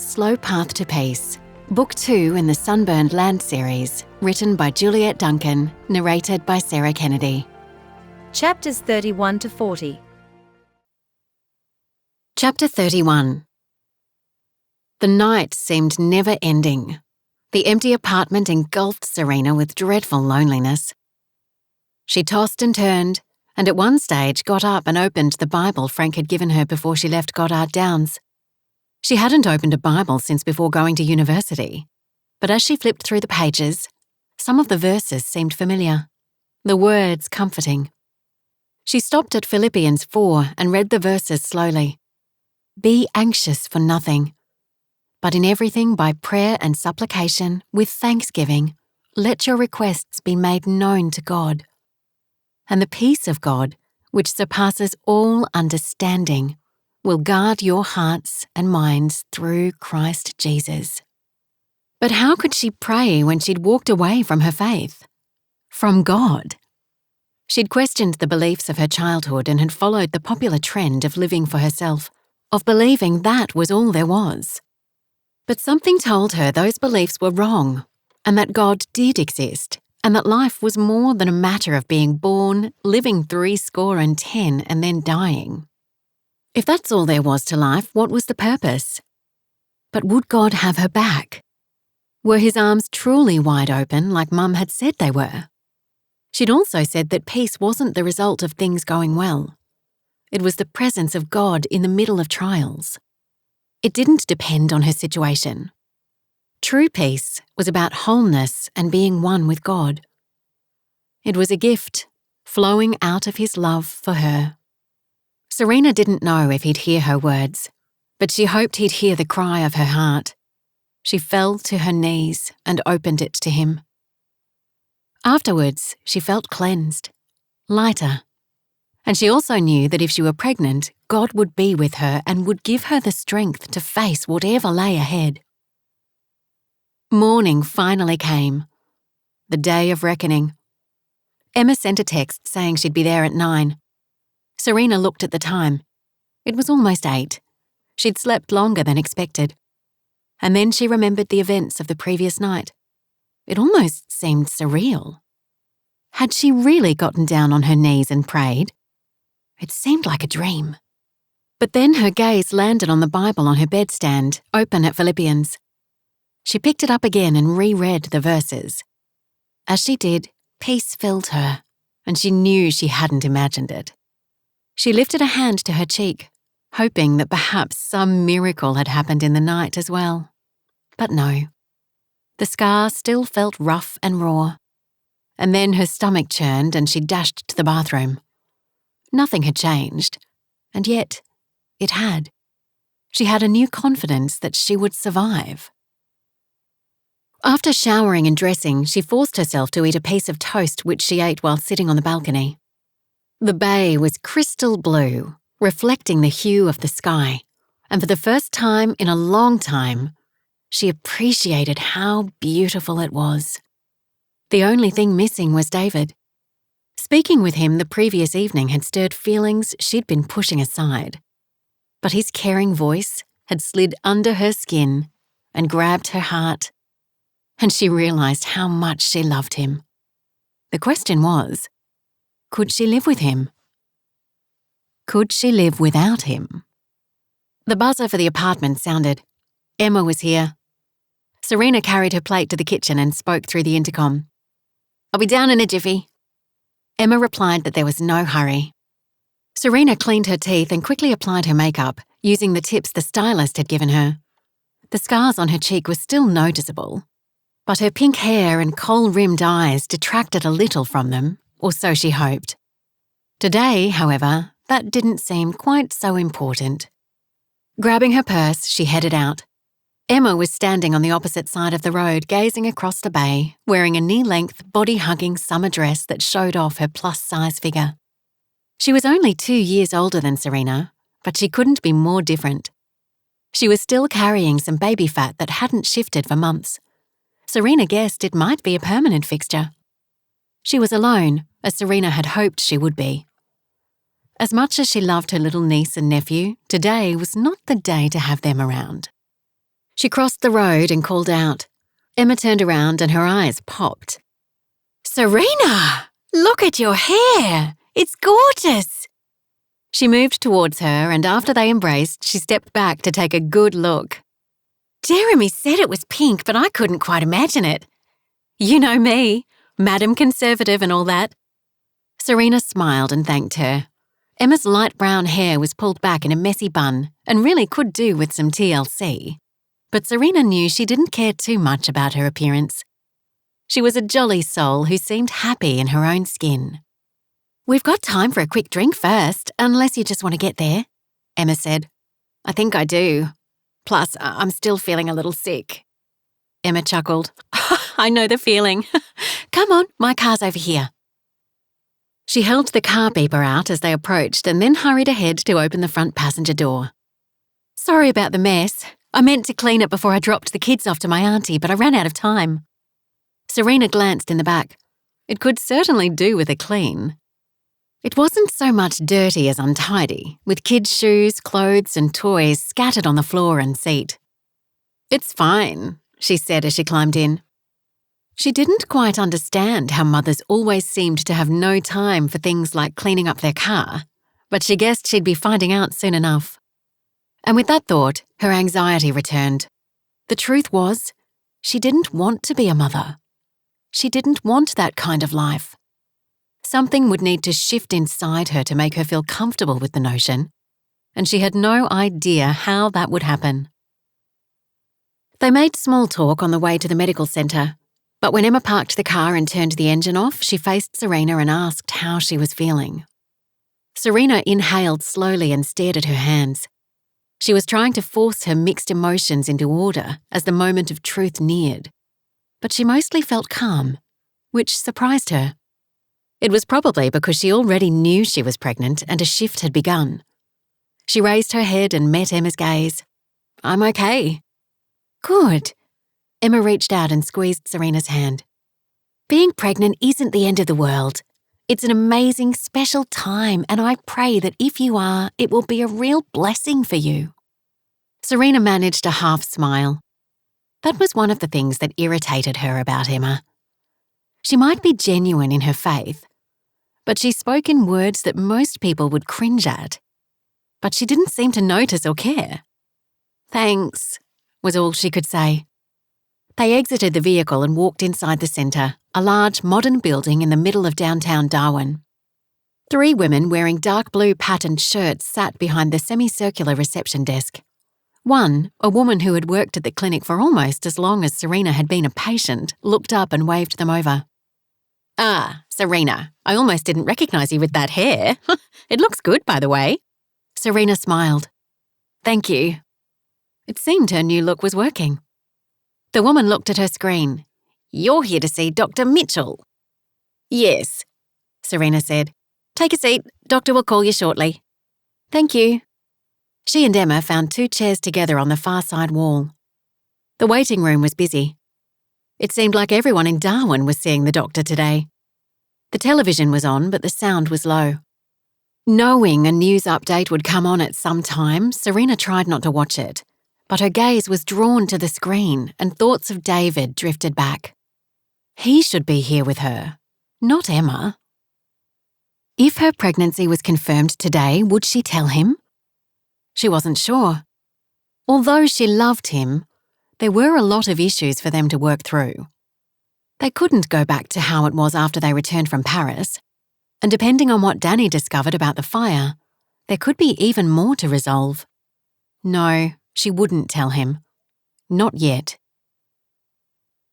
Slow Path to Peace, Book 2 in the Sunburned Land series, written by Juliette Duncan, narrated by Sarah Kennedy. Chapters 31 to 40. Chapter 31. The night seemed never-ending. The empty apartment engulfed Serena with dreadful loneliness. She tossed and turned, and at one stage got up and opened the Bible Frank had given her before she left Goddard Downs. She hadn't opened a Bible since before going to university, but as she flipped through the pages, some of the verses seemed familiar, the words comforting. She stopped at Philippians 4 and read the verses slowly. Be anxious for nothing, but in everything by prayer and supplication with thanksgiving, let your requests be made known to God. And the peace of God, which surpasses all understanding, will guard your hearts and minds through Christ Jesus. But how could she pray when she'd walked away from her faith? From God. She'd questioned the beliefs of her childhood and had followed the popular trend of living for herself, of believing that was all there was. But something told her those beliefs were wrong, and that God did exist, and that life was more than a matter of being born, living 70 and then dying. If that's all there was to life, what was the purpose? But would God have her back? Were his arms truly wide open like Mum had said they were? She'd also said that peace wasn't the result of things going well. It was the presence of God in the middle of trials. It didn't depend on her situation. True peace was about wholeness and being one with God. It was a gift, flowing out of his love for her. Serena didn't know if he'd hear her words, but she hoped he'd hear the cry of her heart. She fell to her knees and opened it to him. Afterwards, she felt cleansed, lighter, and she also knew that if she were pregnant, God would be with her and would give her the strength to face whatever lay ahead. Morning finally came, the day of reckoning. Emma sent a text saying she'd be there at 9. Serena looked at the time. It was almost 8. She'd slept longer than expected. And then she remembered the events of the previous night. It almost seemed surreal. Had she really gotten down on her knees and prayed? It seemed like a dream. But then her gaze landed on the Bible on her bedstand, open at Philippians. She picked it up again and reread the verses. As she did, peace filled her, and she knew she hadn't imagined it. She lifted a hand to her cheek, hoping that perhaps some miracle had happened in the night as well. But no. The scar still felt rough and raw. And then her stomach churned and she dashed to the bathroom. Nothing had changed, and yet it had. She had a new confidence that she would survive. After showering and dressing, she forced herself to eat a piece of toast which she ate while sitting on the balcony. The bay was crystal blue, reflecting the hue of the sky, and for the first time in a long time, she appreciated how beautiful it was. The only thing missing was David. Speaking with him the previous evening had stirred feelings she'd been pushing aside, but his caring voice had slid under her skin and grabbed her heart, and she realised how much she loved him. The question was, could she live with him? Could she live without him? The buzzer for the apartment sounded. Emma was here. Serena carried her plate to the kitchen and spoke through the intercom. I'll be down in a jiffy. Emma replied that there was no hurry. Serena cleaned her teeth and quickly applied her makeup, using the tips the stylist had given her. The scars on her cheek were still noticeable, but her pink hair and kohl-rimmed eyes detracted a little from them, or so she hoped. Today, however, that didn't seem quite so important. Grabbing her purse, she headed out. Emma was standing on the opposite side of the road, gazing across the bay, wearing a knee-length, body-hugging summer dress that showed off her plus-size figure. She was only 2 years older than Serena, but she couldn't be more different. She was still carrying some baby fat that hadn't shifted for months. Serena guessed it might be a permanent fixture. She was alone, as Serena had hoped she would be. As much as she loved her little niece and nephew, today was not the day to have them around. She crossed the road and called out. Emma turned around and her eyes popped. "Serena! Look at your hair! It's gorgeous!" She moved towards her, and after they embraced, she stepped back to take a good look. "Jeremy said it was pink, but I couldn't quite imagine it. You know me, Madam Conservative and all that." Serena smiled and thanked her. Emma's light brown hair was pulled back in a messy bun and really could do with some TLC. But Serena knew she didn't care too much about her appearance. She was a jolly soul who seemed happy in her own skin. "We've got time for a quick drink first, unless you just want to get there," Emma said. "I think I do. Plus, I'm still feeling a little sick." Emma chuckled. "I know the feeling. Come on, my car's over here." She held the car beeper out as they approached and then hurried ahead to open the front passenger door. "Sorry about the mess. I meant to clean it before I dropped the kids off to my auntie, but I ran out of time." Serena glanced in the back. It could certainly do with a clean. It wasn't so much dirty as untidy, with kids' shoes, clothes and toys scattered on the floor and seat. "It's fine," she said as she climbed in. She didn't quite understand how mothers always seemed to have no time for things like cleaning up their car, but she guessed she'd be finding out soon enough. And with that thought, her anxiety returned. The truth was, she didn't want to be a mother. She didn't want that kind of life. Something would need to shift inside her to make her feel comfortable with the notion, and she had no idea how that would happen. They made small talk on the way to the medical centre, but when Emma parked the car and turned the engine off, she faced Serena and asked how she was feeling. Serena inhaled slowly and stared at her hands. She was trying to force her mixed emotions into order as the moment of truth neared, but she mostly felt calm, which surprised her. It was probably because she already knew she was pregnant and a shift had begun. She raised her head and met Emma's gaze. "I'm okay." "Good." Emma reached out and squeezed Serena's hand. "Being pregnant isn't the end of the world. It's an amazing, special time, and I pray that if you are, it will be a real blessing for you." Serena managed a half smile. That was one of the things that irritated her about Emma. She might be genuine in her faith, but she spoke in words that most people would cringe at. But she didn't seem to notice or care. "Thanks," was all she could say. They exited the vehicle and walked inside the centre, a large modern building in the middle of downtown Darwin. 3 women wearing dark blue patterned shirts sat behind the semicircular reception desk. One, a woman who had worked at the clinic for almost as long as Serena had been a patient, looked up and waved them over. "Ah, Serena, I almost didn't recognise you with that hair. It looks good, by the way." Serena smiled. "Thank you." It seemed her new look was working. The woman looked at her screen. "You're here to see Dr. Mitchell." "Yes," Serena said. "Take a seat. Doctor will call you shortly." "Thank you." She and Emma found 2 chairs together on the far side wall. The waiting room was busy. It seemed like everyone in Darwin was seeing the doctor today. The television was on, but the sound was low. Knowing a news update would come on at some time, Serena tried not to watch it, but her gaze was drawn to the screen and thoughts of David drifted back. He should be here with her, not Emma. If her pregnancy was confirmed today, would she tell him? She wasn't sure. Although she loved him, there were a lot of issues for them to work through. They couldn't go back to how it was after they returned from Paris, and depending on what Danny discovered about the fire, there could be even more to resolve. No, she wouldn't tell him. Not yet.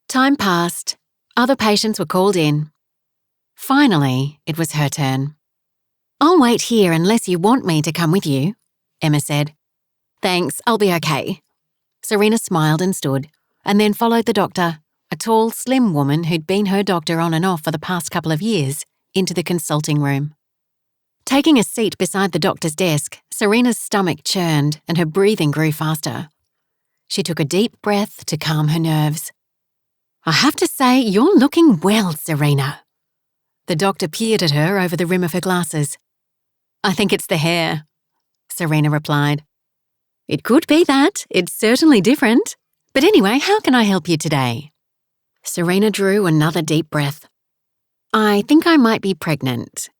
Time passed. Other patients were called in. Finally, it was her turn. "I'll wait here unless you want me to come with you," Emma said. "Thanks, I'll be okay." Serena smiled and stood, and then followed the doctor, a tall, slim woman who'd been her doctor on and off for the past couple of years, into the consulting room. Taking a seat beside the doctor's desk, Serena's stomach churned and her breathing grew faster. She took a deep breath to calm her nerves. "I have to say, you're looking well, Serena." The doctor peered at her over the rim of her glasses. "I think it's the hair," Serena replied. "It could be that. It's certainly different." But anyway, how can I help you today? Serena drew another deep breath. I think I might be pregnant.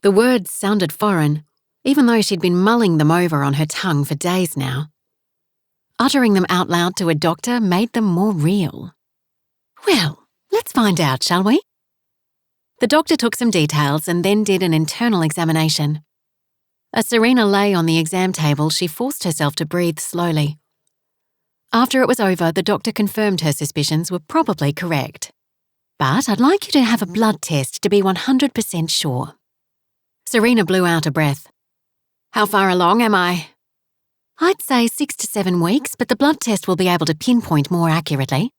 The words sounded foreign, even though she'd been mulling them over on her tongue for days now. Uttering them out loud to a doctor made them more real. Well, let's find out, shall we? The doctor took some details and then did an internal examination. As Serena lay on the exam table, she forced herself to breathe slowly. After it was over, the doctor confirmed her suspicions were probably correct. But I'd like you to have a blood test to be 100% sure. Serena blew out a breath. How far along am I? I'd say 6 to 7 weeks, but the blood test will be able to pinpoint more accurately.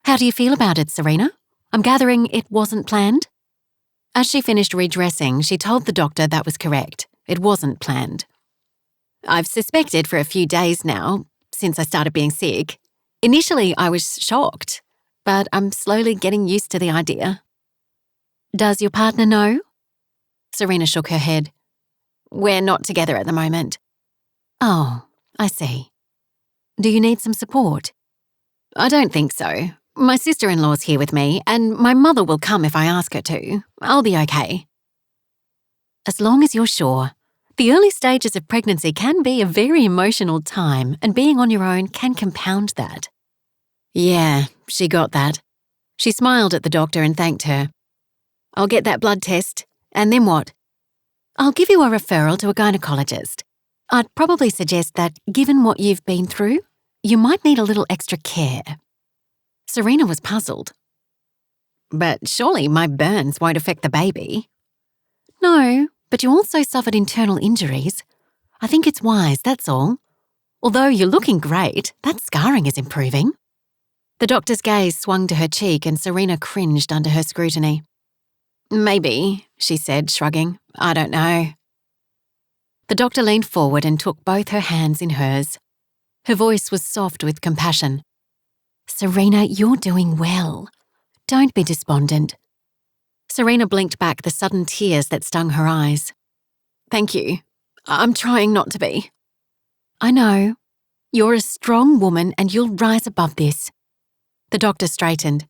How do you feel about it, Serena? I'm gathering it wasn't planned? As she finished redressing, she told the doctor that was correct. It wasn't planned. I've suspected for a few days now, since I started being sick. Initially, I was shocked, but I'm slowly getting used to the idea. Does your partner know? Serena shook her head. We're not together at the moment. Oh, I see. Do you need some support? I don't think so. My sister-in-law's here with me, and my mother will come if I ask her to. I'll be okay. As long as you're sure. The early stages of pregnancy can be a very emotional time, and being on your own can compound that. Yeah, she got that. She smiled at the doctor and thanked her. I'll get that blood test, and then what? I'll give you a referral to a gynecologist. I'd probably suggest that, given what you've been through, you might need a little extra care. Serena was puzzled. But surely my burns won't affect the baby. No, but you also suffered internal injuries. I think it's wise, that's all. Although you're looking great, that scarring is improving. The doctor's gaze swung to her cheek and Serena cringed under her scrutiny. Maybe, she said, shrugging. I don't know. The doctor leaned forward and took both her hands in hers. Her voice was soft with compassion. Serena, you're doing well. Don't be despondent. Serena blinked back the sudden tears that stung her eyes. Thank you. I'm trying not to be. I know. You're a strong woman and you'll rise above this. The doctor straightened.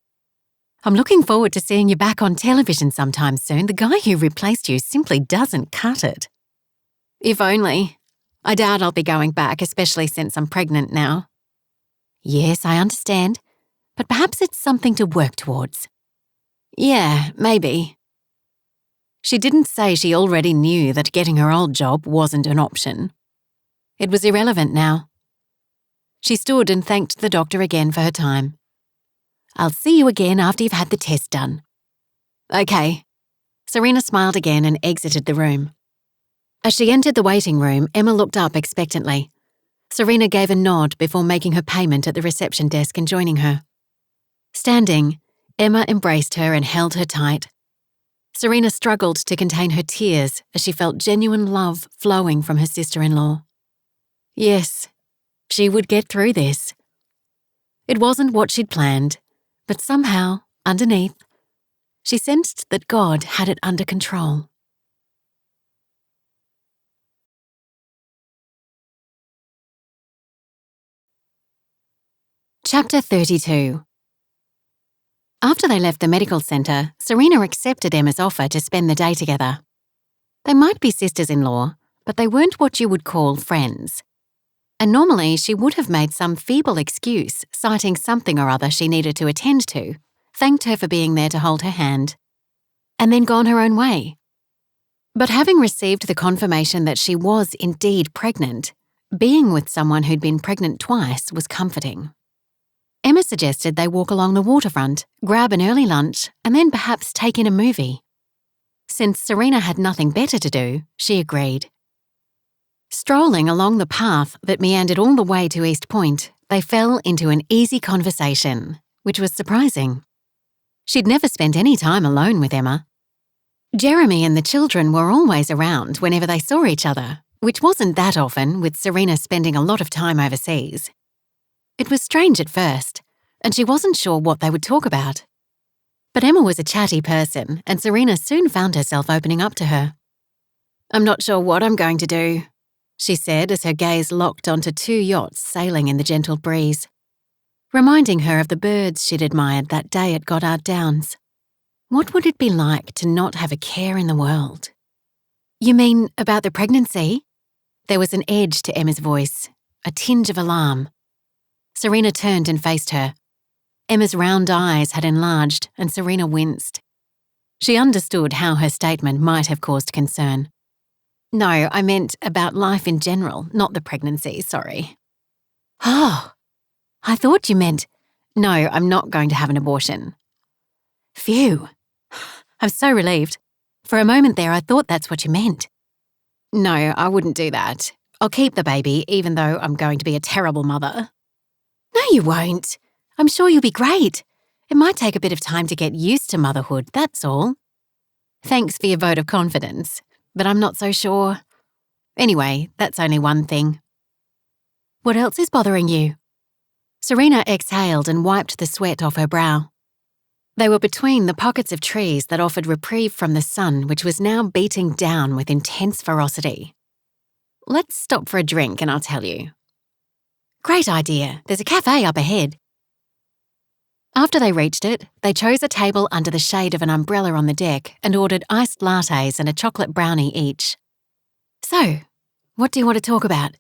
I'm looking forward to seeing you back on television sometime soon. The guy who replaced you simply doesn't cut it. If only. I doubt I'll be going back, especially since I'm pregnant now. Yes, I understand. But perhaps it's something to work towards. Yeah, maybe. She didn't say she already knew that getting her old job wasn't an option. It was irrelevant now. She stood and thanked the doctor again for her time. I'll see you again after you've had the test done. Okay. Serena smiled again and exited the room. As she entered the waiting room, Emma looked up expectantly. Serena gave a nod before making her payment at the reception desk and joining her. Standing, Emma embraced her and held her tight. Serena struggled to contain her tears as she felt genuine love flowing from her sister-in-law. Yes, she would get through this. It wasn't what she'd planned, but somehow, underneath, she sensed that God had it under control. Chapter 32. After they left the medical centre, Serena accepted Emma's offer to spend the day together. They might be sisters-in-law, but they weren't what you would call friends. And normally she would have made some feeble excuse, citing something or other she needed to attend to, thanked her for being there to hold her hand, and then gone her own way. But having received the confirmation that she was indeed pregnant, being with someone who'd been pregnant twice was comforting. Emma suggested they walk along the waterfront, grab an early lunch, and then perhaps take in a movie. Since Serena had nothing better to do, she agreed. Strolling along the path that meandered all the way to East Point, they fell into an easy conversation, which was surprising. She'd never spent any time alone with Emma. Jeremy and the children were always around whenever they saw each other, which wasn't that often, with Serena spending a lot of time overseas. It was strange at first, and she wasn't sure what they would talk about. But Emma was a chatty person, and Serena soon found herself opening up to her. I'm not sure what I'm going to do, she said as her gaze locked onto 2 yachts sailing in the gentle breeze. reminding her of the birds she'd admired that day at Goddard Downs. What would it be like to not have a care in the world? You mean about the pregnancy? There was an edge to Emma's voice, a tinge of alarm. Serena turned and faced her. Emma's round eyes had enlarged and Serena winced. She understood how her statement might have caused concern. No, I meant about life in general, not the pregnancy, sorry. Oh, I thought you meant, no, I'm not going to have an abortion. Phew. I'm so relieved. For a moment there, I thought that's what you meant. No, I wouldn't do that. I'll keep the baby, even though I'm going to be a terrible mother. No, you won't. I'm sure you'll be great. It might take a bit of time to get used to motherhood, that's all. Thanks for your vote of confidence, but I'm not so sure. Anyway, that's only one thing. What else is bothering you? Serena exhaled and wiped the sweat off her brow. They were between the pockets of trees that offered reprieve from the sun, which was now beating down with intense ferocity. Let's stop for a drink and I'll tell you. Great idea. There's a cafe up ahead. After they reached it, they chose a table under the shade of an umbrella on the deck and ordered iced lattes and a chocolate brownie each. So, what do you want to talk about?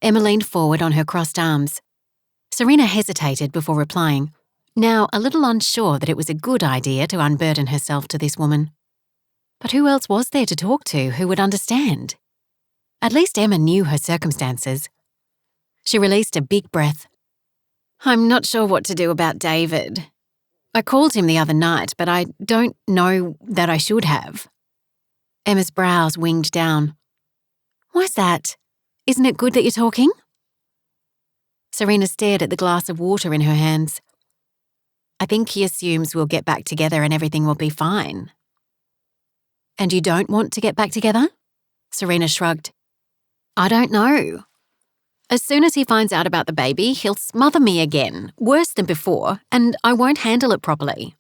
Emma leaned forward on her crossed arms. Serena hesitated before replying, now a little unsure that it was a good idea to unburden herself to this woman. But who else was there to talk to who would understand? At least Emma knew her circumstances. She released a big breath. I'm not sure what to do about David. I called him the other night, but I don't know that I should have. Emma's brows winged down. Why's that? Isn't it good that you're talking? Serena stared at the glass of water in her hands. I think he assumes we'll get back together and everything will be fine. And you don't want to get back together? Serena shrugged. I don't know. As soon as he finds out about the baby, he'll smother me again, worse than before, and I won't handle it properly.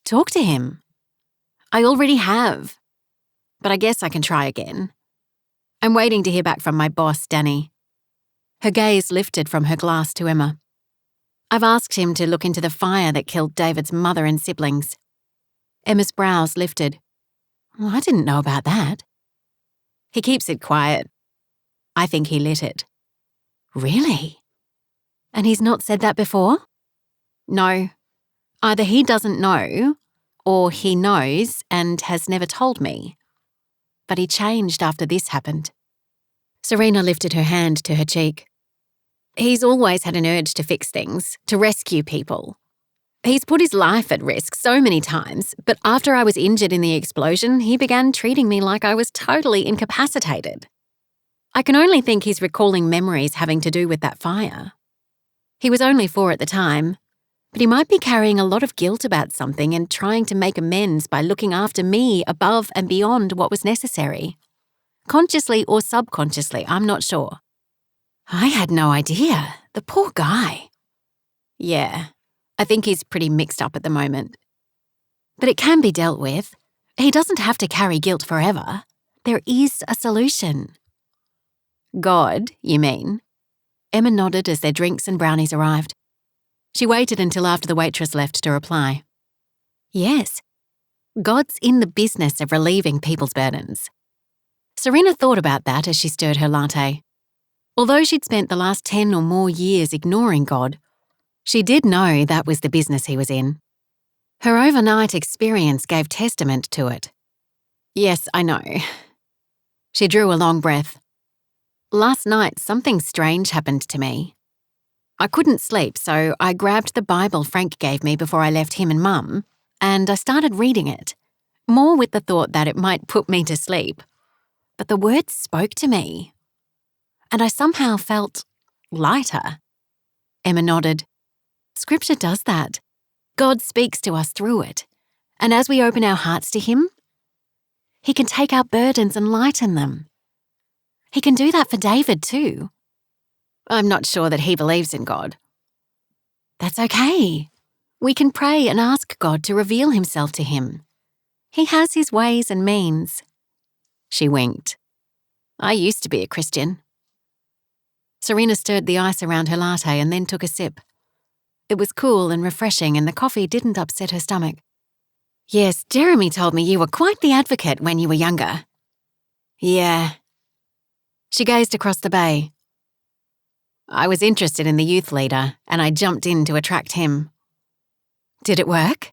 Talk to him. I already have. But I guess I can try again. I'm waiting to hear back from my boss, Danny. Her gaze lifted from her glass to Emma. I've asked him to look into the fire that killed David's mother and siblings. Emma's brows lifted. Well, I didn't know about that. He keeps it quiet. I think he lit it. Really? And he's not said that before? No. Either he doesn't know, or he knows and has never told me. But he changed after this happened. Serena lifted her hand to her cheek. He's always had an urge to fix things, to rescue people. He's put his life at risk so many times, but after I was injured in the explosion, he began treating me like I was totally incapacitated. I can only think he's recalling memories having to do with that fire. He was only 4 at the time, but he might be carrying a lot of guilt about something and trying to make amends by looking after me above and beyond what was necessary. Consciously or subconsciously, I'm not sure. I had no idea. The poor guy. Yeah, I think he's pretty mixed up at the moment. But it can be dealt with. He doesn't have to carry guilt forever. There is a solution. God, you mean? Emma nodded as their drinks and brownies arrived. She waited until after the waitress left to reply. Yes, God's in the business of relieving people's burdens. Serena thought about that as she stirred her latte. Although she'd spent the last 10 or more years ignoring God, she did know that was the business he was in. Her overnight experience gave testament to it. Yes, I know. She drew a long breath. Last night, something strange happened to me. I couldn't sleep, so I grabbed the Bible Frank gave me before I left him and Mum, and I started reading it, more with the thought that it might put me to sleep. But the words spoke to me, and I somehow felt lighter. Emma nodded. Scripture does that. God speaks to us through it, and as we open our hearts to Him, He can take our burdens and lighten them. He can do that for David too. I'm not sure that he believes in God. That's okay. We can pray and ask God to reveal Himself to him. He has His ways and means. She winked. I used to be a Christian. Serena stirred the ice around her latte and then took a sip. It was cool and refreshing, and the coffee didn't upset her stomach. Yes, Jeremy told me you were quite the advocate when you were younger. Yeah. She gazed across the bay. I was interested in the youth leader, and I jumped in to attract him. Did it work?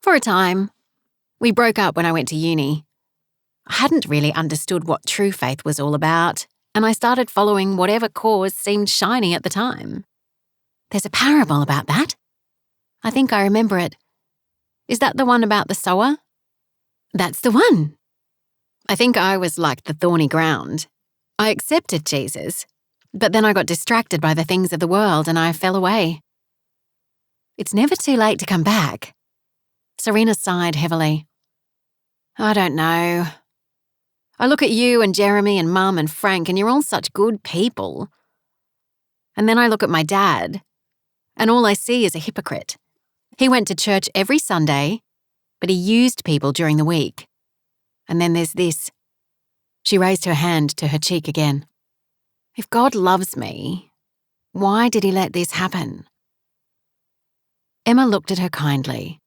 For a time. We broke up when I went to uni. I hadn't really understood what true faith was all about, and I started following whatever cause seemed shiny at the time. There's a parable about that. I think I remember it. Is that the one about the sower? That's the one. I think I was like the thorny ground. I accepted Jesus, but then I got distracted by the things of the world and I fell away. It's never too late to come back. Serena sighed heavily. I don't know. I look at you and Jeremy and Mum and Frank, and you're all such good people. And then I look at my dad, and all I see is a hypocrite. He went to church every Sunday, but he used people during the week. And then there's this. She raised her hand to her cheek again. If God loves me, why did he let this happen? Emma looked at her kindly.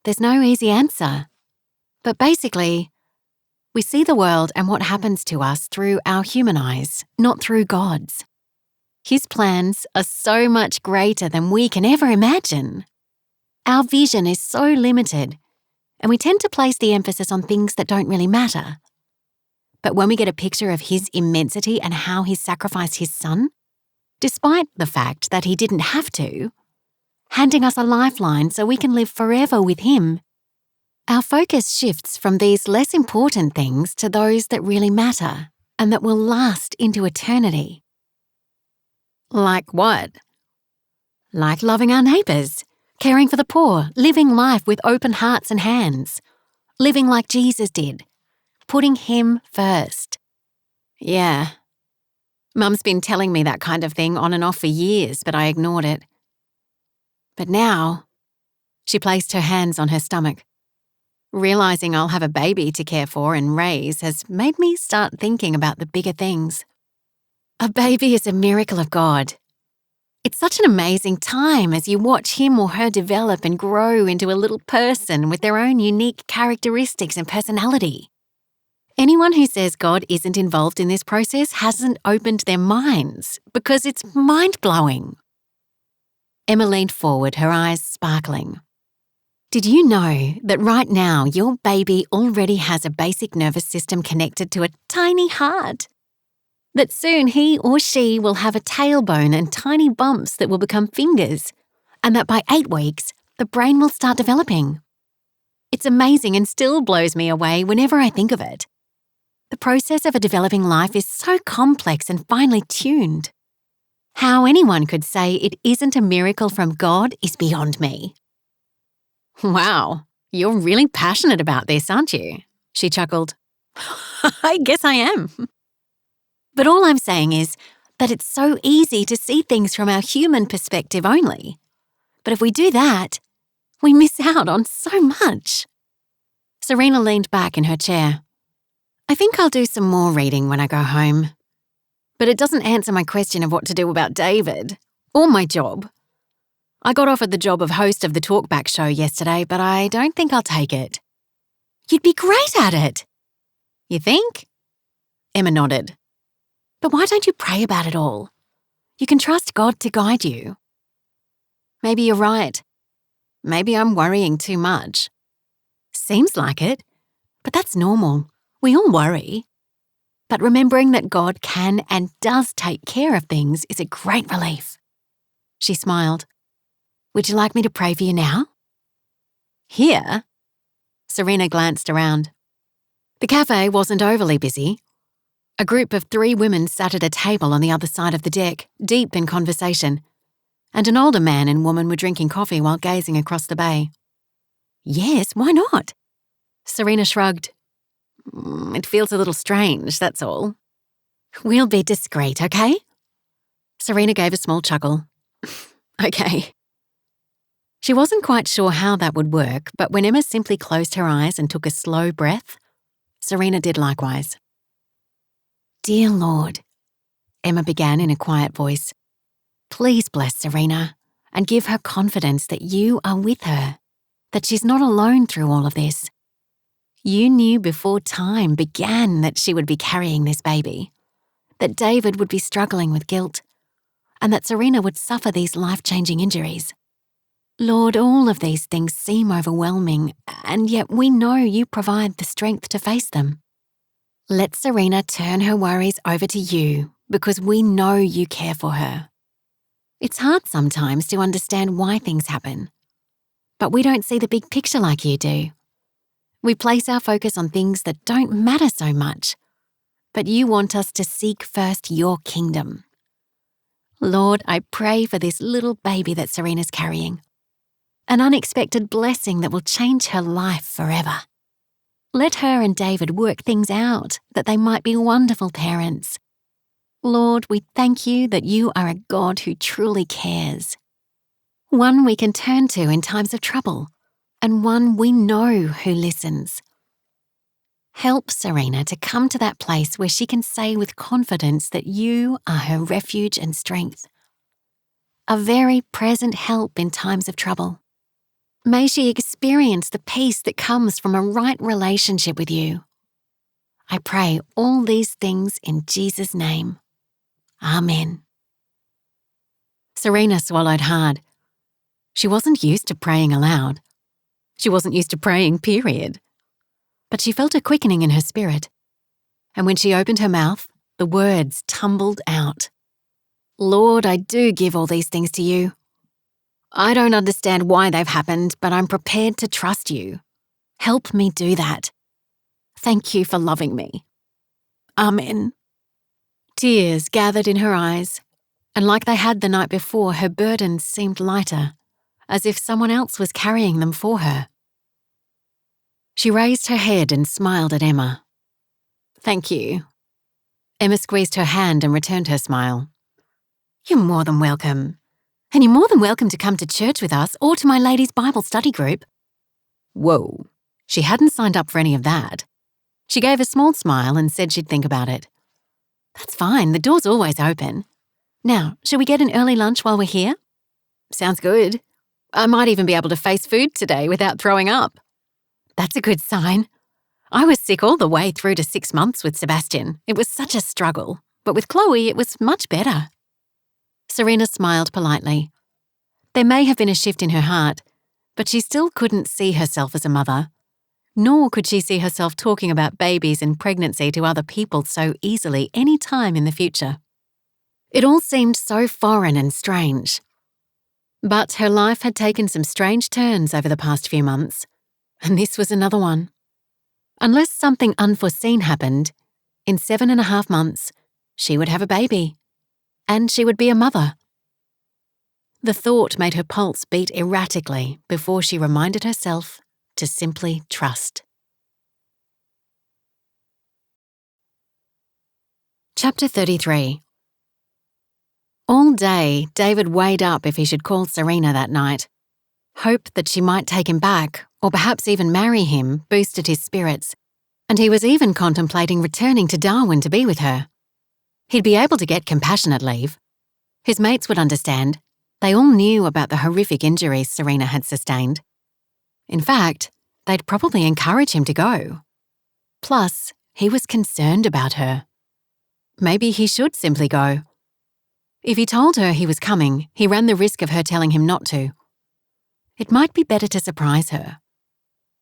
There's no easy answer. But basically, we see the world and what happens to us through our human eyes, not through God's. His plans are so much greater than we can ever imagine. Our vision is so limited, and we tend to place the emphasis on things that don't really matter. But when we get a picture of his immensity and how he sacrificed his son, despite the fact that he didn't have to, handing us a lifeline so we can live forever with him, our focus shifts from these less important things to those that really matter and that will last into eternity. Like what? Like loving our neighbours, caring for the poor, living life with open hearts and hands, living like Jesus did, putting him first. Yeah. Mum's been telling me that kind of thing on and off for years, but I ignored it. But now, she placed her hands on her stomach. Realising I'll have a baby to care for and raise has made me start thinking about the bigger things. A baby is a miracle of God. It's such an amazing time as you watch him or her develop and grow into a little person with their own unique characteristics and personality. Anyone who says God isn't involved in this process hasn't opened their minds, because it's mind-blowing. Emma leaned forward, her eyes sparkling. Did you know that right now your baby already has a basic nervous system connected to a tiny heart? That soon he or she will have a tailbone and tiny bumps that will become fingers, and that by 8 weeks, the brain will start developing. It's amazing and still blows me away whenever I think of it. The process of a developing life is so complex and finely tuned. How anyone could say it isn't a miracle from God is beyond me. Wow, you're really passionate about this, aren't you? She chuckled. I guess I am. But all I'm saying is that it's so easy to see things from our human perspective only. But if we do that, we miss out on so much. Serena leaned back in her chair. I think I'll do some more reading when I go home. But it doesn't answer my question of what to do about David, or my job. I got offered the job of host of the Talkback show yesterday, but I don't think I'll take it. You'd be great at it. You think? Emma nodded. But why don't you pray about it all? You can trust God to guide you. Maybe you're right. Maybe I'm worrying too much. Seems like it, but that's normal. We all worry. But remembering that God can and does take care of things is a great relief. She smiled. Would you like me to pray for you now? Here? Serena glanced around. The cafe wasn't overly busy. A group of 3 women sat at a table on the other side of the deck, deep in conversation, and an older man and woman were drinking coffee while gazing across the bay. Yes, why not? Serena shrugged. It feels a little strange, that's all. We'll be discreet, okay? Serena gave a small chuckle. Okay. She wasn't quite sure how that would work, but when Emma simply closed her eyes and took a slow breath, Serena did likewise. Dear Lord, Emma began in a quiet voice. Please bless Serena and give her confidence that you are with her, that she's not alone through all of this. You knew before time began that she would be carrying this baby, that David would be struggling with guilt, and that Serena would suffer these life-changing injuries. Lord, all of these things seem overwhelming, and yet we know you provide the strength to face them. Let Serena turn her worries over to you because we know you care for her. It's hard sometimes to understand why things happen, but we don't see the big picture like you do. We place our focus on things that don't matter so much, but you want us to seek first your kingdom. Lord, I pray for this little baby that Serena's carrying, an unexpected blessing that will change her life forever. Let her and David work things out that they might be wonderful parents. Lord, we thank you that you are a God who truly cares, one we can turn to in times of trouble, and one we know who listens. Help Serena to come to that place where she can say with confidence that you are her refuge and strength, a very present help in times of trouble. May she experience the peace that comes from a right relationship with you. I pray all these things in Jesus' name. Amen. Serena swallowed hard. She wasn't used to praying aloud. She wasn't used to praying, period. But she felt a quickening in her spirit. And when she opened her mouth, the words tumbled out. Lord, I do give all these things to you. I don't understand why they've happened, but I'm prepared to trust you. Help me do that. Thank you for loving me. Amen. Tears gathered in her eyes, and like they had the night before, her burdens seemed lighter, as if someone else was carrying them for her. She raised her head and smiled at Emma. Thank you. Emma squeezed her hand and returned her smile. You're more than welcome. And you're more than welcome to come to church with us or to my ladies' Bible study group. Whoa, she hadn't signed up for any of that. She gave a small smile and said she'd think about it. That's fine, the door's always open. Now, shall we get an early lunch while we're here? Sounds good. I might even be able to face food today without throwing up. That's a good sign. I was sick all the way through to 6 months with Sebastian. It was such a struggle, but with Chloe it was much better. Serena smiled politely. There may have been a shift in her heart, but she still couldn't see herself as a mother, nor could she see herself talking about babies and pregnancy to other people so easily any time in the future. It all seemed so foreign and strange. But her life had taken some strange turns over the past few months, and this was another one. Unless something unforeseen happened, in 7.5 months, she would have a baby. And she would be a mother. The thought made her pulse beat erratically before she reminded herself to simply trust. Chapter 33. All day, David weighed up if he should call Serena that night. Hope that she might take him back, or perhaps even marry him, boosted his spirits, and he was even contemplating returning to Darwin to be with her. He'd be able to get compassionate leave. His mates would understand. They all knew about the horrific injuries Serena had sustained. In fact, they'd probably encourage him to go. Plus, he was concerned about her. Maybe he should simply go. If he told her he was coming, he ran the risk of her telling him not to. It might be better to surprise her.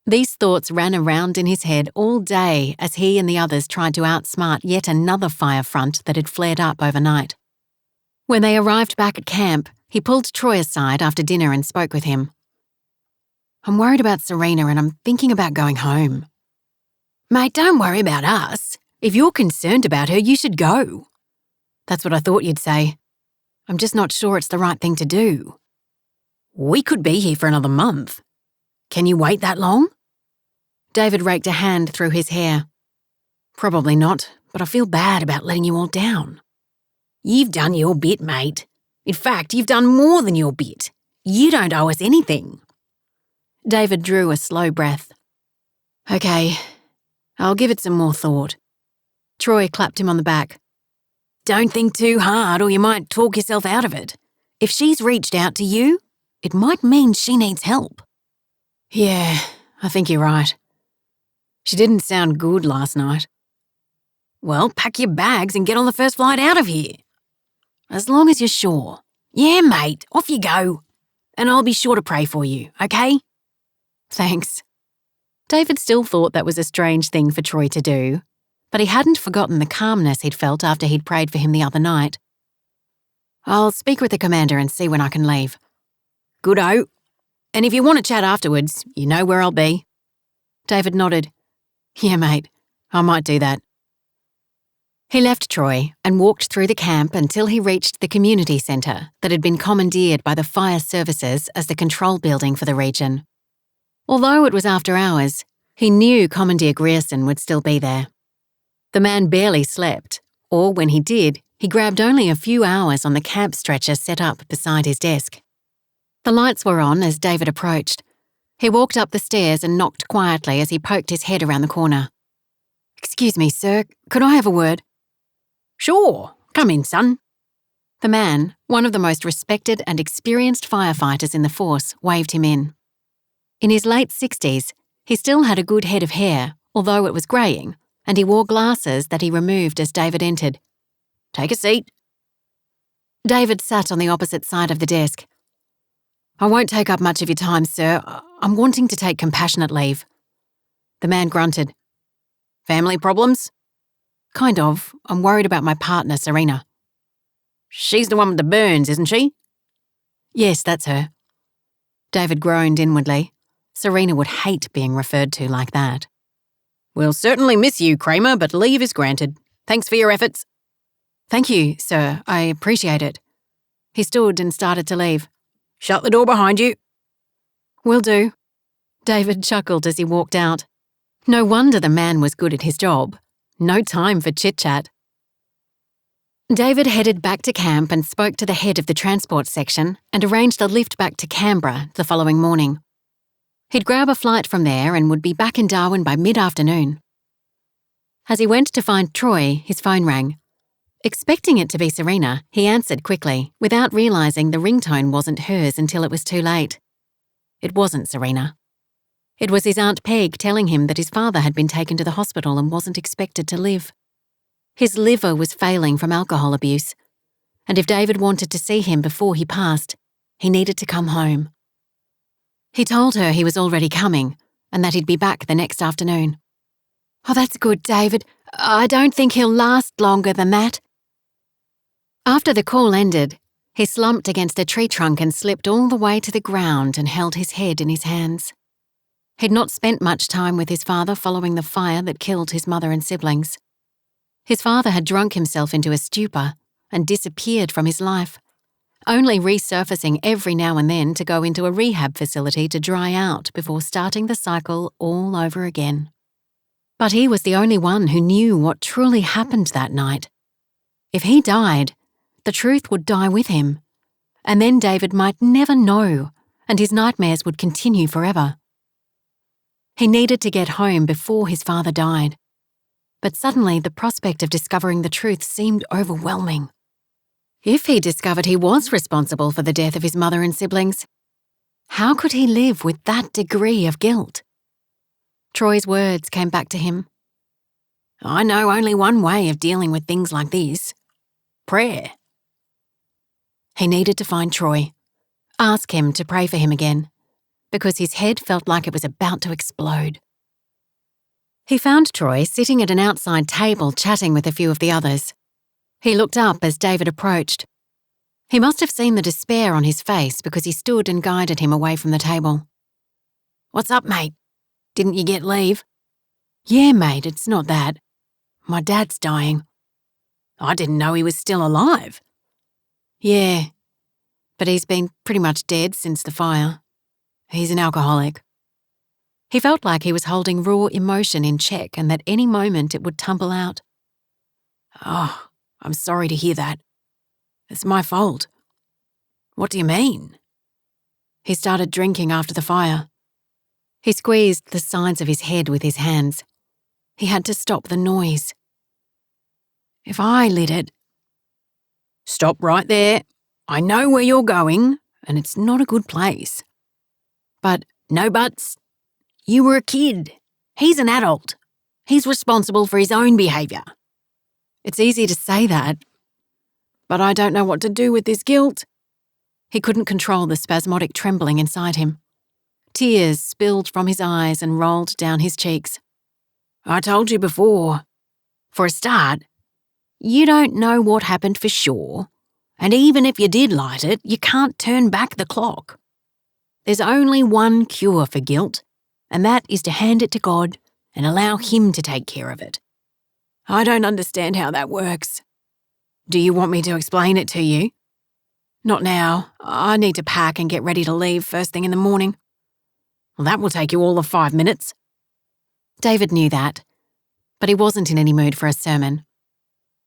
These thoughts ran around in his head all day as he and the others tried to outsmart yet another fire front that had flared up overnight. When they arrived back at camp, he pulled Troy aside after dinner and spoke with him. I'm worried about Serena and I'm thinking about going home. Mate, don't worry about us. If you're concerned about her, you should go. That's what I thought you'd say. I'm just not sure it's the right thing to do. We could be here for another month. Can you wait that long? David raked a hand through his hair. Probably not, but I feel bad about letting you all down. You've done your bit, mate. In fact, you've done more than your bit. You don't owe us anything. David drew a slow breath. Okay, I'll give it some more thought. Troy clapped him on the back. Don't think too hard or you might talk yourself out of it. If she's reached out to you, it might mean she needs help. Yeah, I think you're right. She didn't sound good last night. Well, pack your bags and get on the first flight out of here. As long as you're sure. Yeah, mate, off you go. And I'll be sure to pray for you, okay? Thanks. David still thought that was a strange thing for Troy to do, but he hadn't forgotten the calmness he'd felt after he'd prayed for him the other night. I'll speak with the commander and see when I can leave. Good-o. And if you want to chat afterwards, you know where I'll be. David nodded. Yeah, mate, I might do that. He left Troy and walked through the camp until he reached the community centre that had been commandeered by the fire services as the control building for the region. Although it was after hours, he knew Commandeer Grierson would still be there. The man barely slept, or when he did, he grabbed only a few hours on the camp stretcher set up beside his desk. The lights were on as David approached. He walked up the stairs and knocked quietly as he poked his head around the corner. Excuse me, sir, could I have a word? Sure, come in, son. The man, one of the most respected and experienced firefighters in the force, waved him in. In his late 60s, he still had a good head of hair, although it was greying, and he wore glasses that he removed as David entered. Take a seat. David sat on the opposite side of the desk. I won't take up much of your time, sir. I'm wanting to take compassionate leave. The man grunted. Family problems? Kind of. I'm worried about my partner, Serena. She's the one with the burns, isn't she? Yes, that's her. David groaned inwardly. Serena would hate being referred to like that. We'll certainly miss you, Kramer, but leave is granted. Thanks for your efforts. Thank you, sir. I appreciate it. He stood and started to leave. Shut the door behind you. Will do. David chuckled as he walked out. No wonder the man was good at his job. No time for chit-chat. David headed back to camp and spoke to the head of the transport section and arranged a lift back to Canberra the following morning. He'd grab a flight from there and would be back in Darwin by mid-afternoon. As he went to find Troy, his phone rang. Expecting it to be Serena, he answered quickly, without realising the ringtone wasn't hers until it was too late. It wasn't Serena. It was his Aunt Peg telling him that his father had been taken to the hospital and wasn't expected to live. His liver was failing from alcohol abuse, and if David wanted to see him before he passed, he needed to come home. He told her he was already coming and that he'd be back the next afternoon. Oh, that's good, David. I don't think he'll last longer than that. After the call ended, he slumped against a tree trunk and slipped all the way to the ground and held his head in his hands. He'd not spent much time with his father following the fire that killed his mother and siblings. His father had drunk himself into a stupor and disappeared from his life, only resurfacing every now and then to go into a rehab facility to dry out before starting the cycle all over again. But he was the only one who knew what truly happened that night. If he died, the truth would die with him, and then David might never know, and his nightmares would continue forever. He needed to get home before his father died, but suddenly the prospect of discovering the truth seemed overwhelming. If he discovered he was responsible for the death of his mother and siblings, how could he live with that degree of guilt? Troy's words came back to him. I know only one way of dealing with things like this. Prayer. He needed to find Troy, ask him to pray for him again, because his head felt like it was about to explode. He found Troy sitting at an outside table chatting with a few of the others. He looked up as David approached. He must have seen the despair on his face because he stood and guided him away from the table. What's up, mate? Didn't you get leave? Yeah, mate, it's not that. My dad's dying. I didn't know he was still alive. Yeah, but he's been pretty much dead since the fire. He's an alcoholic. He felt like he was holding raw emotion in check and that any moment it would tumble out. Oh, I'm sorry to hear that. It's my fault. What do you mean? He started drinking after the fire. He squeezed the sides of his head with his hands. He had to stop the noise. If I lit it, Stop right there. I know where you're going, and it's not a good place. But no buts. You were a kid. He's an adult. He's responsible for his own behaviour. It's easy to say that, but I don't know what to do with this guilt. He couldn't control the spasmodic trembling inside him. Tears spilled from his eyes and rolled down his cheeks. I told you before. For a start, you don't know what happened for sure, and even if you did light it, you can't turn back the clock. There's only one cure for guilt, and that is to hand it to God and allow Him to take care of it. I don't understand how that works. Do you want me to explain it to you? Not now. I need to pack and get ready to leave first thing in the morning. Well, that will take you all of 5 minutes. David knew that, but he wasn't in any mood for a sermon.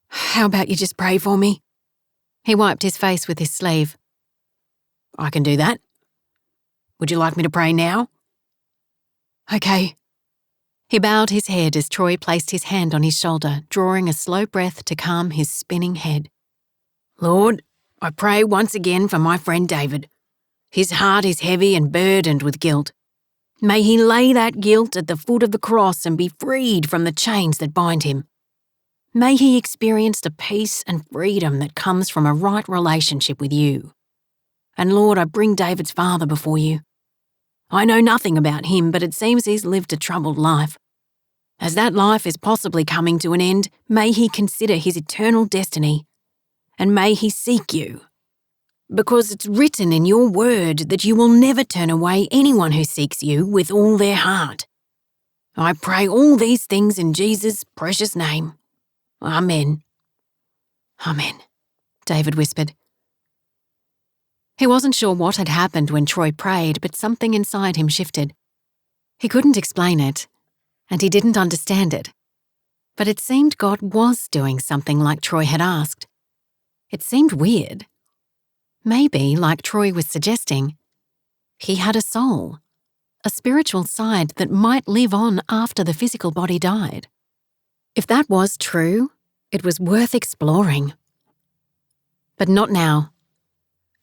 How about you just pray for me? He wiped his face with his sleeve. I can do that. Would you like me to pray now? Okay. He bowed his head as Troy placed his hand on his shoulder, drawing a slow breath to calm his spinning head. Lord, I pray once again for my friend David. His heart is heavy and burdened with guilt. May he lay that guilt at the foot of the cross and be freed from the chains that bind him. May he experience the peace and freedom that comes from a right relationship with you. And Lord, I bring David's father before you. I know nothing about him, but it seems he's lived a troubled life. As that life is possibly coming to an end, may he consider his eternal destiny, and may he seek you. Because it's written in your word that you will never turn away anyone who seeks you with all their heart. I pray all these things in Jesus' precious name. Amen. Amen, David whispered. He wasn't sure what had happened when Troy prayed, but something inside him shifted. He couldn't explain it, and he didn't understand it. But it seemed God was doing something like Troy had asked. It seemed weird. Maybe, like Troy was suggesting, he had a soul, a spiritual side that might live on after the physical body died. If that was true, it was worth exploring. But not now.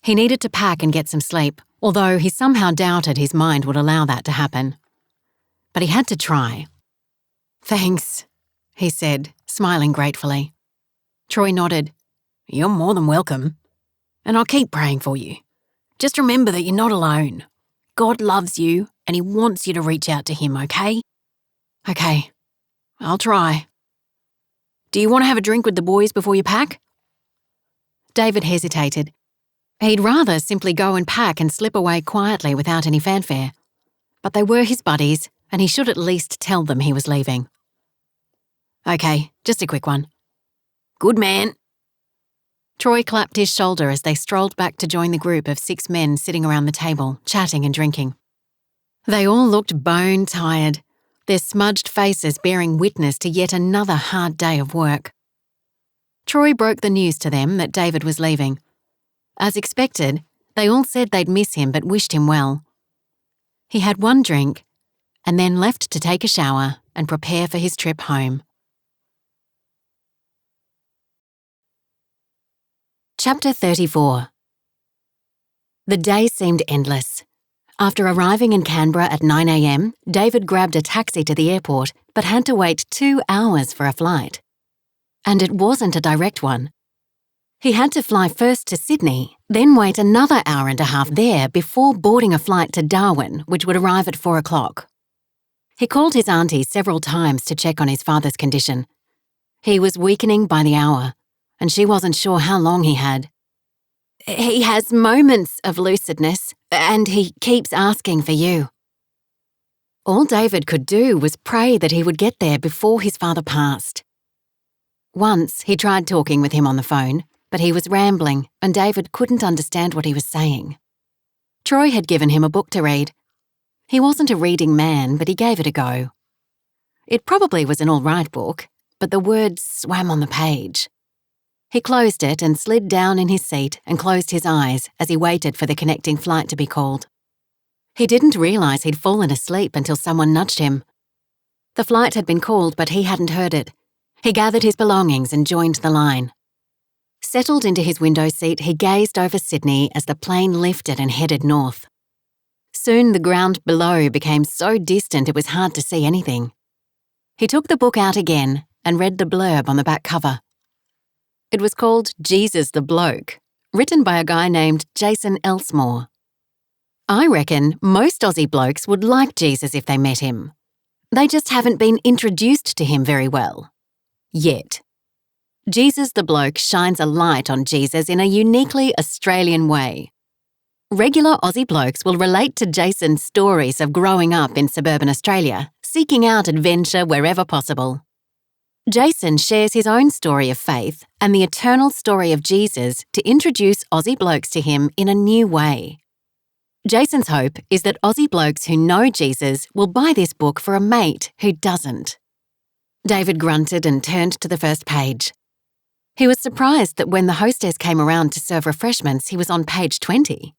He needed to pack and get some sleep, although he somehow doubted his mind would allow that to happen. But he had to try. Thanks, he said, smiling gratefully. Troy nodded. You're more than welcome. And I'll keep praying for you. Just remember that you're not alone. God loves you and He wants you to reach out to Him, okay? Okay, I'll try. Do you want to have a drink with the boys before you pack? David hesitated. He'd rather simply go and pack and slip away quietly without any fanfare. But they were his buddies, and he should at least tell them he was leaving. Okay, just a quick one. Good man. Troy clapped his shoulder as they strolled back to join the group of 6 men sitting around the table, chatting and drinking. They all looked bone-tired, their smudged faces bearing witness to yet another hard day of work. Troy broke the news to them that David was leaving. As expected, they all said they'd miss him but wished him well. He had one drink and then left to take a shower and prepare for his trip home. Chapter 34. The day seemed endless. After arriving in Canberra at 9 a.m, David grabbed a taxi to the airport but had to wait 2 hours for a flight. And it wasn't a direct one. He had to fly first to Sydney, then wait another hour and a half there before boarding a flight to Darwin, which would arrive at 4 o'clock. He called his auntie several times to check on his father's condition. He was weakening by the hour, and she wasn't sure how long he had. He has moments of lucidness, and he keeps asking for you. All David could do was pray that he would get there before his father passed. Once he tried talking with him on the phone, but he was rambling and David couldn't understand what he was saying. Troy had given him a book to read. He wasn't a reading man, but he gave it a go. It probably was an all right book, but the words swam on the page. He closed it and slid down in his seat and closed his eyes as he waited for the connecting flight to be called. He didn't realise he'd fallen asleep until someone nudged him. The flight had been called, but he hadn't heard it. He gathered his belongings and joined the line. Settled into his window seat, he gazed over Sydney as the plane lifted and headed north. Soon the ground below became so distant it was hard to see anything. He took the book out again and read the blurb on the back cover. It was called Jesus the Bloke, written by a guy named Jason Elsmore. I reckon most Aussie blokes would like Jesus if they met him. They just haven't been introduced to him very well. Yet. Jesus the Bloke shines a light on Jesus in a uniquely Australian way. Regular Aussie blokes will relate to Jason's stories of growing up in suburban Australia, seeking out adventure wherever possible. Jason shares his own story of faith and the eternal story of Jesus to introduce Aussie blokes to him in a new way. Jason's hope is that Aussie blokes who know Jesus will buy this book for a mate who doesn't. David grunted and turned to the first page. He was surprised that when the hostess came around to serve refreshments, he was on page 20.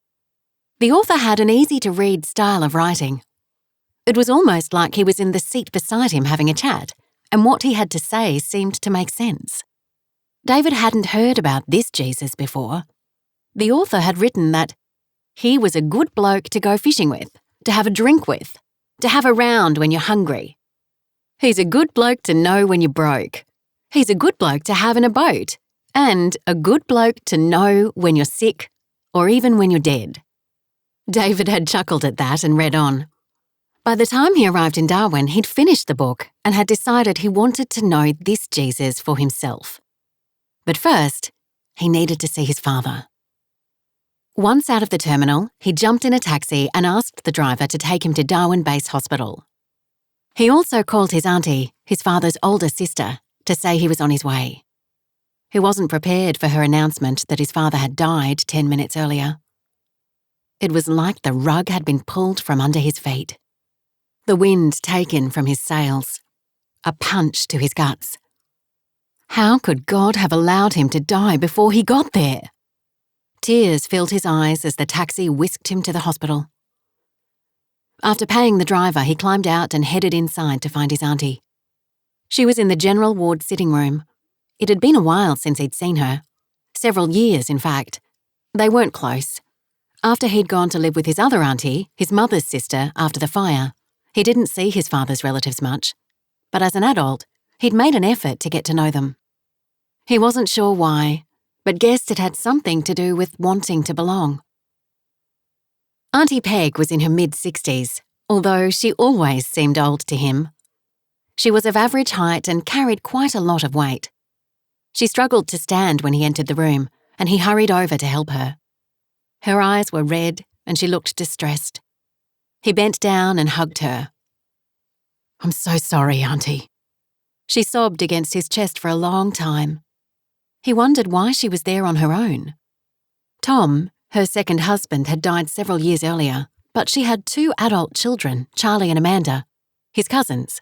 The author had an easy-to-read style of writing. It was almost like he was in the seat beside him having a chat, and what he had to say seemed to make sense. David hadn't heard about this Jesus before. The author had written that he was a good bloke to go fishing with, to have a drink with, to have around when you're hungry. He's a good bloke to know when you're broke. He's a good bloke to have in a boat, and a good bloke to know when you're sick or even when you're dead. David had chuckled at that and read on. By the time he arrived in Darwin, he'd finished the book and had decided he wanted to know this Jesus for himself. But first, he needed to see his father. Once out of the terminal, he jumped in a taxi and asked the driver to take him to Darwin Base Hospital. He also called his auntie, his father's older sister, to say he was on his way. He wasn't prepared for her announcement that his father had died 10 minutes earlier. It was like the rug had been pulled from under his feet. The wind taken from his sails. A punch to his guts. How could God have allowed him to die before he got there? Tears filled his eyes as the taxi whisked him to the hospital. After paying the driver, he climbed out and headed inside to find his auntie. She was in the general ward sitting room. It had been a while since he'd seen her. Several years, in fact. They weren't close. After he'd gone to live with his other auntie, his mother's sister, after the fire, he didn't see his father's relatives much. But as an adult, he'd made an effort to get to know them. He wasn't sure why, but guessed it had something to do with wanting to belong. Auntie Peg was in her mid-60s, although she always seemed old to him. She was of average height and carried quite a lot of weight. She struggled to stand when he entered the room, and he hurried over to help her. Her eyes were red, and she looked distressed. He bent down and hugged her. "I'm so sorry, Auntie." She sobbed against his chest for a long time. He wondered why she was there on her own. Tom, her second husband, had died several years earlier, but she had 2 adult children, Charlie and Amanda, his cousins.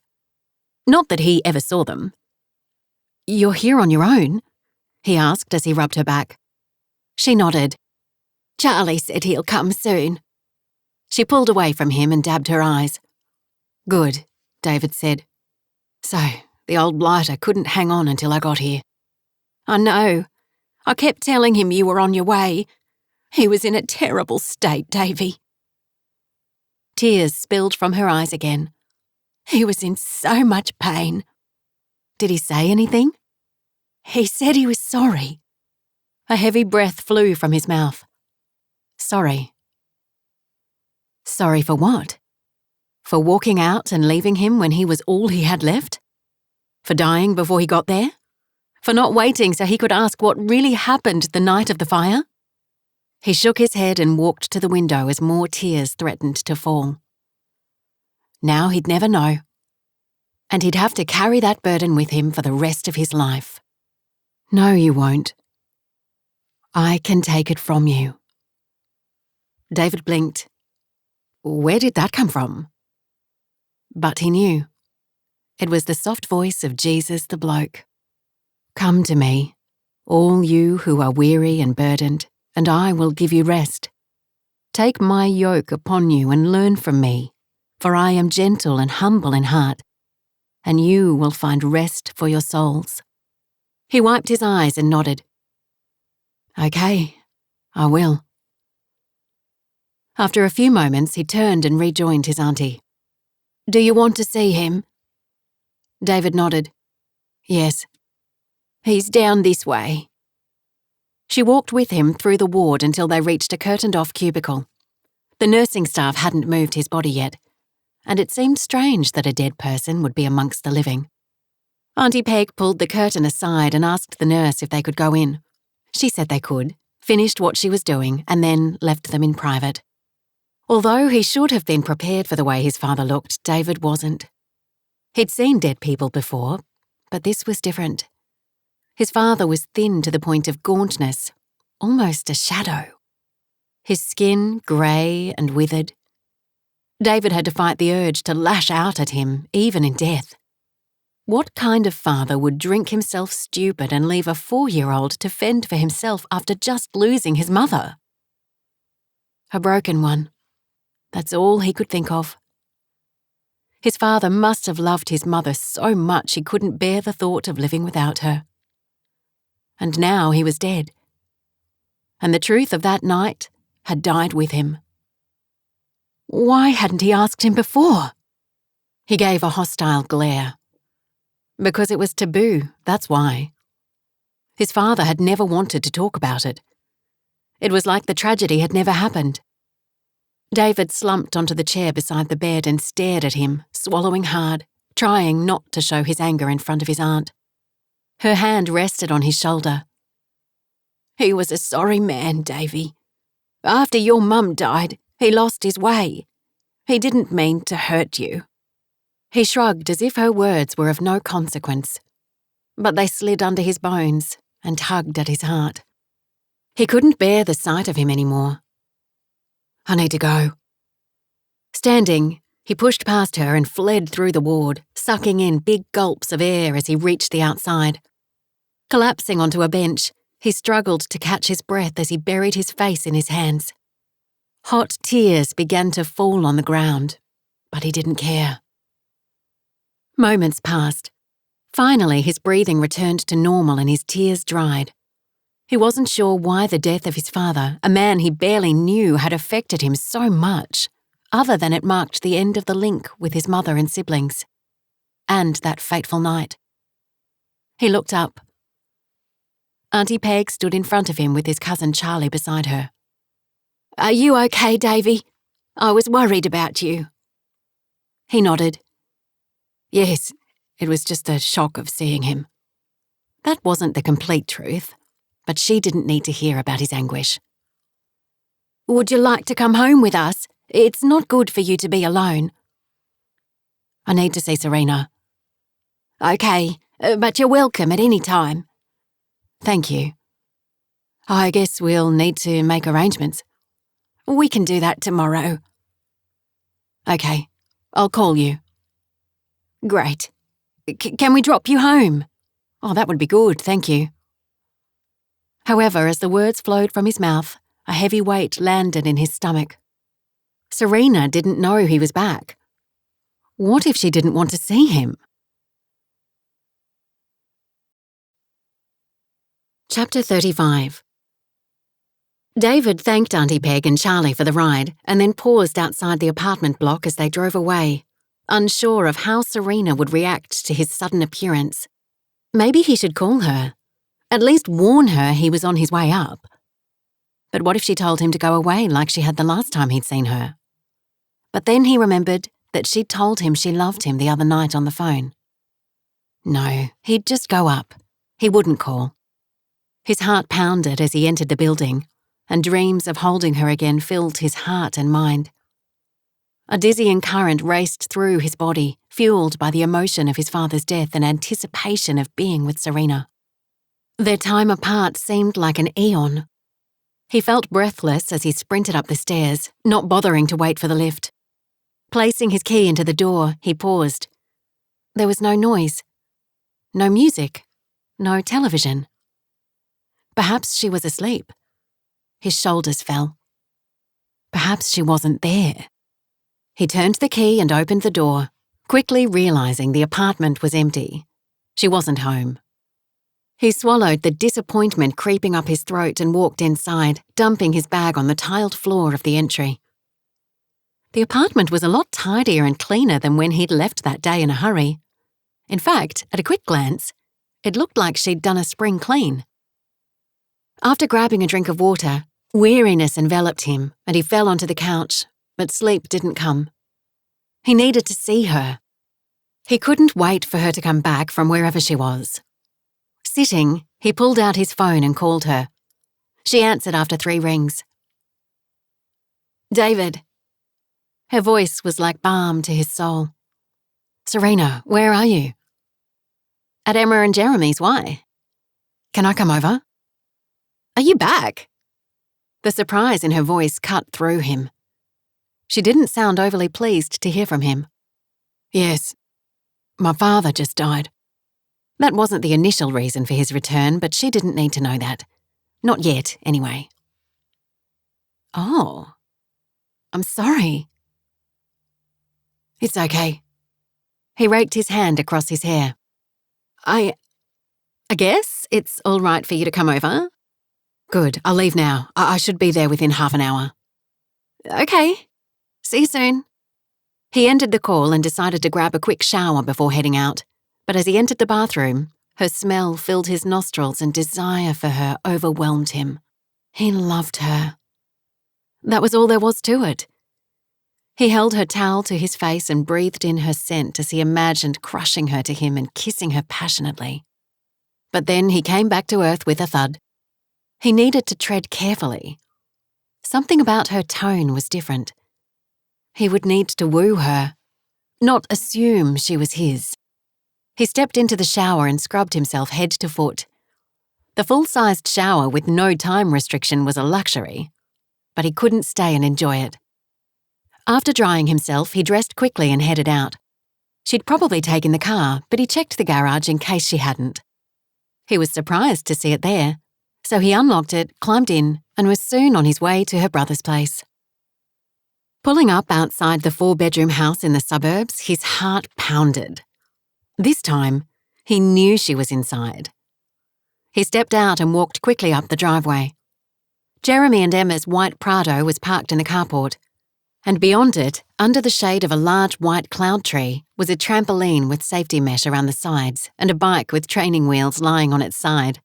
Not that he ever saw them. "You're here on your own?" he asked as he rubbed her back. She nodded. "Charlie said he'll come soon." She pulled away from him and dabbed her eyes. "Good," David said. "So, the old blighter couldn't hang on until I got here." "I know. I kept telling him you were on your way. He was in a terrible state, Davy." Tears spilled from her eyes again. "He was in so much pain." "Did he say anything?" "He said he was sorry." A heavy breath flew from his mouth. "Sorry." Sorry for what? For walking out and leaving him when he was all he had left? For dying before he got there? For not waiting so he could ask what really happened the night of the fire? He shook his head and walked to the window as more tears threatened to fall. Now he'd never know. And he'd have to carry that burden with him for the rest of his life. "No, you won't. I can take it from you." David blinked. Where did that come from? But he knew. It was the soft voice of Jesus the Bloke. "Come to me, all you who are weary and burdened, and I will give you rest. Take my yoke upon you and learn from me, for I am gentle and humble in heart, and you will find rest for your souls." He wiped his eyes and nodded. Okay, I will. After a few moments, he turned and rejoined his auntie. Do you want to see him? David nodded. Yes. He's down this way. She walked with him through the ward until they reached a curtained-off cubicle. The nursing staff hadn't moved his body yet, and it seemed strange that a dead person would be amongst the living. Auntie Peg pulled the curtain aside and asked the nurse if they could go in. She said they could, finished what she was doing, and then left them in private. Although he should have been prepared for the way his father looked, David wasn't. He'd seen dead people before, but this was different. His father was thin to the point of gauntness, almost a shadow. His skin grey and withered. David had to fight the urge to lash out at him, even in death. What kind of father would drink himself stupid and leave a 4-year-old to fend for himself after just losing his mother? A broken one. That's all he could think of. His father must have loved his mother so much he couldn't bear the thought of living without her. And now he was dead. And the truth of that night had died with him. Why hadn't he asked him before? He gave a hostile glare. Because it was taboo, that's why. His father had never wanted to talk about it. It was like the tragedy had never happened. David slumped onto the chair beside the bed and stared at him, swallowing hard, trying not to show his anger in front of his aunt. Her hand rested on his shoulder. He was a sorry man, Davy. After your mum died, he lost his way. He didn't mean to hurt you. He shrugged as if her words were of no consequence, but they slid under his bones and tugged at his heart. He couldn't bear the sight of him anymore. I need to go. Standing, he pushed past her and fled through the ward, sucking in big gulps of air as he reached the outside. Collapsing onto a bench, he struggled to catch his breath as he buried his face in his hands. Hot tears began to fall on the ground, but he didn't care. Moments passed. Finally, his breathing returned to normal and his tears dried. He wasn't sure why the death of his father, a man he barely knew, had affected him so much, other than it marked the end of the link with his mother and siblings. And that fateful night. He looked up. Auntie Peg stood in front of him with his cousin Charlie beside her. Are you okay, Davy? I was worried about you. He nodded. Yes, it was just a shock of seeing him. That wasn't the complete truth, but she didn't need to hear about his anguish. Would you like to come home with us? It's not good for you to be alone. I need to see Serena. Okay, but you're welcome at any time. Thank you. I guess we'll need to make arrangements. We can do that tomorrow. Okay, I'll call you. Great. Can we drop you home? Oh, that would be good, thank you. However, as the words flowed from his mouth, a heavy weight landed in his stomach. Serena didn't know he was back. What if she didn't want to see him? Chapter 35. David thanked Auntie Peg and Charlie for the ride and then paused outside the apartment block as they drove away, unsure of how Serena would react to his sudden appearance. Maybe he should call her, at least warn her he was on his way up. But what if she told him to go away like she had the last time he'd seen her? But then he remembered that she'd told him she loved him the other night on the phone. No, he'd just go up. He wouldn't call. His heart pounded as he entered the building, and dreams of holding her again filled his heart and mind. A dizzying current raced through his body, fueled by the emotion of his father's death and anticipation of being with Serena. Their time apart seemed like an eon. He felt breathless as he sprinted up the stairs, not bothering to wait for the lift. Placing his key into the door, he paused. There was no noise, no music, no television. Perhaps she was asleep. His shoulders fell. Perhaps she wasn't there. He turned the key and opened the door, quickly realizing the apartment was empty. She wasn't home. He swallowed the disappointment creeping up his throat and walked inside, dumping his bag on the tiled floor of the entry. The apartment was a lot tidier and cleaner than when he'd left that day in a hurry. In fact, at a quick glance, it looked like she'd done a spring clean. After grabbing a drink of water, weariness enveloped him and he fell onto the couch, but sleep didn't come. He needed to see her. He couldn't wait for her to come back from wherever she was. Sitting, he pulled out his phone and called her. She answered after 3 rings. "David." Her voice was like balm to his soul. "Serena, where are you?" "At Emma and Jeremy's, why?" "Can I come over?" "Are you back?" The surprise in her voice cut through him. She didn't sound overly pleased to hear from him. "Yes, my father just died." That wasn't the initial reason for his return, but she didn't need to know that. Not yet, anyway. "Oh, I'm sorry." "It's okay." He raked his hand across his hair. I guess it's all right for you to come over?" "Good, I'll leave now. I should be there within half an hour." "Okay. See you soon." He ended the call and decided to grab a quick shower before heading out. But as he entered the bathroom, her smell filled his nostrils and desire for her overwhelmed him. He loved her. That was all there was to it. He held her towel to his face and breathed in her scent as he imagined crushing her to him and kissing her passionately. But then he came back to earth with a thud. He needed to tread carefully. Something about her tone was different. He would need to woo her, not assume she was his. He stepped into the shower and scrubbed himself head to foot. The full-sized shower with no time restriction was a luxury, but he couldn't stay and enjoy it. After drying himself, he dressed quickly and headed out. She'd probably taken the car, but he checked the garage in case she hadn't. He was surprised to see it there, so he unlocked it, climbed in, and was soon on his way to her brother's place. Pulling up outside the 4-bedroom house in the suburbs, his heart pounded. This time, he knew she was inside. He stepped out and walked quickly up the driveway. Jeremy and Emma's white Prado was parked in the carport, and beyond it, under the shade of a large white cloud tree, was a trampoline with safety mesh around the sides and a bike with training wheels lying on its side.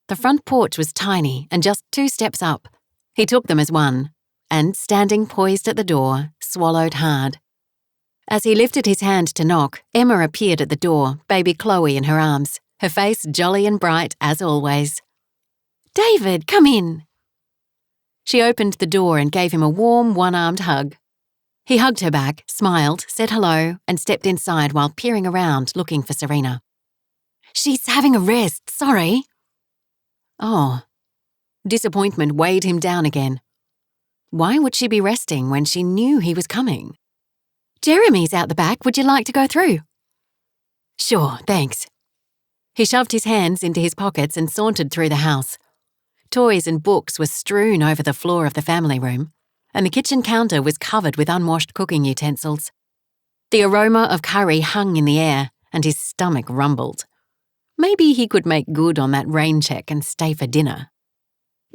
The front porch was tiny and just 2 steps up. He took them as one, and, standing poised at the door, swallowed hard. As he lifted his hand to knock, Emma appeared at the door, baby Chloe in her arms, her face jolly and bright as always. "David, come in." She opened the door and gave him a warm, one-armed hug. He hugged her back, smiled, said hello, and stepped inside while peering around looking for Serena. "She's having a rest, sorry." Oh. Disappointment weighed him down again. Why would she be resting when she knew he was coming? "Jeremy's out the back, would you like to go through?" "Sure, thanks." He shoved his hands into his pockets and sauntered through the house. Toys and books were strewn over the floor of the family room, and the kitchen counter was covered with unwashed cooking utensils. The aroma of curry hung in the air, and his stomach rumbled. Maybe he could make good on that rain check and stay for dinner.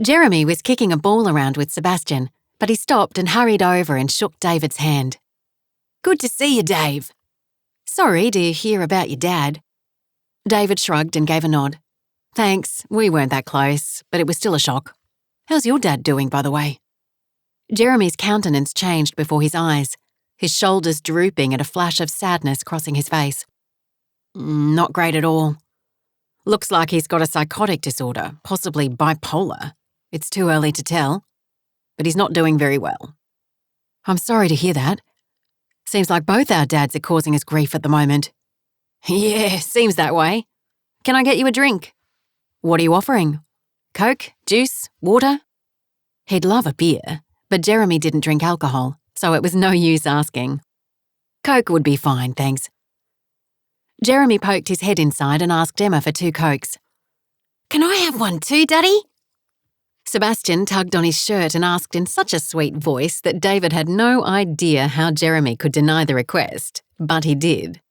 Jeremy was kicking a ball around with Sebastian, but he stopped and hurried over and shook David's hand. "Good to see you, Dave." "Sorry to hear about your dad." David shrugged and gave a nod. "Thanks, we weren't that close, but it was still a shock. How's your dad doing, by the way?" Jeremy's countenance changed before his eyes, his shoulders drooping and a flash of sadness crossing his face. "Not great at all. Looks like he's got a psychotic disorder, possibly bipolar. It's too early to tell, but he's not doing very well." "I'm sorry to hear that. Seems like both our dads are causing us grief at the moment." "Yeah, seems that way. Can I get you a drink?" "What are you offering? Coke, juice, water?" He'd love a beer, but Jeremy didn't drink alcohol, so it was no use asking. "Coke would be fine, thanks." Jeremy poked his head inside and asked Emma for 2 Cokes. "Can I have one too, Daddy?" Sebastian tugged on his shirt and asked in such a sweet voice that David had no idea how Jeremy could deny the request, but he did.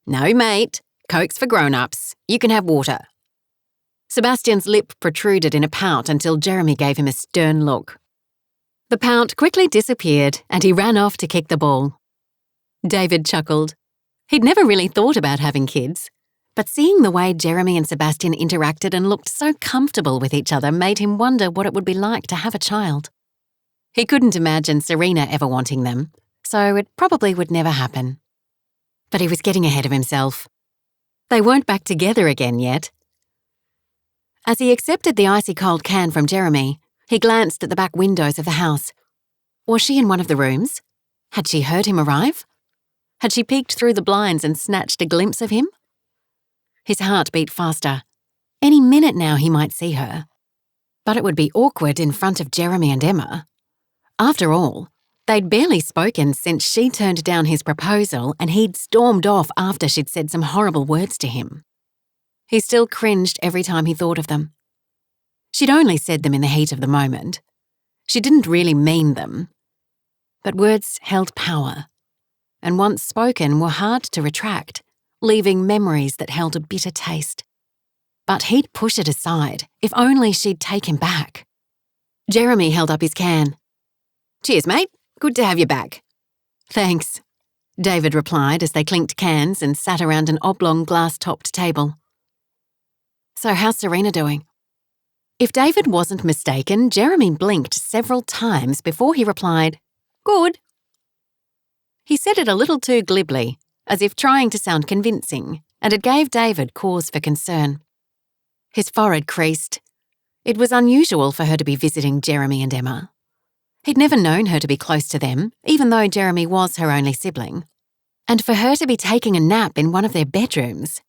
"No, mate. Coke's for grown-ups. You can have water." Sebastian's lip protruded in a pout until Jeremy gave him a stern look. The pout quickly disappeared and he ran off to kick the ball. David chuckled. He'd never really thought about having kids, but seeing the way Jeremy and Sebastian interacted and looked so comfortable with each other made him wonder what it would be like to have a child. He couldn't imagine Serena ever wanting them, so it probably would never happen. But he was getting ahead of himself. They weren't back together again yet. As he accepted the icy cold can from Jeremy, he glanced at the back windows of the house. Was she in one of the rooms? Had she heard him arrive? Had she peeked through the blinds and snatched a glimpse of him? His heart beat faster. Any minute now he might see her. But it would be awkward in front of Jeremy and Emma. After all, they'd barely spoken since she turned down his proposal and he'd stormed off after she'd said some horrible words to him. He still cringed every time he thought of them. She'd only said them in the heat of the moment. She didn't really mean them. But words held power, and once spoken were hard to retract, leaving memories that held a bitter taste. But he'd push it aside, if only she'd take him back. Jeremy held up his can. "Cheers, mate. Good to have you back." "Thanks," David replied as they clinked cans and sat around an oblong glass-topped table. "So how's Serena doing?" If David wasn't mistaken, Jeremy blinked several times before he replied, "Good." He said it a little too glibly, as if trying to sound convincing, and it gave David cause for concern. His forehead creased. It was unusual for her to be visiting Jeremy and Emma. He'd never known her to be close to them, even though Jeremy was her only sibling. And for her to be taking a nap in one of their bedrooms.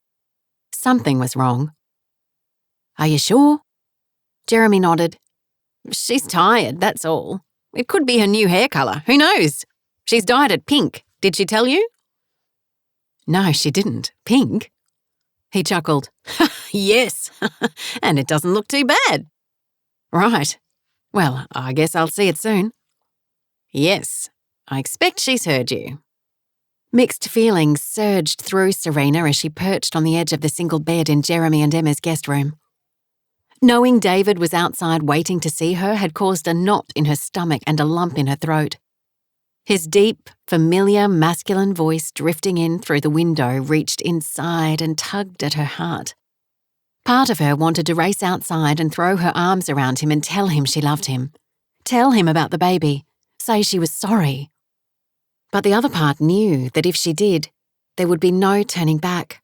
Something was wrong. "Are you sure?" Jeremy nodded. "She's tired, that's all. It could be her new hair colour, who knows? She's dyed it pink, did she tell you?" "No, she didn't. Pink?" He chuckled. "Yes, and it doesn't look too bad." "Right. Well, I guess I'll see it soon." "Yes, I expect she's heard you." Mixed feelings surged through Serena as she perched on the edge of the single bed in Jeremy and Emma's guest room. Knowing David was outside waiting to see her had caused a knot in her stomach and a lump in her throat. His deep, familiar, masculine voice drifting in through the window reached inside and tugged at her heart. Part of her wanted to race outside and throw her arms around him and tell him she loved him. Tell him about the baby. Say she was sorry. But the other part knew that if she did, there would be no turning back.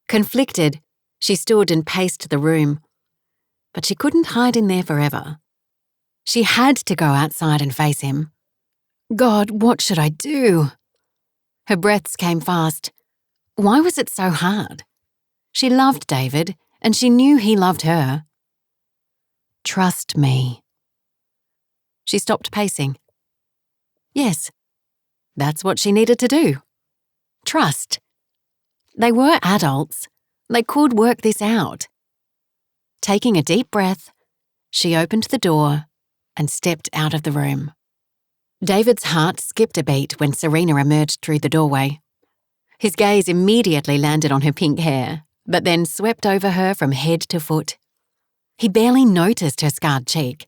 Conflicted, she stood and paced the room. But she couldn't hide in there forever. She had to go outside and face him. God, what should I do? Her breaths came fast. Why was it so hard? She loved David, and she knew he loved her. "Trust me." She stopped pacing. Yes, that's what she needed to do. Trust. They were adults. They could work this out. Taking a deep breath, she opened the door and stepped out of the room. David's heart skipped a beat when Serena emerged through the doorway. His gaze immediately landed on her pink hair, but then swept over her from head to foot. He barely noticed her scarred cheek,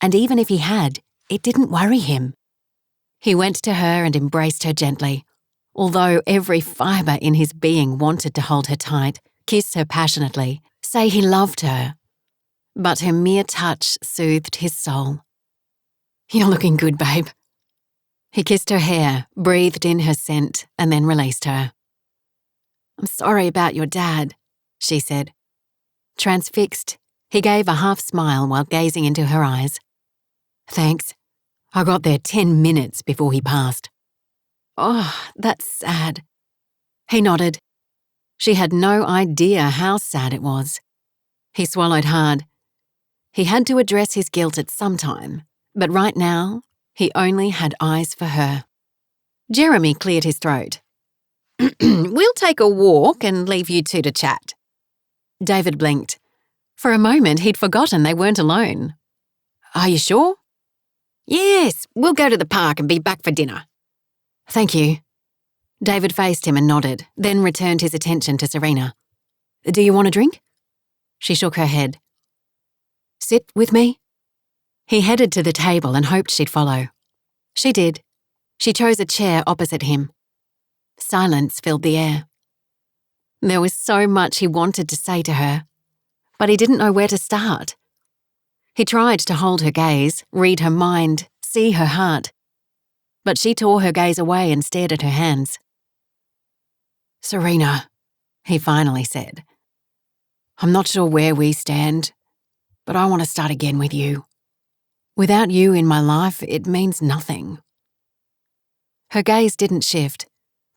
and even if he had, it didn't worry him. He went to her and embraced her gently, although every fibre in his being wanted to hold her tight, kiss her passionately, say he loved her. But her mere touch soothed his soul. "You're looking good, babe." He kissed her hair, breathed in her scent, and then released her. "I'm sorry about your dad," she said. Transfixed, he gave a half smile while gazing into her eyes. "Thanks. I got there 10 minutes before he passed." "Oh, that's sad." He nodded. She had no idea how sad it was. He swallowed hard. He had to address his guilt at some time, but right now, he only had eyes for her. Jeremy cleared his throat. "We'll take a walk and leave you two to chat." David blinked. For a moment, he'd forgotten they weren't alone. "Are you sure?" "Yes, we'll go to the park and be back for dinner." "Thank you." David faced him and nodded, then returned his attention to Serena. "Do you want a drink?" She shook her head. Sit with me? He headed to the table and hoped she'd follow. She did. She chose a chair opposite him. Silence filled the air. There was so much he wanted to say to her, but he didn't know where to start. He tried to hold her gaze, read her mind, see her heart. But she tore her gaze away and stared at her hands. Serena, he finally said. I'm not sure where we stand, but I want to start again with you. Without you in my life, it means nothing. Her gaze didn't shift,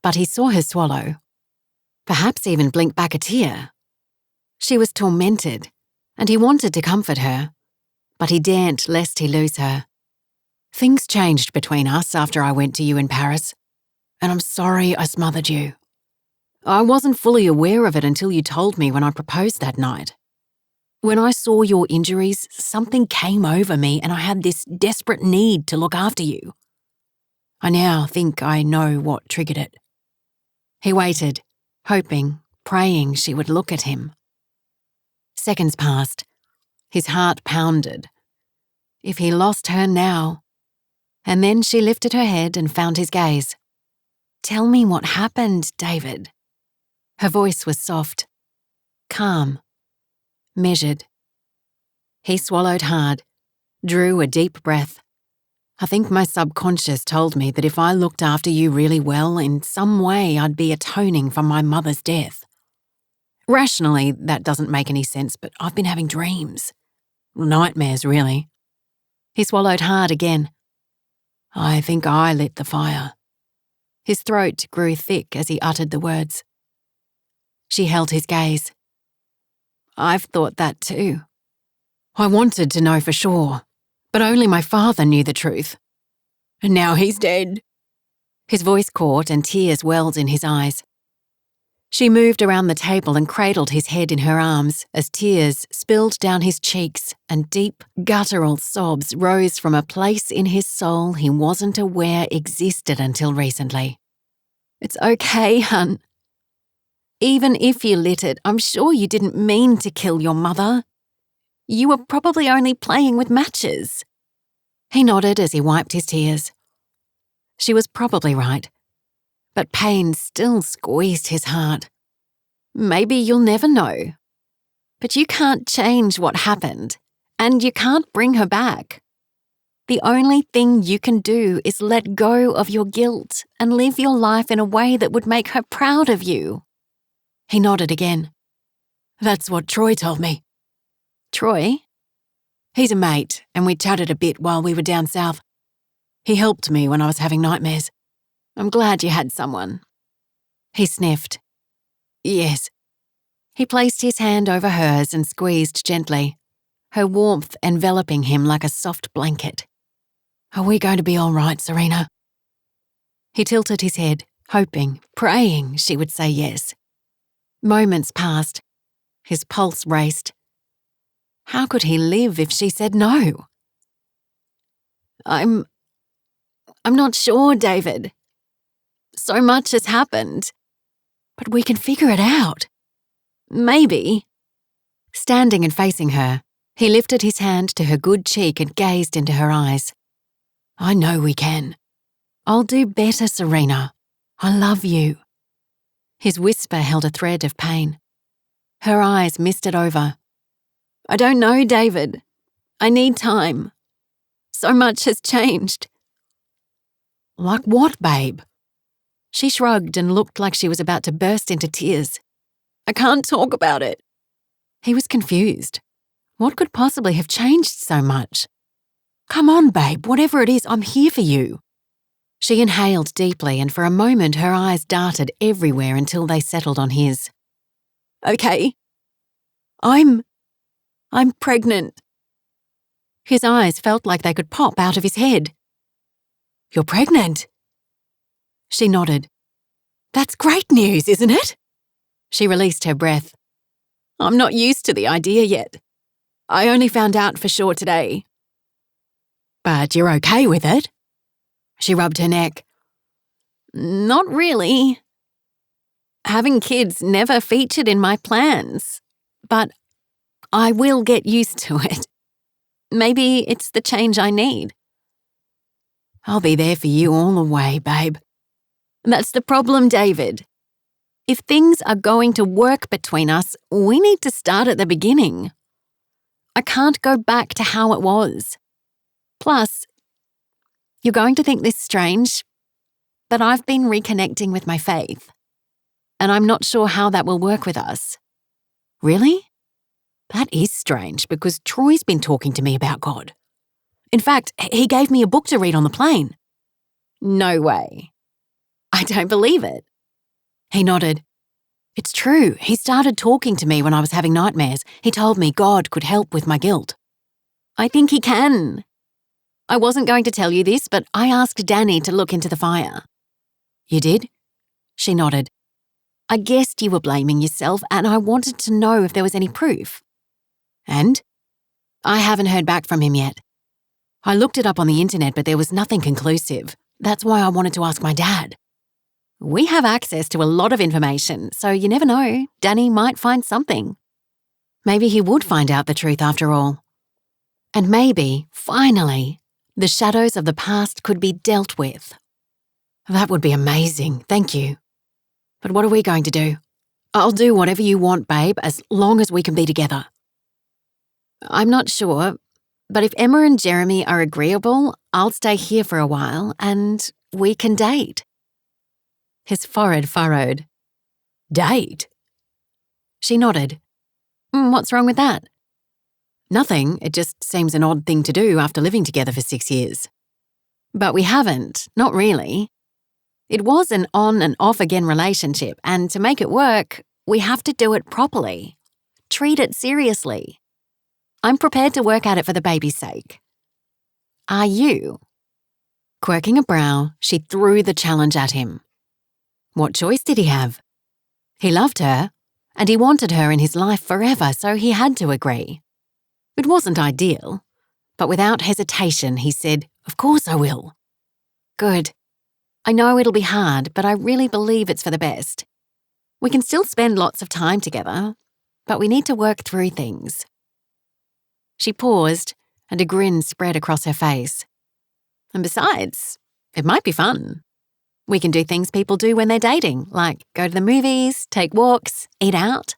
but he saw her swallow. Perhaps even blink back a tear. She was tormented, and he wanted to comfort her, but he daren't lest he lose her. Things changed between us after I went to you in Paris, and I'm sorry I smothered you. I wasn't fully aware of it until you told me when I proposed that night. When I saw your injuries, something came over me and I had this desperate need to look after you. I now think I know what triggered it. He waited, hoping, praying she would look at him. Seconds passed. His heart pounded. If he lost her now. And then she lifted her head and found his gaze. Tell me what happened, David. Her voice was soft, calm, measured. He swallowed hard, drew a deep breath. I think my subconscious told me that if I looked after you really well, in some way I'd be atoning for my mother's death. Rationally, that doesn't make any sense, but I've been having dreams. Nightmares, really. He swallowed hard again. I think I lit the fire. His throat grew thick as he uttered the words. She held his gaze. I've thought that too. I wanted to know for sure, but only my father knew the truth. And now he's dead. His voice caught and tears welled in his eyes. She moved around the table and cradled his head in her arms as tears spilled down his cheeks and deep, guttural sobs rose from a place in his soul he wasn't aware existed until recently. It's okay, hun. Even if you lit it, I'm sure you didn't mean to kill your mother. You were probably only playing with matches. He nodded as he wiped his tears. She was probably right, but pain still squeezed his heart. Maybe you'll never know. But you can't change what happened, and you can't bring her back. The only thing you can do is let go of your guilt and live your life in a way that would make her proud of you. He nodded again. That's what Troy told me. Troy? He's a mate, and we chatted a bit while we were down south. He helped me when I was having nightmares. I'm glad you had someone. He sniffed. Yes. He placed his hand over hers and squeezed gently, her warmth enveloping him like a soft blanket. Are we going to be all right, Serena? He tilted his head, hoping, praying she would say yes. Moments passed. His pulse raced. How could he live if she said no? I'm not sure, David. So much has happened. But we can figure it out. Maybe. Standing and facing her, he lifted his hand to her good cheek and gazed into her eyes. I know we can. I'll do better, Serena. I love you. His whisper held a thread of pain. Her eyes misted over. I don't know, David. I need time. So much has changed. Like what, babe? She shrugged and looked like she was about to burst into tears. I can't talk about it. He was confused. What could possibly have changed so much? Come on, babe, whatever it is, I'm here for you. She inhaled deeply, and for a moment her eyes darted everywhere until they settled on his. Okay. I'm pregnant. His eyes felt like they could pop out of his head. You're pregnant? She nodded. That's great news, isn't it? She released her breath. I'm not used to the idea yet. I only found out for sure today. But you're okay with it? She rubbed her neck. Not really. Having kids never featured in my plans, but I will get used to it. Maybe it's the change I need. I'll be there for you all the way, babe. That's the problem, David. If things are going to work between us, we need to start at the beginning. I can't go back to how it was. Plus, you're going to think this strange, but I've been reconnecting with my faith, and I'm not sure how that will work with us. Really? That is strange because Troy's been talking to me about God. In fact, he gave me a book to read on the plane. No way. I don't believe it. He nodded. It's true. He started talking to me when I was having nightmares. He told me God could help with my guilt. I think he can. I wasn't going to tell you this, but I asked Danny to look into the fire. You did? She nodded. I guessed you were blaming yourself, and I wanted to know if there was any proof. And? I haven't heard back from him yet. I looked it up on the internet, but there was nothing conclusive. That's why I wanted to ask my dad. We have access to a lot of information, so you never know. Danny might find something. Maybe he would find out the truth after all. And maybe, finally, the shadows of the past could be dealt with. That would be amazing, thank you. But what are we going to do? I'll do whatever you want, babe, as long as we can be together. I'm not sure, but if Emma and Jeremy are agreeable, I'll stay here for a while and we can date. His forehead furrowed. Date? She nodded. What's wrong with that? Nothing, it just seems an odd thing to do after living together for 6 years. But we haven't, not really. It was an on and off again relationship, and to make it work, we have to do it properly. Treat it seriously. I'm prepared to work at it for the baby's sake. Are you? Quirking a brow, she threw the challenge at him. What choice did he have? He loved her, and he wanted her in his life forever, so he had to agree. It wasn't ideal, but without hesitation he said, Of course I will. Good. I know it'll be hard, but I really believe it's for the best. We can still spend lots of time together, but we need to work through things. She paused, and a grin spread across her face. And besides, it might be fun. We can do things people do when they're dating, like go to the movies, take walks, eat out.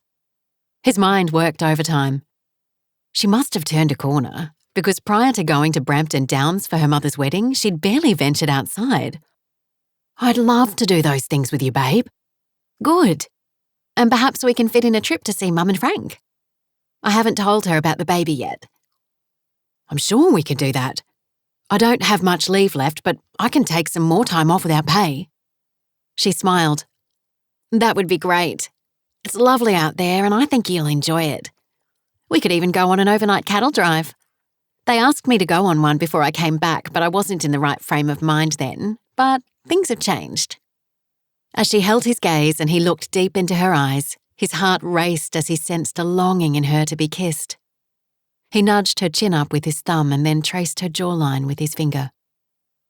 His mind worked overtime. She must have turned a corner, because prior to going to Brampton Downs for her mother's wedding, she'd barely ventured outside. I'd love to do those things with you, babe. Good. And perhaps we can fit in a trip to see Mum and Frank. I haven't told her about the baby yet. I'm sure we can do that. I don't have much leave left, but I can take some more time off without pay. She smiled. That would be great. It's lovely out there and I think you'll enjoy it. We could even go on an overnight cattle drive. They asked me to go on one before I came back, but I wasn't in the right frame of mind then. But things have changed. As she held his gaze and he looked deep into her eyes, his heart raced as he sensed a longing in her to be kissed. He nudged her chin up with his thumb and then traced her jawline with his finger.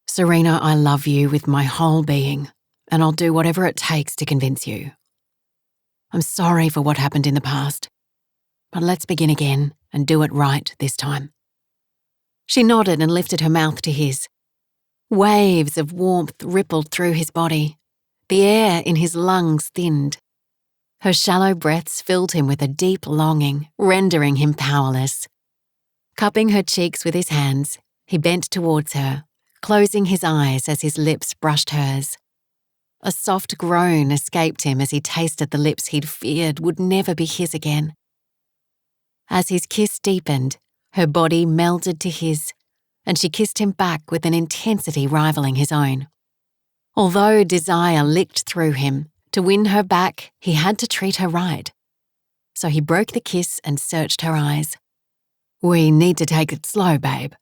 Serena, I love you with my whole being, and I'll do whatever it takes to convince you. I'm sorry for what happened in the past, but let's begin again and do it right this time. She nodded and lifted her mouth to his. Waves of warmth rippled through his body. The air in his lungs thinned. Her shallow breaths filled him with a deep longing, rendering him powerless. Cupping her cheeks with his hands, he bent towards her, closing his eyes as his lips brushed hers. A soft groan escaped him as he tasted the lips he'd feared would never be his again. As his kiss deepened, her body melded to his, and she kissed him back with an intensity rivaling his own. Although desire licked through him, to win her back, he had to treat her right. So he broke the kiss and searched her eyes. We need to take it slow, babe.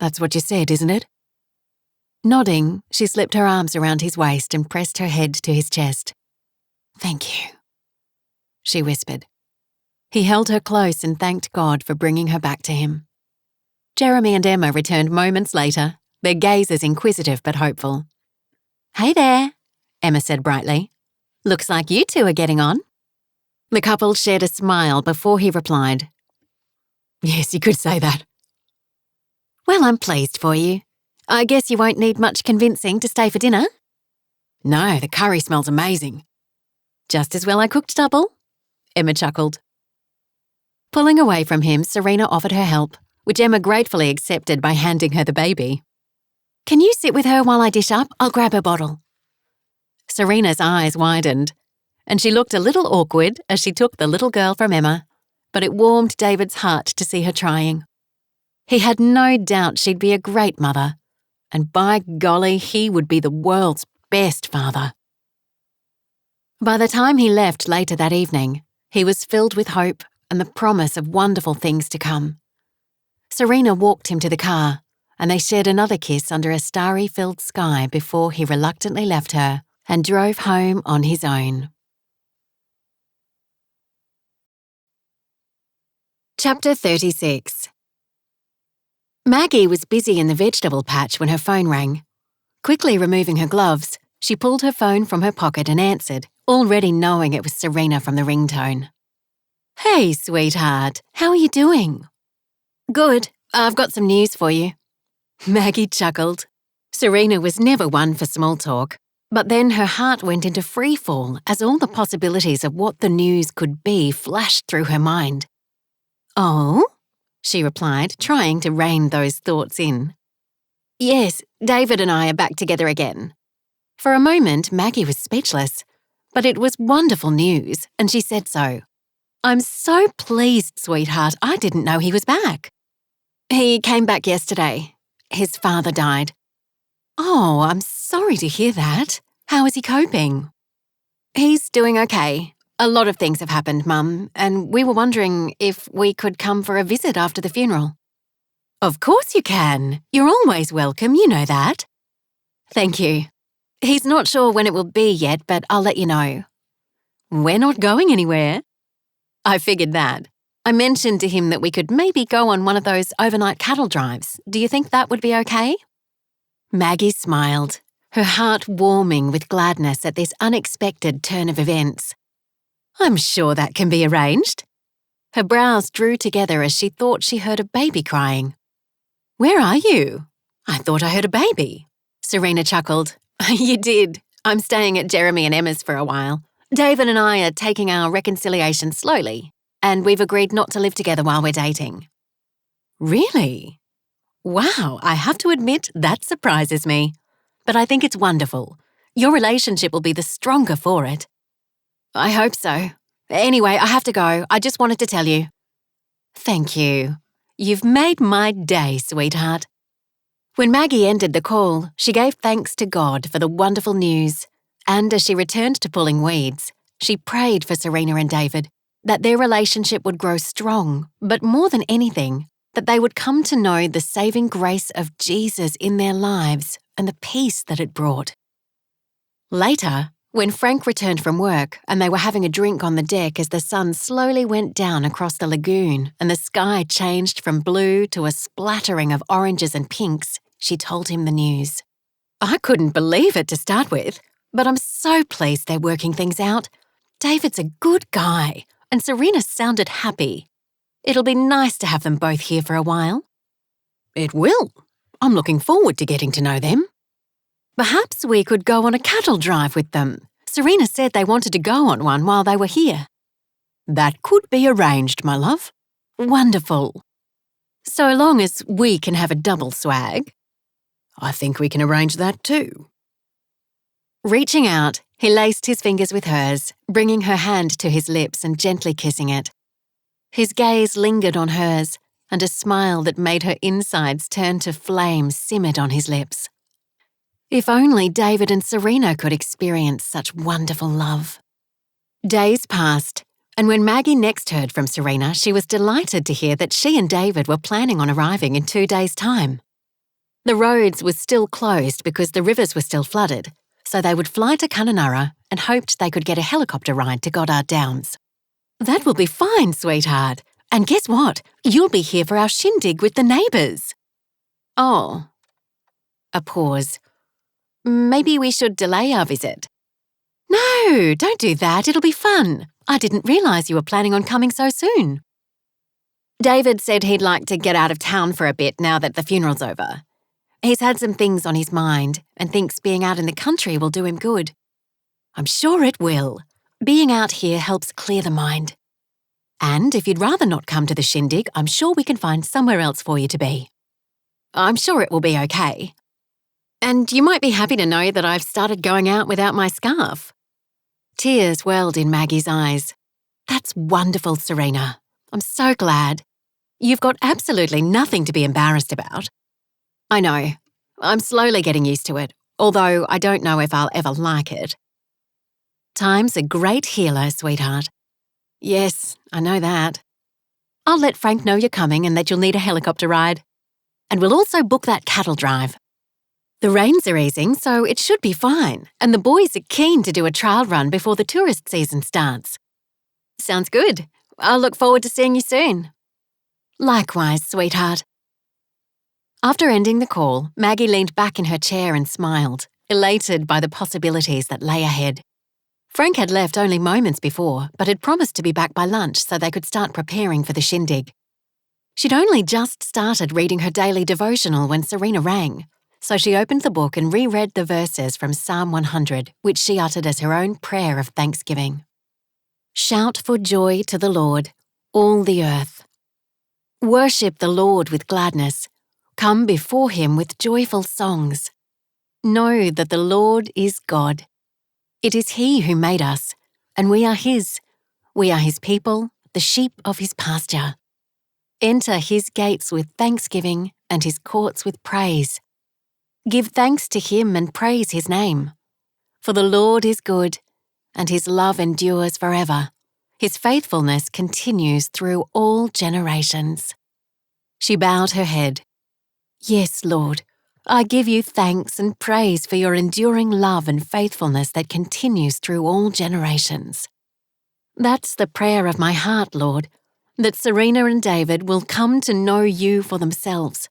That's what you said, isn't it? Nodding, she slipped her arms around his waist and pressed her head to his chest. Thank you, she whispered. He held her close and thanked God for bringing her back to him. Jeremy and Emma returned moments later, their gazes inquisitive but hopeful. Hey there, Emma said brightly. Looks like you two are getting on. The couple shared a smile before he replied, "Yes, you could say that." "Well, I'm pleased for you. I guess you won't need much convincing to stay for dinner." "No, the curry smells amazing." "Just as well I cooked double," Emma chuckled. Pulling away from him, Serena offered her help, which Emma gratefully accepted by handing her the baby. "Can you sit with her while I dish up? I'll grab her bottle." Serena's eyes widened, and she looked a little awkward as she took the little girl from Emma, but it warmed David's heart to see her trying. He had no doubt she'd be a great mother, and by golly, he would be the world's best father. By the time he left later that evening, he was filled with hope and the promise of wonderful things to come. Serena walked him to the car, and they shared another kiss under a starry-filled sky before he reluctantly left her and drove home on his own. Chapter 36. Maggie was busy in the vegetable patch when her phone rang. Quickly removing her gloves, she pulled her phone from her pocket and answered, already knowing it was Serena from the ringtone. "Hey, sweetheart, how are you doing?" "Good. I've got some news for you." Maggie chuckled. Serena was never one for small talk, but then her heart went into free fall as all the possibilities of what the news could be flashed through her mind. "Oh?" she replied, trying to rein those thoughts in. "Yes, David and I are back together again." For a moment, Maggie was speechless, but it was wonderful news, and she said so. "I'm so pleased, sweetheart. I didn't know he was back." "He came back yesterday. His father died." "Oh, I'm sorry to hear that. How is he coping?" "He's doing okay. A lot of things have happened, Mum, and we were wondering if we could come for a visit after the funeral." "Of course you can. You're always welcome, you know that." "Thank you. He's not sure when it will be yet, but I'll let you know." "We're not going anywhere." "I figured that. I mentioned to him that we could maybe go on one of those overnight cattle drives. Do you think that would be okay?" Maggie smiled, her heart warming with gladness at this unexpected turn of events. "I'm sure that can be arranged." Her brows drew together as she thought she heard a baby crying. "Where are you?" "I thought I heard a baby." Serena chuckled. "You did. I'm staying at Jeremy and Emma's for a while. David and I are taking our reconciliation slowly, and we've agreed not to live together while we're dating." "Really? Wow, I have to admit that surprises me. But I think it's wonderful. Your relationship will be the stronger for it." "I hope so. Anyway, I have to go. I just wanted to tell you." "Thank you. You've made my day, sweetheart." When Maggie ended the call, she gave thanks to God for the wonderful news, and as she returned to pulling weeds, she prayed for Serena and David, that their relationship would grow strong, but more than anything, that they would come to know the saving grace of Jesus in their lives and the peace that it brought. Later, when Frank returned from work and they were having a drink on the deck as the sun slowly went down across the lagoon and the sky changed from blue to a splattering of oranges and pinks, she told him the news. "I couldn't believe it to start with, but I'm so pleased they're working things out. David's a good guy, and Serena sounded happy. It'll be nice to have them both here for a while." "It will. I'm looking forward to getting to know them." "Perhaps we could go on a cattle drive with them. Serena said they wanted to go on one while they were here." "That could be arranged, my love." "Wonderful. So long as we can have a double swag." "I think we can arrange that too." Reaching out, he laced his fingers with hers, bringing her hand to his lips and gently kissing it. His gaze lingered on hers, and a smile that made her insides turn to flame simmered on his lips. If only David and Serena could experience such wonderful love. Days passed, and when Maggie next heard from Serena, she was delighted to hear that she and David were planning on arriving in 2 days' time. The roads were still closed because the rivers were still flooded, so they would fly to Kununurra and hoped they could get a helicopter ride to Goddard Downs. "That will be fine, sweetheart. And guess what? You'll be here for our shindig with the neighbours." "Oh." A pause. "Maybe we should delay our visit." "No, don't do that. It'll be fun. I didn't realise you were planning on coming so soon. David said he'd like to get out of town for a bit now that the funeral's over. He's had some things on his mind and thinks being out in the country will do him good. I'm sure it will. Being out here helps clear the mind. And if you'd rather not come to the shindig, I'm sure we can find somewhere else for you to be. I'm sure it will be okay. And you might be happy to know that I've started going out without my scarf. Tears welled in Maggie's eyes. That's wonderful, Serena. I'm so glad. You've got absolutely nothing to be embarrassed about. I know. I'm slowly getting used to it, although I don't know if I'll ever like it. Time's a great healer, sweetheart. Yes, I know that. I'll let Frank know you're coming and that you'll need a helicopter ride. And we'll also book that cattle drive. The rains are easing, so it should be fine, and the boys are keen to do a trial run before the tourist season starts. Sounds good. I'll look forward to seeing you soon. Likewise, sweetheart. After ending the call, Maggie leaned back in her chair and smiled, elated by the possibilities that lay ahead. Frank had left only moments before, but had promised to be back by lunch so they could start preparing for the shindig. She'd only just started reading her daily devotional when Serena rang, so she opened the book and reread the verses from Psalm 100, which she uttered as her own prayer of thanksgiving. Shout for joy to the Lord, all the earth. Worship the Lord with gladness. Come before him with joyful songs. Know that the Lord is God. It is he who made us, and we are his. We are his people, the sheep of his pasture. Enter his gates with thanksgiving and his courts with praise. Give thanks to him and praise his name. For the Lord is good, and his love endures forever. His faithfulness continues through all generations. She bowed her head. Yes, Lord, I give you thanks and praise for your enduring love and faithfulness that continues through all generations. That's the prayer of my heart, Lord, that Serena and David will come to know you for themselves.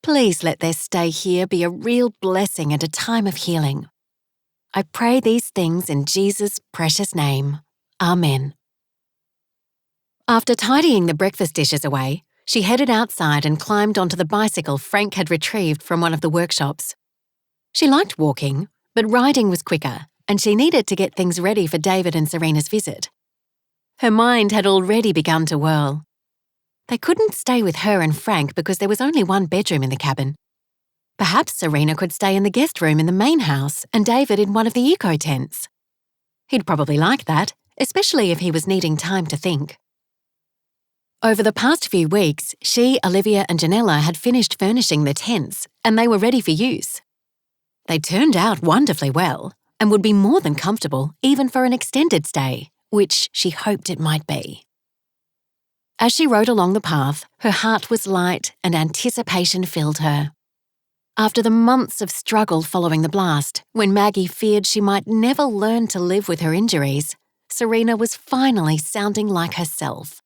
Please let their stay here be a real blessing and a time of healing. I pray these things in Jesus' precious name. Amen. After tidying the breakfast dishes away, she headed outside and climbed onto the bicycle Frank had retrieved from one of the workshops. She liked walking, but riding was quicker, and she needed to get things ready for David and Serena's visit. Her mind had already begun to whirl. They couldn't stay with her and Frank because there was only one bedroom in the cabin. Perhaps Serena could stay in the guest room in the main house and David in one of the eco tents. He'd probably like that, especially if he was needing time to think. Over the past few weeks, she, Olivia and Janella had finished furnishing the tents and they were ready for use. They turned out wonderfully well and would be more than comfortable even for an extended stay, which she hoped it might be. As she rode along the path, her heart was light and anticipation filled her. After the months of struggle following the blast, when Maggie feared she might never learn to live with her injuries, Serena was finally sounding like herself.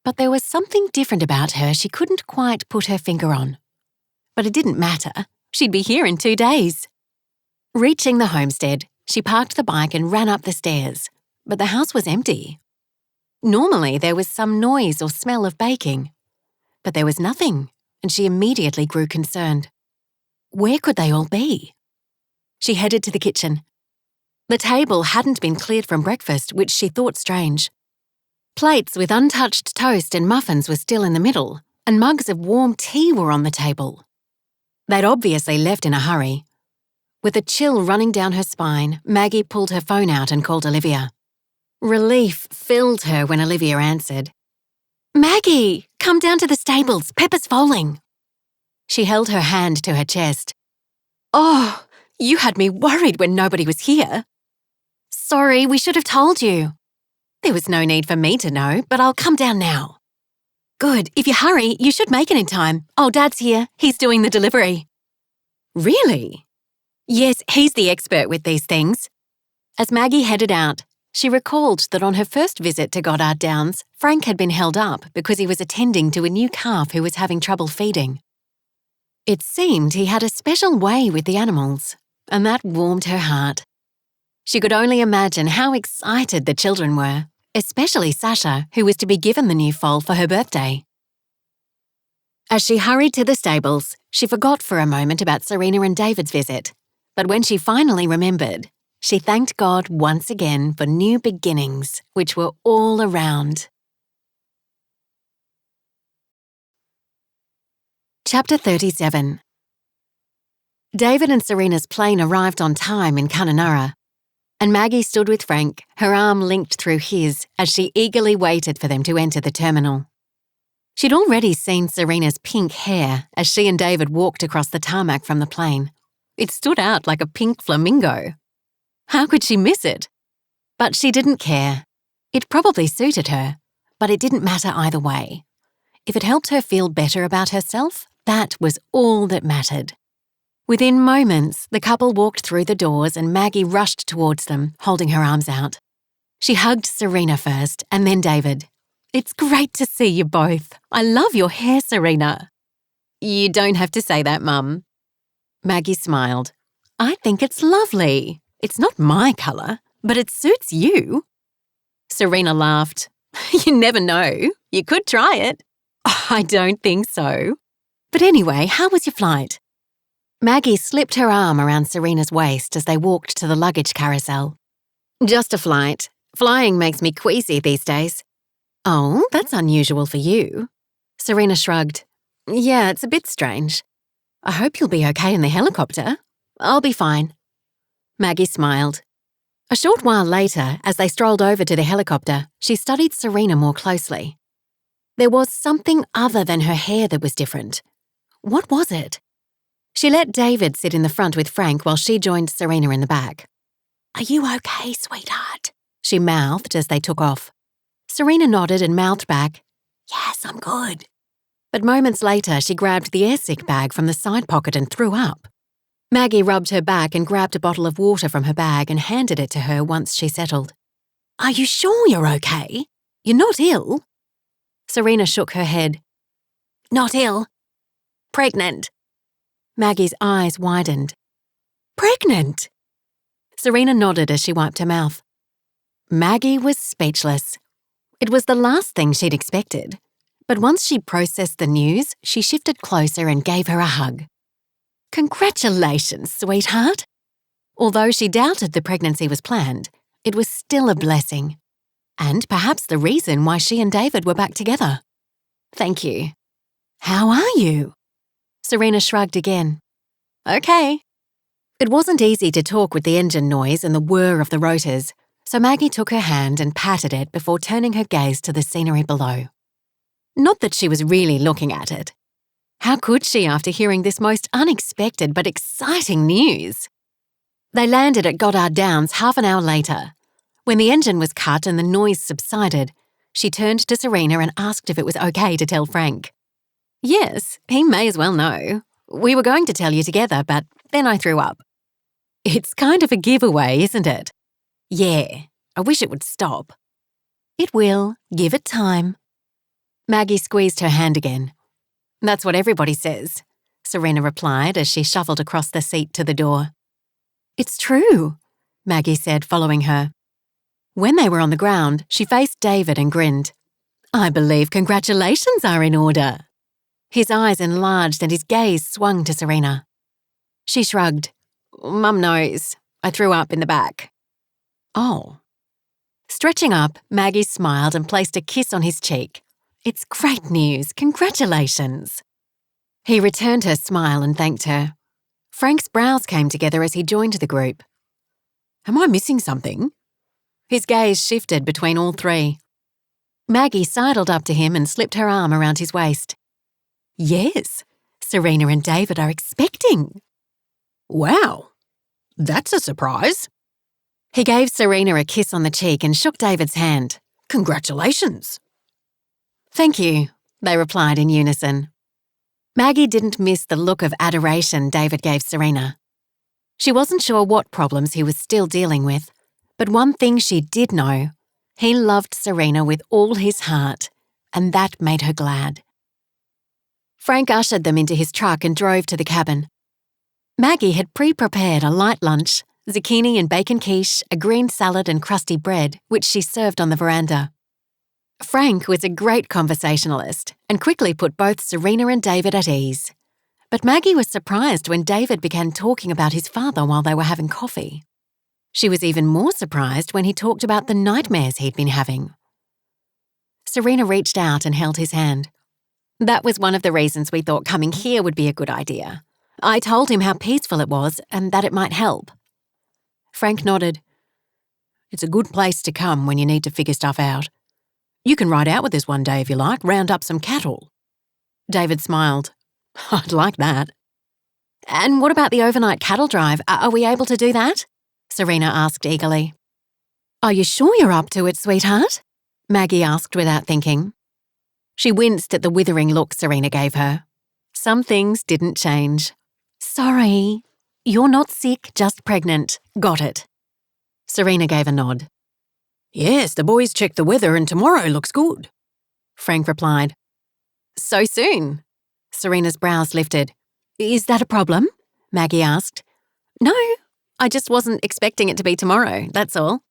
But there was something different about her she couldn't quite put her finger on. But it didn't matter. She'd be here in 2 days. Reaching the homestead, she parked the bike and ran up the stairs, but the house was empty. Normally, there was some noise or smell of baking, but there was nothing, and she immediately grew concerned. Where could they all be? She headed to the kitchen. The table hadn't been cleared from breakfast, which she thought strange. Plates with untouched toast and muffins were still in the middle, and mugs of warm tea were on the table. They'd obviously left in a hurry. With a chill running down her spine, Maggie pulled her phone out and called Olivia. Relief filled her when Olivia answered. Maggie, come down to the stables, Pepper's foaling. She held her hand to her chest. Oh, you had me worried when nobody was here. Sorry, we should have told you. There was no need for me to know, but I'll come down now. Good, if you hurry, you should make it in time. Oh, Dad's here, he's doing the delivery. Really? Yes, he's the expert with these things. As Maggie headed out, she recalled that on her first visit to Goddard Downs, Frank had been held up because he was attending to a new calf who was having trouble feeding. It seemed he had a special way with the animals, and that warmed her heart. She could only imagine how excited the children were, especially Sasha, who was to be given the new foal for her birthday. As she hurried to the stables, she forgot for a moment about Serena and David's visit. But when she finally remembered, she thanked God once again for new beginnings, which were all around. Chapter 37. David and Serena's plane arrived on time in Kununurra, and Maggie stood with Frank, her arm linked through his, as she eagerly waited for them to enter the terminal. She'd already seen Serena's pink hair as she and David walked across the tarmac from the plane. It stood out like a pink flamingo. How could she miss it? But she didn't care. It probably suited her, but it didn't matter either way. If it helped her feel better about herself, that was all that mattered. Within moments, the couple walked through the doors and Maggie rushed towards them, holding her arms out. She hugged Serena first and then David. "It's great to see you both. I love your hair, Serena." "You don't have to say that, Mum." Maggie smiled. "I think it's lovely. It's not my colour, but it suits you." Serena laughed. "You never know. You could try it." "I don't think so. But anyway, how was your flight?" Maggie slipped her arm around Serena's waist as they walked to the luggage carousel. "Just a flight. Flying makes me queasy these days." "Oh, that's unusual for you." Serena shrugged. "Yeah, it's a bit strange. I hope you'll be okay in the helicopter." "I'll be fine." Maggie smiled. A short while later, as they strolled over to the helicopter, she studied Serena more closely. There was something other than her hair that was different. What was it? She let David sit in the front with Frank while she joined Serena in the back. "Are you okay, sweetheart?" she mouthed as they took off. Serena nodded and mouthed back, "Yes, I'm good." But moments later, she grabbed the airsick bag from the side pocket and threw up. Maggie rubbed her back and grabbed a bottle of water from her bag and handed it to her once she settled. "Are you sure you're okay? You're not ill?" Serena shook her head. "Not ill. Pregnant." Maggie's eyes widened. "Pregnant?" Serena nodded as she wiped her mouth. Maggie was speechless. It was the last thing she'd expected. But once she processed the news, she shifted closer and gave her a hug. "Congratulations, sweetheart." Although she doubted the pregnancy was planned, it was still a blessing. And perhaps the reason why she and David were back together. "Thank you." "How are you?" Serena shrugged again. "Okay." It wasn't easy to talk with the engine noise and the whir of the rotors, so Maggie took her hand and patted it before turning her gaze to the scenery below. Not that she was really looking at it. How could she after hearing this most unexpected but exciting news? They landed at Goddard Downs half an hour later. When the engine was cut and the noise subsided, she turned to Serena and asked if it was okay to tell Frank. "Yes, he may as well know. We were going to tell you together, but then I threw up." "It's kind of a giveaway, isn't it?" "Yeah, I wish it would stop." "It will. Give it time." Maggie squeezed her hand again. "That's what everybody says," Serena replied as she shuffled across the seat to the door. "It's true," Maggie said, following her. When they were on the ground, she faced David and grinned. "I believe congratulations are in order." His eyes enlarged and his gaze swung to Serena. She shrugged. "Mum knows. I threw up in the back." "Oh." Stretching up, Maggie smiled and placed a kiss on his cheek. "It's great news. Congratulations." He returned her smile and thanked her. Frank's brows came together as he joined the group. "Am I missing something?" His gaze shifted between all three. Maggie sidled up to him and slipped her arm around his waist. "Yes, Serena and David are expecting." "Wow, that's a surprise." He gave Serena a kiss on the cheek and shook David's hand. "Congratulations." "Thank you," they replied in unison. Maggie didn't miss the look of adoration David gave Serena. She wasn't sure what problems he was still dealing with, but one thing she did know, he loved Serena with all his heart, and that made her glad. Frank ushered them into his truck and drove to the cabin. Maggie had pre-prepared a light lunch, zucchini and bacon quiche, a green salad and crusty bread, which she served on the veranda. Frank was a great conversationalist and quickly put both Serena and David at ease. But Maggie was surprised when David began talking about his father while they were having coffee. She was even more surprised when he talked about the nightmares he'd been having. Serena reached out and held his hand. That was one of the reasons we thought coming here would be a good idea. I told him how peaceful it was and that it might help. Frank nodded. It's a good place to come when you need to figure stuff out. You can ride out with us one day if you like, round up some cattle. David smiled. I'd like that. And what about the overnight cattle drive? Are we able to do that? Serena asked eagerly. Are you sure you're up to it, sweetheart? Maggie asked without thinking. She winced at the withering look Serena gave her. Some things didn't change. Sorry. You're not sick, just pregnant. Got it. Serena gave a nod. Yes, the boys checked the weather and tomorrow looks good. Frank replied. So soon? Serena's brows lifted. Is that a problem? Maggie asked. No, I just wasn't expecting it to be tomorrow, that's all.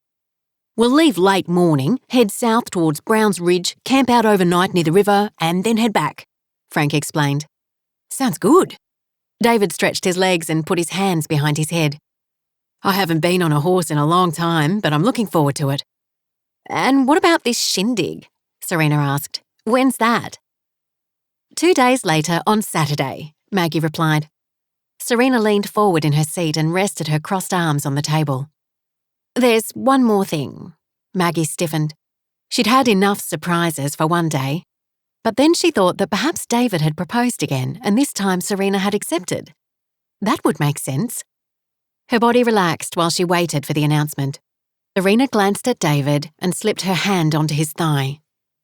We'll leave late morning, head south towards Browns Ridge, camp out overnight near the river, and then head back, Frank explained. Sounds good. David stretched his legs and put his hands behind his head. I haven't been on a horse in a long time, but I'm looking forward to it. And what about this shindig? Serena asked. When's that? 2 days later on Saturday, Maggie replied. Serena leaned forward in her seat and rested her crossed arms on the table. There's one more thing. Maggie stiffened. She'd had enough surprises for one day. But then she thought that perhaps David had proposed again, and this time Serena had accepted. That would make sense. Her body relaxed while she waited for the announcement. Serena glanced at David and slipped her hand onto his thigh.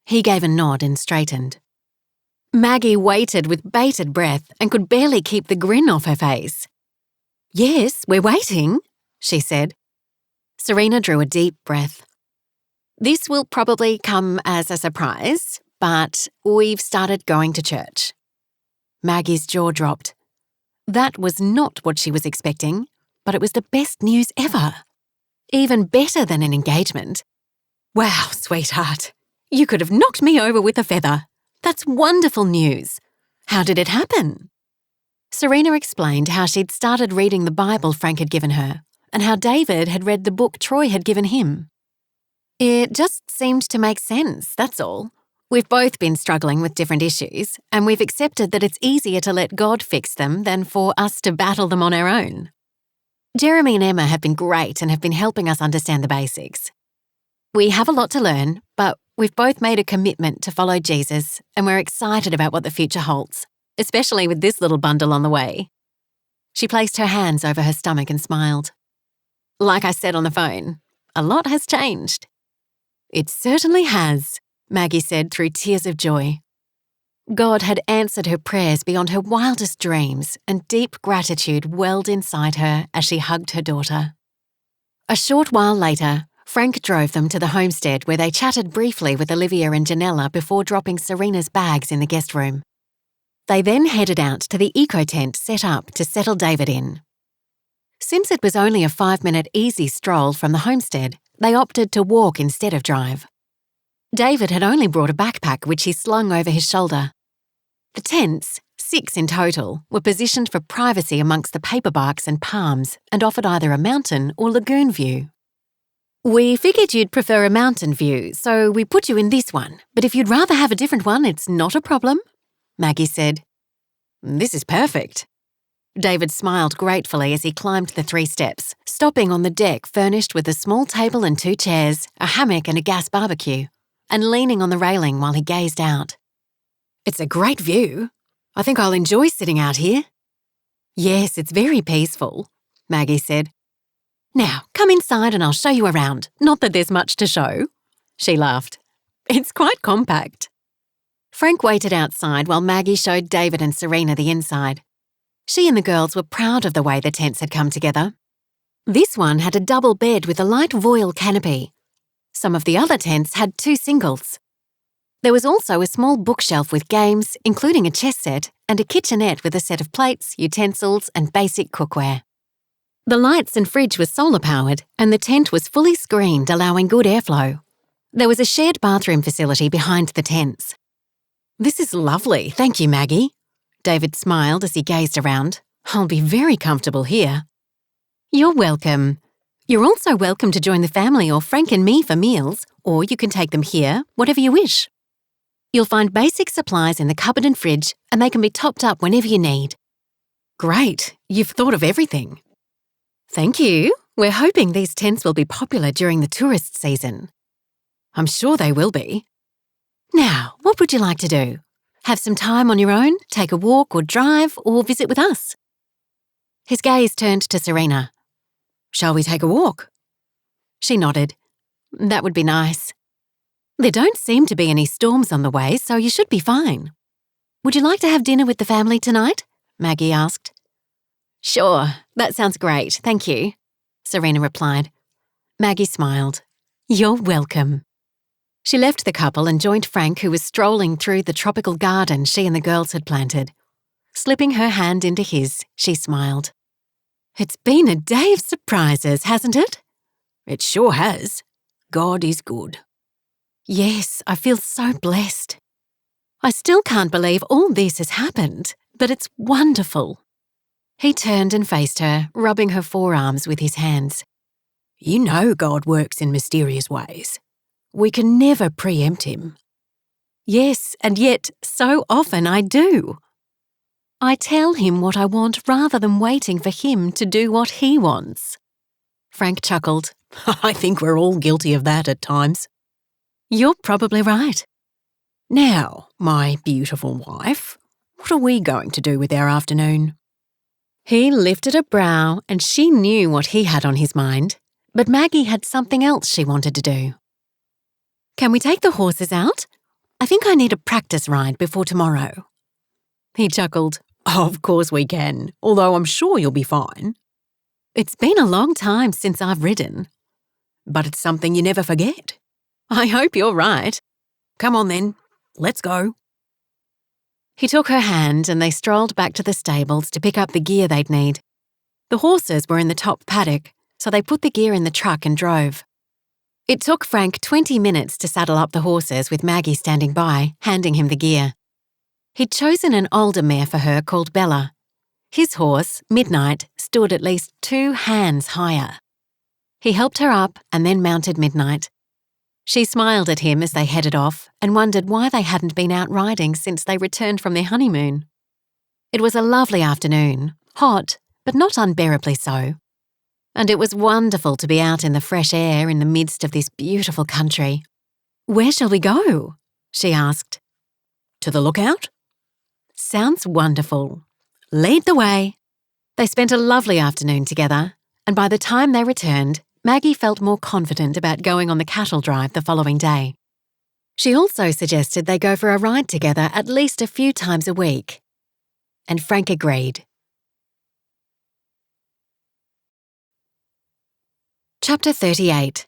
He gave a nod and straightened. Maggie waited with bated breath and could barely keep the grin off her face. Yes, we're waiting, she said. Serena drew a deep breath. This will probably come as a surprise, but we've started going to church. Maggie's jaw dropped. That was not what she was expecting, but it was the best news ever. Even better than an engagement. Wow, sweetheart. You could have knocked me over with a feather. That's wonderful news. How did it happen? Serena explained how she'd started reading the Bible Frank had given her, and how David had read the book Troy had given him. It just seemed to make sense, that's all. We've both been struggling with different issues, and we've accepted that it's easier to let God fix them than for us to battle them on our own. Jeremy and Emma have been great and have been helping us understand the basics. We have a lot to learn, but we've both made a commitment to follow Jesus, and we're excited about what the future holds, especially with this little bundle on the way. She placed her hands over her stomach and smiled. Like I said on the phone, a lot has changed. It certainly has, Maggie said through tears of joy. God had answered her prayers beyond her wildest dreams, and deep gratitude welled inside her as she hugged her daughter. A short while later, Frank drove them to the homestead where they chatted briefly with Olivia and Janella before dropping Serena's bags in the guest room. They then headed out to the eco-tent set up to settle David in. Since it was only a 5-minute easy stroll from the homestead, they opted to walk instead of drive. David had only brought a backpack which he slung over his shoulder. The tents, 6 in total, were positioned for privacy amongst the paperbarks and palms and offered either a mountain or lagoon view. We figured you'd prefer a mountain view, so we put you in this one, but if you'd rather have a different one, it's not a problem, Maggie said. This is perfect. David smiled gratefully as he climbed the 3 steps, stopping on the deck furnished with a small table and 2 chairs, a hammock and a gas barbecue, and leaning on the railing while he gazed out. It's a great view. I think I'll enjoy sitting out here. Yes, it's very peaceful, Maggie said. Now, come inside and I'll show you around. Not that there's much to show. She laughed. It's quite compact. Frank waited outside while Maggie showed David and Serena the inside. She and the girls were proud of the way the tents had come together. This one had a double bed with a light voile canopy. Some of the other tents had 2 singles. There was also a small bookshelf with games, including a chess set, and a kitchenette with a set of plates, utensils, and basic cookware. The lights and fridge were solar-powered and the tent was fully screened, allowing good airflow. There was a shared bathroom facility behind the tents. "This is lovely, thank you, Maggie." David smiled as he gazed around. "I'll be very comfortable here." "You're welcome. You're also welcome to join the family or Frank and me for meals, or you can take them here, whatever you wish. You'll find basic supplies in the cupboard and fridge, and they can be topped up whenever you need." "Great, you've thought of everything." "Thank you. We're hoping these tents will be popular during the tourist season." "I'm sure they will be." "Now, what would you like to do? Have some time on your own, take a walk or drive, or visit with us?" His gaze turned to Serena. "Shall we take a walk?" She nodded. "That would be nice. There don't seem to be any storms on the way, so you should be fine." "Would you like to have dinner with the family tonight?" Maggie asked. "Sure, that sounds great, thank you," Serena replied. Maggie smiled. "You're welcome." She left the couple and joined Frank, who was strolling through the tropical garden she and the girls had planted. Slipping her hand into his, she smiled. "It's been a day of surprises, hasn't it?" "It sure has. God is good." "Yes, I feel so blessed. I still can't believe all this has happened, but it's wonderful." He turned and faced her, rubbing her forearms with his hands. "You know God works in mysterious ways. We can never preempt him." "Yes, and yet so often I do. I tell him what I want rather than waiting for him to do what he wants." Frank chuckled. "I think we're all guilty of that at times." "You're probably right." "Now, my beautiful wife, what are we going to do with our afternoon?" He lifted a brow and she knew what he had on his mind, but Maggie had something else she wanted to do. "Can we take the horses out? I think I need a practice ride before tomorrow." He chuckled. "Of course we can, although I'm sure you'll be fine." "It's been a long time since I've ridden." "But it's something you never forget." "I hope you're right." "Come on then, let's go." He took her hand and they strolled back to the stables to pick up the gear they'd need. The horses were in the top paddock, so they put the gear in the truck and drove. It took Frank 20 minutes to saddle up the horses with Maggie standing by, handing him the gear. He'd chosen an older mare for her called Bella. His horse, Midnight, stood at least 2 hands higher. He helped her up and then mounted Midnight. She smiled at him as they headed off and wondered why they hadn't been out riding since they returned from their honeymoon. It was a lovely afternoon, hot, but not unbearably so. And it was wonderful to be out in the fresh air in the midst of this beautiful country. "Where shall we go?" she asked. "To the lookout?" "Sounds wonderful. Lead the way." They spent a lovely afternoon together, and by the time they returned, Maggie felt more confident about going on the cattle drive the following day. She also suggested they go for a ride together at least a few times a week. And Frank agreed. Chapter 38.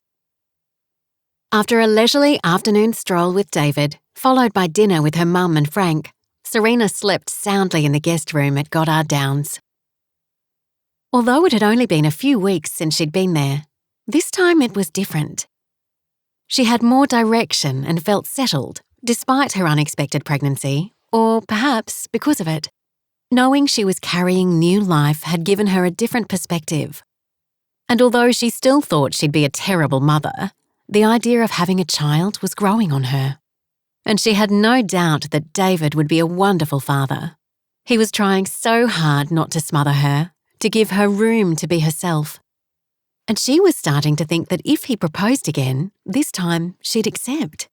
After a leisurely afternoon stroll with David, followed by dinner with her mum and Frank, Serena slept soundly in the guest room at Goddard Downs. Although it had only been a few weeks since she'd been there, this time it was different. She had more direction and felt settled, despite her unexpected pregnancy, or perhaps because of it. Knowing she was carrying new life had given her a different perspective. And although she still thought she'd be a terrible mother, the idea of having a child was growing on her. And she had no doubt that David would be a wonderful father. He was trying so hard not to smother her, to give her room to be herself. And she was starting to think that if he proposed again, this time she'd accept.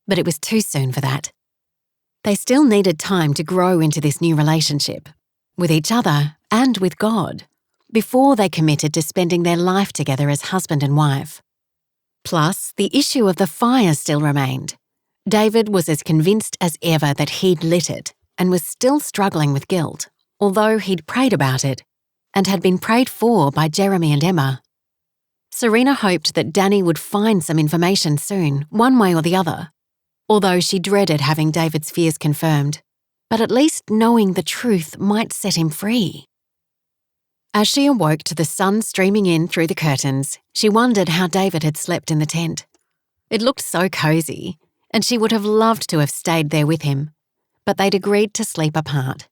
But it was too soon for that. They still needed time to grow into this new relationship, with each other and with God, before they committed to spending their life together as husband and wife. Plus, the issue of the fire still remained. David was as convinced as ever that he'd lit it and was still struggling with guilt, although he'd prayed about it and had been prayed for by Jeremy and Emma. Serena hoped that Danny would find some information soon, one way or the other, although she dreaded having David's fears confirmed, but at least knowing the truth might set him free. As she awoke to the sun streaming in through the curtains, she wondered how David had slept in the tent. It looked so cosy, and she would have loved to have stayed there with him, but they'd agreed to sleep apart.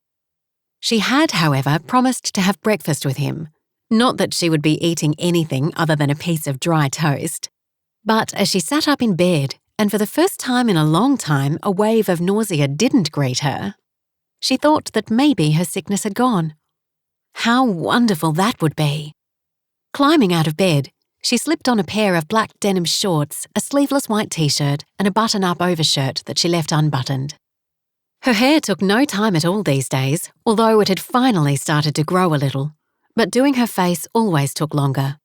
She had, however, promised to have breakfast with him, not that she would be eating anything other than a piece of dry toast. But as she sat up in bed, and for the first time in a long time a wave of nausea didn't greet her, she thought that maybe her sickness had gone. How wonderful that would be! Climbing out of bed, she slipped on a pair of black denim shorts, a sleeveless white t-shirt, and a button-up overshirt that she left unbuttoned. Her hair took no time at all these days, although it had finally started to grow a little, but doing her face always took longer.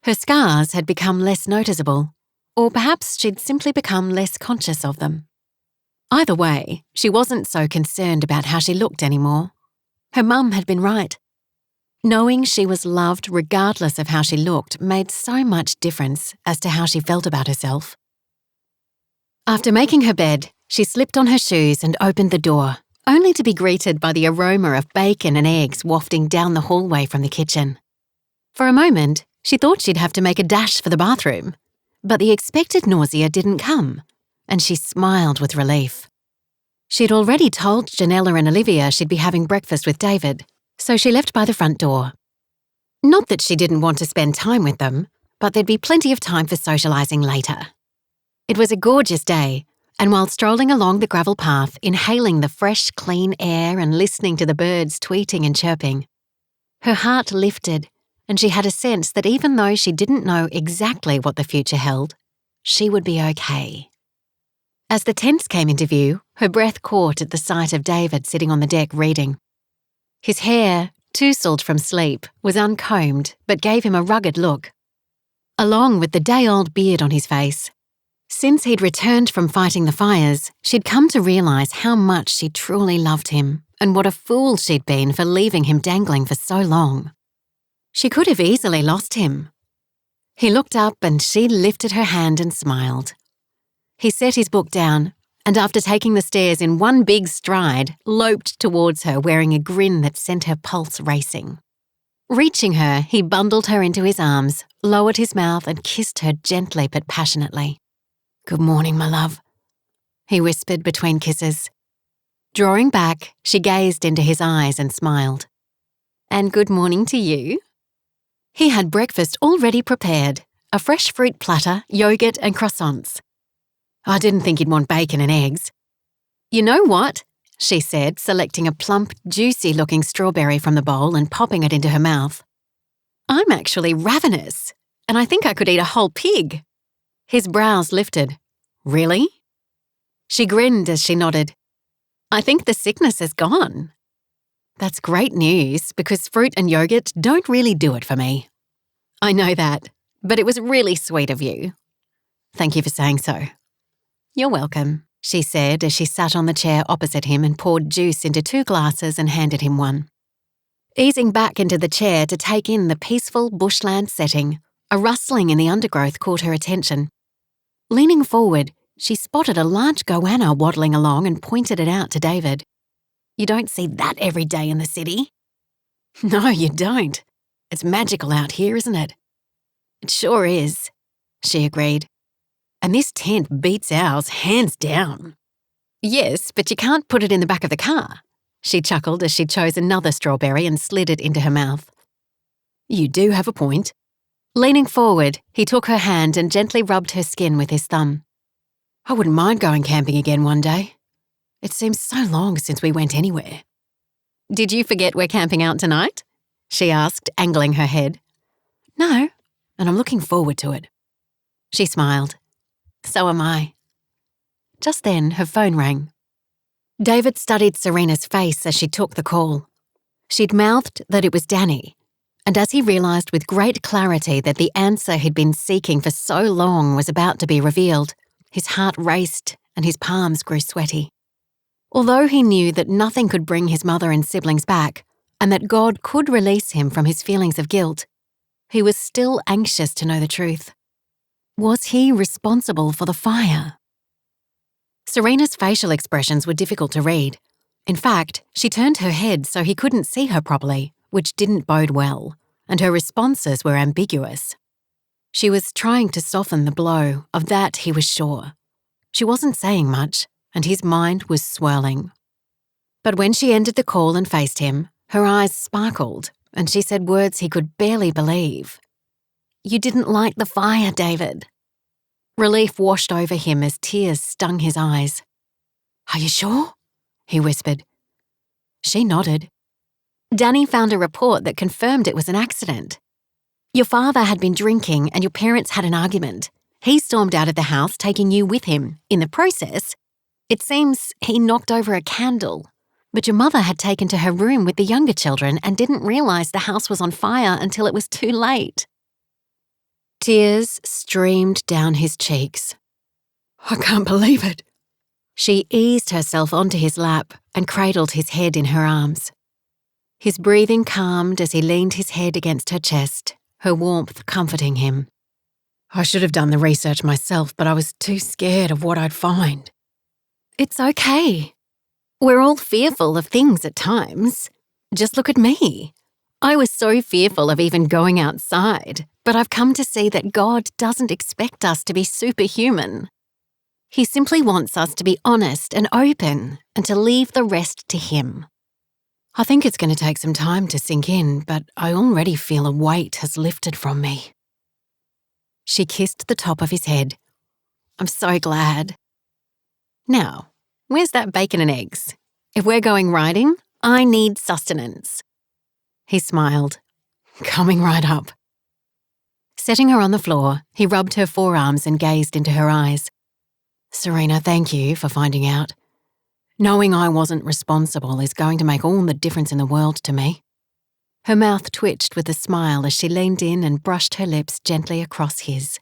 Her scars had become less noticeable, or perhaps she'd simply become less conscious of them. Either way, she wasn't so concerned about how she looked anymore. Her mum had been right. Knowing she was loved regardless of how she looked made so much difference as to how she felt about herself. After making her bed, she slipped on her shoes and opened the door, only to be greeted by the aroma of bacon and eggs wafting down the hallway from the kitchen. For a moment, she thought she'd have to make a dash for the bathroom, but the expected nausea didn't come, and she smiled with relief. She'd already told Janella and Olivia she'd be having breakfast with David, so she left by the front door. Not that she didn't want to spend time with them, but there'd be plenty of time for socialising later. It was a gorgeous day, and while strolling along the gravel path, inhaling the fresh, clean air and listening to the birds tweeting and chirping, her heart lifted, and she had a sense that even though she didn't know exactly what the future held, she would be okay. As the tents came into view, her breath caught at the sight of David sitting on the deck reading. His hair, tousled from sleep, was uncombed but gave him a rugged look, along with the day-old beard on his face. Since he'd returned from fighting the fires, she'd come to realise how much she truly loved him and what a fool she'd been for leaving him dangling for so long. She could have easily lost him. He looked up and she lifted her hand and smiled. He set his book down and after taking the stairs in one big stride, loped towards her wearing a grin that sent her pulse racing. Reaching her, he bundled her into his arms, lowered his mouth and kissed her gently but passionately. "Good morning, my love," he whispered between kisses. Drawing back, she gazed into his eyes and smiled. "And good morning to you." He had breakfast already prepared, a fresh fruit platter, yogurt and croissants. "I didn't think you'd want bacon and eggs." "You know what?" she said, selecting a plump, juicy-looking strawberry from the bowl and popping it into her mouth. "I'm actually ravenous, and I think I could eat a whole pig." His brows lifted. "Really?" She grinned as she nodded. "I think the sickness is gone." "That's great news, because fruit and yogurt don't really do it for me." "I know that, but it was really sweet of you." "Thank you for saying so." "You're welcome," she said as she sat on the chair opposite him and poured juice into 2 glasses and handed him one. Easing back into the chair to take in the peaceful bushland setting, a rustling in the undergrowth caught her attention. Leaning forward, she spotted a large goanna waddling along and pointed it out to David. "You don't see that every day in the city." "No, you don't. It's magical out here, isn't it?" "It sure is," she agreed. "And this tent beats ours hands down." "Yes, but you can't put it in the back of the car," she chuckled as she chose another strawberry and slid it into her mouth. "You do have a point." Leaning forward, he took her hand and gently rubbed her skin with his thumb. "I wouldn't mind going camping again one day. It seems so long since we went anywhere." "Did you forget we're camping out tonight?" she asked, angling her head. "No, and I'm looking forward to it." She smiled. "So am I." Just then, her phone rang. David studied Serena's face as she took the call. She'd mouthed that it was Danny, and as he realised with great clarity that the answer he'd been seeking for so long was about to be revealed, his heart raced and his palms grew sweaty. Although he knew that nothing could bring his mother and siblings back, and that God could release him from his feelings of guilt, he was still anxious to know the truth. Was he responsible for the fire? Serena's facial expressions were difficult to read. In fact, she turned her head so he couldn't see her properly, which didn't bode well, and her responses were ambiguous. She was trying to soften the blow, of that he was sure. She wasn't saying much, and his mind was swirling. But when she ended the call and faced him, her eyes sparkled, and she said words he could barely believe. "You didn't light the fire, David." Relief washed over him as tears stung his eyes. "Are you sure?" he whispered. She nodded. "Danny found a report that confirmed it was an accident. Your father had been drinking and your parents had an argument. He stormed out of the house, taking you with him. In the process, it seems he knocked over a candle. But your mother had taken to her room with the younger children and didn't realise the house was on fire until it was too late." Tears streamed down his cheeks. "I can't believe it." She eased herself onto his lap and cradled his head in her arms. His breathing calmed as he leaned his head against her chest, her warmth comforting him. "I should have done the research myself, but I was too scared of what I'd find." "It's okay. We're all fearful of things at times. Just look at me. I was so fearful of even going outside, but I've come to see that God doesn't expect us to be superhuman. He simply wants us to be honest and open and to leave the rest to Him. I think it's going to take some time to sink in, but I already feel a weight has lifted from me." She kissed the top of his head. "I'm so glad. Now, where's that bacon and eggs? If we're going riding, I need sustenance." He smiled. "Coming right up." Setting her on the floor, he rubbed her forearms and gazed into her eyes. "Serena, thank you for finding out. Knowing I wasn't responsible is going to make all the difference in the world to me." Her mouth twitched with a smile as she leaned in and brushed her lips gently across his.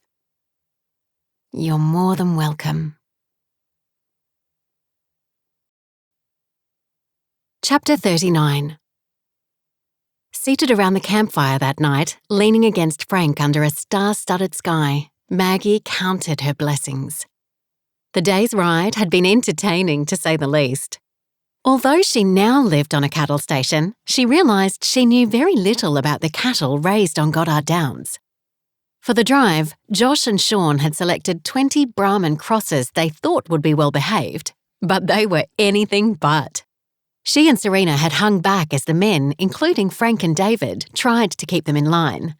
"You're more than welcome." Chapter 39. Seated around the campfire that night, leaning against Frank under a star-studded sky, Maggie counted her blessings. The day's ride had been entertaining, to say the least. Although she now lived on a cattle station, she realised she knew very little about the cattle raised on Goddard Downs. For the drive, Josh and Sean had selected 20 Brahman crosses they thought would be well behaved, but they were anything but. She and Serena had hung back as the men, including Frank and David, tried to keep them in line.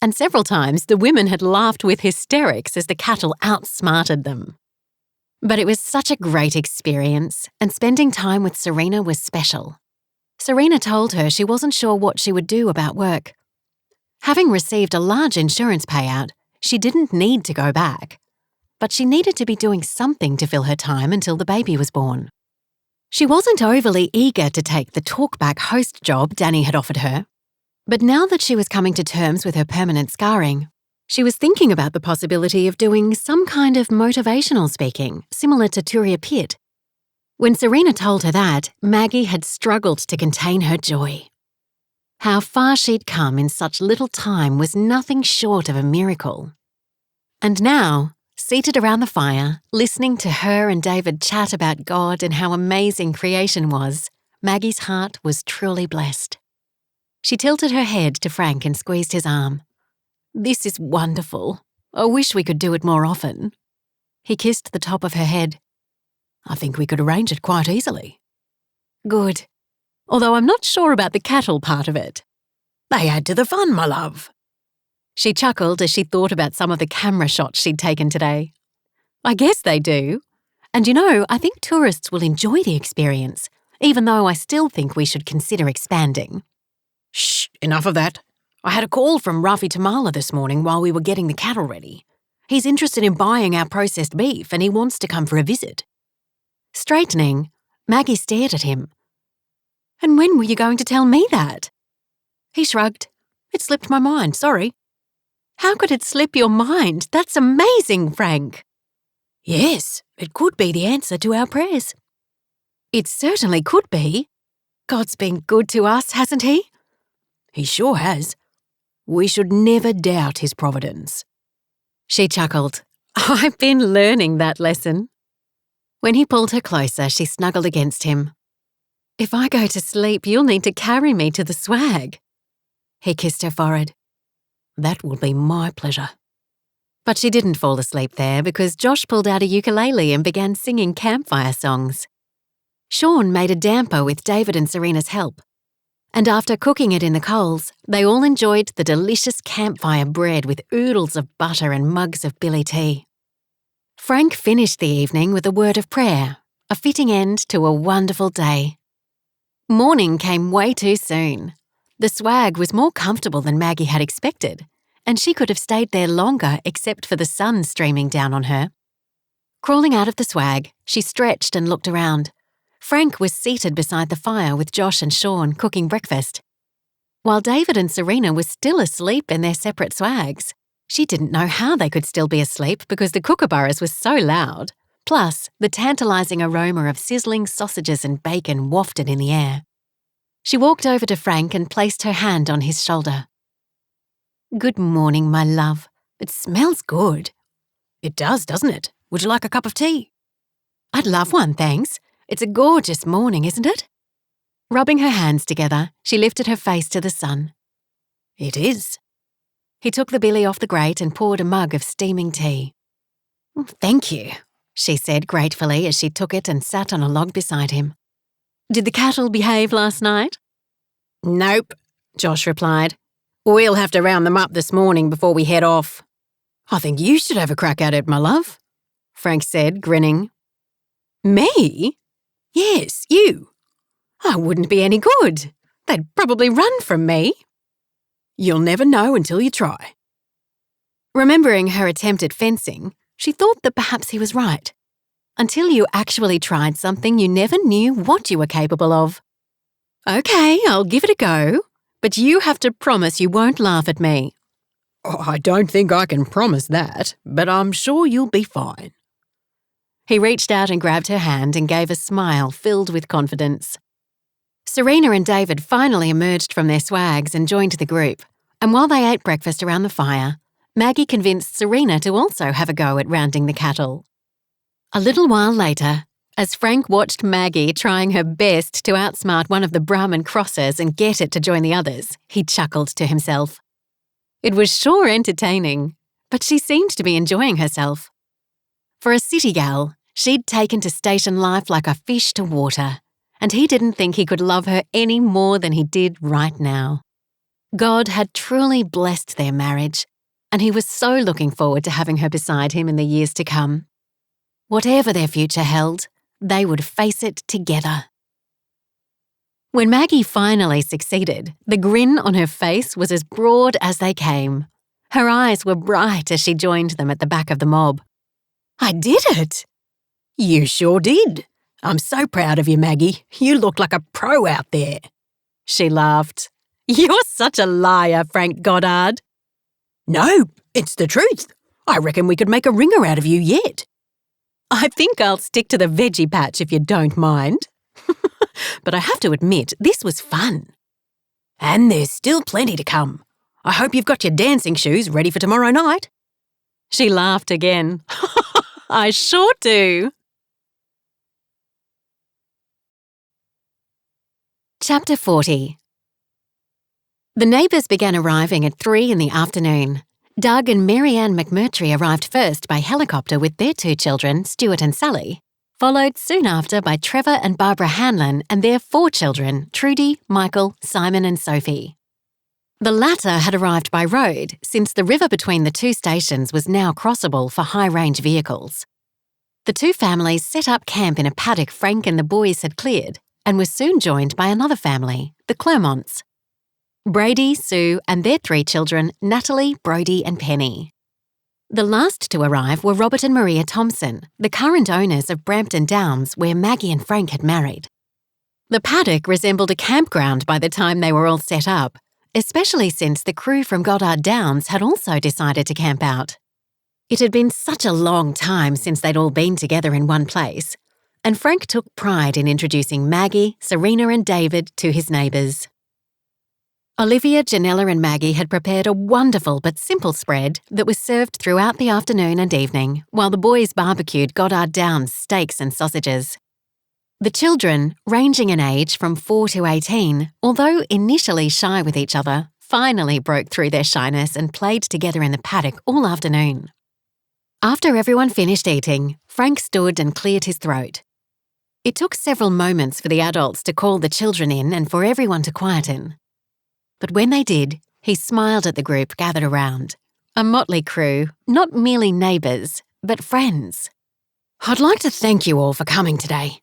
And several times the women had laughed with hysterics as the cattle outsmarted them. But it was such a great experience, and spending time with Serena was special. Serena told her she wasn't sure what she would do about work. Having received a large insurance payout, she didn't need to go back. But she needed to be doing something to fill her time until the baby was born. She wasn't overly eager to take the talkback host job Danny had offered her. But now that she was coming to terms with her permanent scarring, she was thinking about the possibility of doing some kind of motivational speaking, similar to Turia Pitt. When Serena told her that, Maggie had struggled to contain her joy. How far she'd come in such little time was nothing short of a miracle. And now, seated around the fire, listening to her and David chat about God and how amazing creation was, Maggie's heart was truly blessed. She tilted her head to Frank and squeezed his arm. "This is wonderful. I wish we could do it more often." He kissed the top of her head. "I think we could arrange it quite easily." "Good. Although I'm not sure about the cattle part of it." "They add to the fun, my love." She chuckled as she thought about some of the camera shots she'd taken today. "I guess they do. And I think tourists will enjoy the experience, even though I still think we should consider expanding." "Shh, enough of that. I had a call from Rafi Tamala this morning while we were getting the cattle ready. He's interested in buying our processed beef and he wants to come for a visit." Straightening, Maggie stared at him. "And when were you going to tell me that?" He shrugged. "It slipped my mind, sorry." "How could it slip your mind? That's amazing, Frank." "Yes, it could be the answer to our prayers." "It certainly could be. God's been good to us, hasn't he?" "He sure has. We should never doubt his providence." She chuckled. "I've been learning that lesson." When he pulled her closer, she snuggled against him. If I go to sleep, you'll need to carry me to the swag. He kissed her forehead. That will be my pleasure. But she didn't fall asleep there because Josh pulled out a ukulele and began singing campfire songs. Sean made a damper with David and Serena's help. And after cooking it in the coals, they all enjoyed the delicious campfire bread with oodles of butter and mugs of billy tea. Frank finished the evening with a word of prayer, a fitting end to a wonderful day. Morning came way too soon. The swag was more comfortable than Maggie had expected, and she could have stayed there longer except for the sun streaming down on her. Crawling out of the swag, she stretched and looked around. Frank was seated beside the fire with Josh and Sean cooking breakfast. While David and Serena were still asleep in their separate swags. She didn't know how they could still be asleep because the kookaburras was so loud. Plus, the tantalising aroma of sizzling sausages and bacon wafted in the air. She walked over to Frank and placed her hand on his shoulder. Good morning, my love. It smells good. It does, doesn't it? Would you like a cup of tea? I'd love one, thanks. It's a gorgeous morning, isn't it? Rubbing her hands together, she lifted her face to the sun. It is. He took the billy off the grate and poured a mug of steaming tea. Thank you, she said gratefully as she took it and sat on a log beside him. Did the cattle behave last night? Nope, Josh replied. We'll have to round them up this morning before we head off. I think you should have a crack at it, my love, Frank said, grinning. Me? Yes, you. I wouldn't be any good. They'd probably run from me. You'll never know until you try. Remembering her attempt at fencing, she thought that perhaps he was right. Until you actually tried something, you never knew what you were capable of. Okay, I'll give it a go, but you have to promise you won't laugh at me. Oh, I don't think I can promise that, but I'm sure you'll be fine. He reached out and grabbed her hand and gave a smile filled with confidence. Serena and David finally emerged from their swags and joined the group, and while they ate breakfast around the fire, Maggie convinced Serena to also have a go at rounding the cattle. A little while later, as Frank watched Maggie trying her best to outsmart one of the Brahmin crossers and get it to join the others, he chuckled to himself. It was sure entertaining, but she seemed to be enjoying herself. For a city gal, she'd taken to station life like a fish to water, and he didn't think he could love her any more than he did right now. God had truly blessed their marriage, and he was so looking forward to having her beside him in the years to come. Whatever their future held, they would face it together. When Maggie finally succeeded, the grin on her face was as broad as they came. Her eyes were bright as she joined them at the back of the mob. I did it! You sure did. I'm so proud of you, Maggie. You look like a pro out there. She laughed. You're such a liar, Frank Goddard. No, it's the truth. I reckon we could make a ringer out of you yet. I think I'll stick to the veggie patch if you don't mind. But I have to admit, this was fun. And there's still plenty to come. I hope you've got your dancing shoes ready for tomorrow night. She laughed again. I sure do. Chapter 40. The neighbours began arriving at 3 in the afternoon. Doug and Marianne McMurtry arrived first by helicopter with their 2 children, Stuart and Sally, followed soon after by Trevor and Barbara Hanlon and their 4 children, Trudy, Michael, Simon and Sophie. The latter had arrived by road since the river between the 2 stations was now crossable for high-range vehicles. The 2 families set up camp in a paddock Frank and the boys had cleared and were soon joined by another family, the Clermonts. Brady, Sue and their 3 children, Natalie, Brodie and Penny. The last to arrive were Robert and Maria Thompson, the current owners of Brampton Downs where Maggie and Frank had married. The paddock resembled a campground by the time they were all set up, especially since the crew from Goddard Downs had also decided to camp out. It had been such a long time since they'd all been together in one place, and Frank took pride in introducing Maggie, Serena and David to his neighbours. Olivia, Janella and Maggie had prepared a wonderful but simple spread that was served throughout the afternoon and evening while the boys barbecued Goddard Downs steaks and sausages. The children, ranging in age from 4 to 18, although initially shy with each other, finally broke through their shyness and played together in the paddock all afternoon. After everyone finished eating, Frank stood and cleared his throat. It took several moments for the adults to call the children in and for everyone to quieten. But when they did, he smiled at the group gathered around. A motley crew, not merely neighbours, but friends. "I'd like to thank you all for coming today.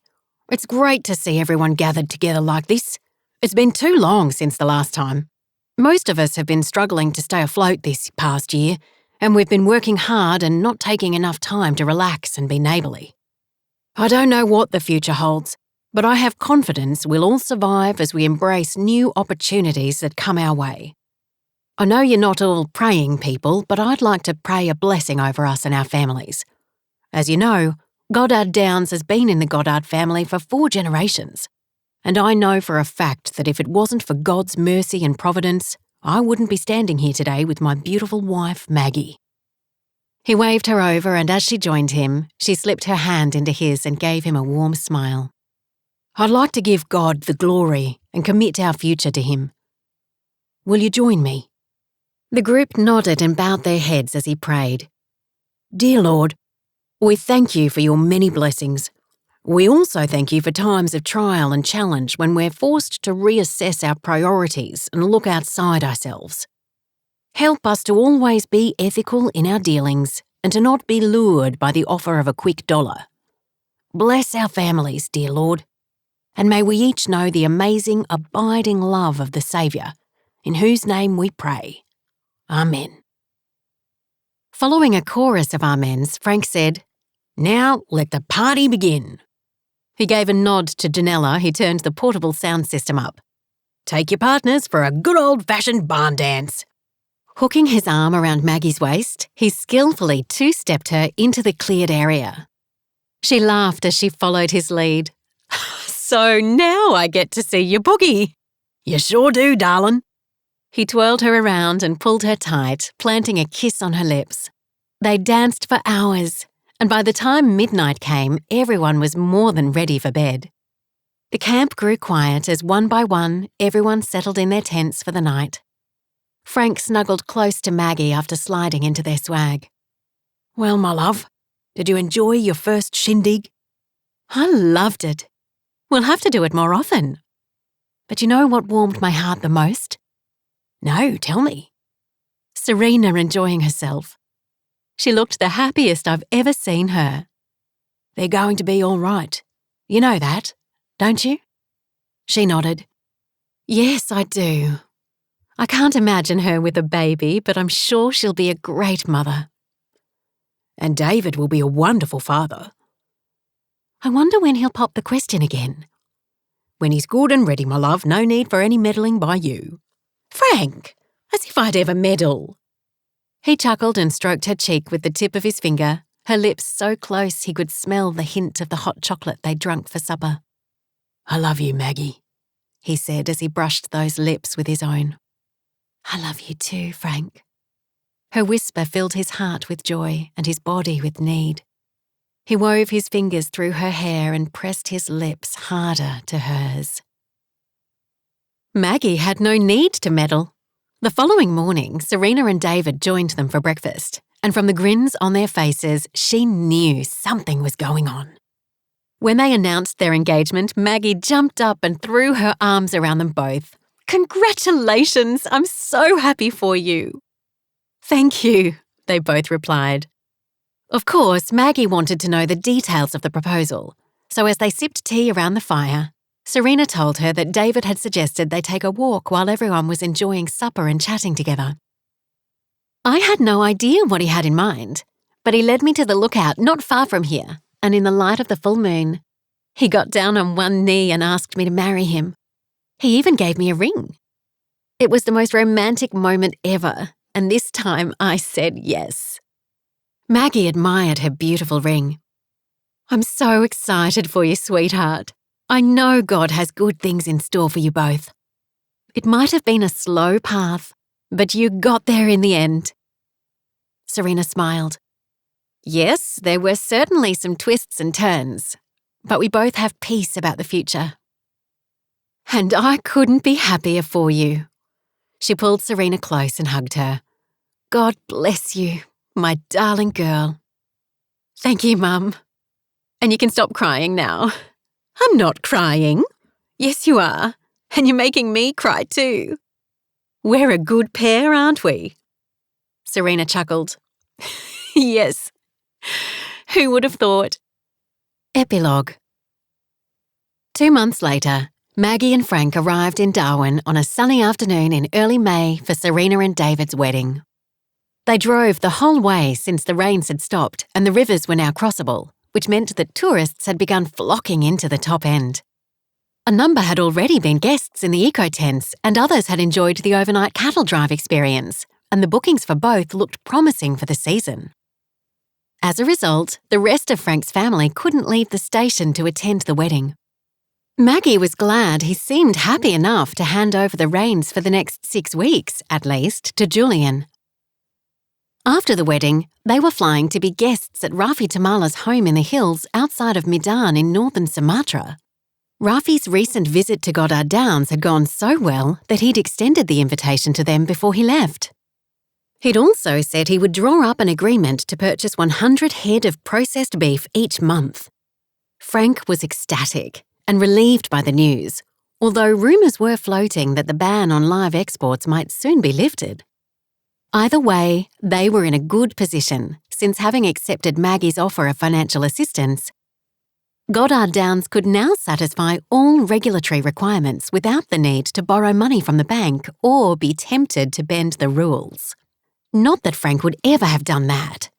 It's great to see everyone gathered together like this. It's been too long since the last time. Most of us have been struggling to stay afloat this past year, and we've been working hard and not taking enough time to relax and be neighbourly. I don't know what the future holds, but I have confidence we'll all survive as we embrace new opportunities that come our way. I know you're not all praying people, but I'd like to pray a blessing over us and our families. As you know, Goddard Downs has been in the Goddard family for 4 generations, and I know for a fact that if it wasn't for God's mercy and providence, I wouldn't be standing here today with my beautiful wife, Maggie." He waved her over, and as she joined him, she slipped her hand into his and gave him a warm smile. "I'd like to give God the glory and commit our future to him. Will you join me?" The group nodded and bowed their heads as he prayed. "Dear Lord, we thank you for your many blessings. We also thank you for times of trial and challenge when we're forced to reassess our priorities and look outside ourselves. Help us to always be ethical in our dealings and to not be lured by the offer of a quick dollar. Bless our families, dear Lord, and may we each know the amazing, abiding love of the Saviour, in whose name we pray. Amen." Following a chorus of amens, Frank said, "Now let the party begin." He gave a nod to Janella, who turned the portable sound system up. "Take your partners for a good old-fashioned barn dance." Hooking his arm around Maggie's waist, he skillfully two-stepped her into the cleared area. She laughed as she followed his lead. "So now I get to see your boogie." "You sure do, darling." He twirled her around and pulled her tight, planting a kiss on her lips. They danced for hours, and by the time midnight came, everyone was more than ready for bed. The camp grew quiet as one by one, everyone settled in their tents for the night. Frank snuggled close to Maggie after sliding into their swag. "Well, my love, did you enjoy your first shindig?" "I loved it. We'll have to do it more often." "But you know what warmed my heart the most?" "No, tell me." "Serena enjoying herself. She looked the happiest I've ever seen her." "They're going to be all right. You know that, don't you?" She nodded. "Yes, I do. I can't imagine her with a baby, but I'm sure she'll be a great mother." "And David will be a wonderful father." "I wonder when he'll pop the question again." "When he's good and ready, my love, no need for any meddling by you." "Frank, as if I'd ever meddle." He chuckled and stroked her cheek with the tip of his finger, her lips so close he could smell the hint of the hot chocolate they'd drunk for supper. "I love you, Maggie," he said as he brushed those lips with his own. "I love you too, Frank." Her whisper filled his heart with joy and his body with need. He wove his fingers through her hair and pressed his lips harder to hers. Maggie had no need to meddle. The following morning, Serena and David joined them for breakfast, and from the grins on their faces, she knew something was going on. When they announced their engagement, Maggie jumped up and threw her arms around them both. "Congratulations! I'm so happy for you." "Thank you," they both replied. Of course, Maggie wanted to know the details of the proposal, so as they sipped tea around the fire, Serena told her that David had suggested they take a walk while everyone was enjoying supper and chatting together. I had no idea what he had in mind, but he led me to the lookout not far from here, and in the light of the full moon, he got down on one knee and asked me to marry him. He even gave me a ring. It was the most romantic moment ever, and this time I said yes. Maggie admired her beautiful ring. "I'm so excited for you, sweetheart. I know God has good things in store for you both. It might have been a slow path, but you got there in the end." Serena smiled. "Yes, there were certainly some twists and turns, but we both have peace about the future. And I couldn't be happier for you. She pulled Serena close and hugged her. God bless you, my darling girl. Thank you, Mum. And you can stop crying now. I'm not crying. Yes, you are. And you're making me cry too. We're a good pair, aren't we? Serena chuckled. Yes. Who would have thought? Epilogue. 2 months later, Maggie and Frank arrived in Darwin on a sunny afternoon in early May for Serena and David's wedding. They drove the whole way since the rains had stopped and the rivers were now crossable, which meant that tourists had begun flocking into the top end. A number had already been guests in the eco-tents and others had enjoyed the overnight cattle drive experience, and the bookings for both looked promising for the season. As a result, the rest of Frank's family couldn't leave the station to attend the wedding. Maggie was glad he seemed happy enough to hand over the reins for the next 6 weeks, at least, to Julian. After the wedding, they were flying to be guests at Rafi Tamala's home in the hills outside of Medan in northern Sumatra. Rafi's recent visit to Goddard Downs had gone so well that he'd extended the invitation to them before he left. He'd also said he would draw up an agreement to purchase 100 head of processed beef each month. Frank was ecstatic and relieved by the news, although rumours were floating that the ban on live exports might soon be lifted. Either way, they were in a good position, since having accepted Maggie's offer of financial assistance, Goddard Downs could now satisfy all regulatory requirements without the need to borrow money from the bank or be tempted to bend the rules. Not that Frank would ever have done that.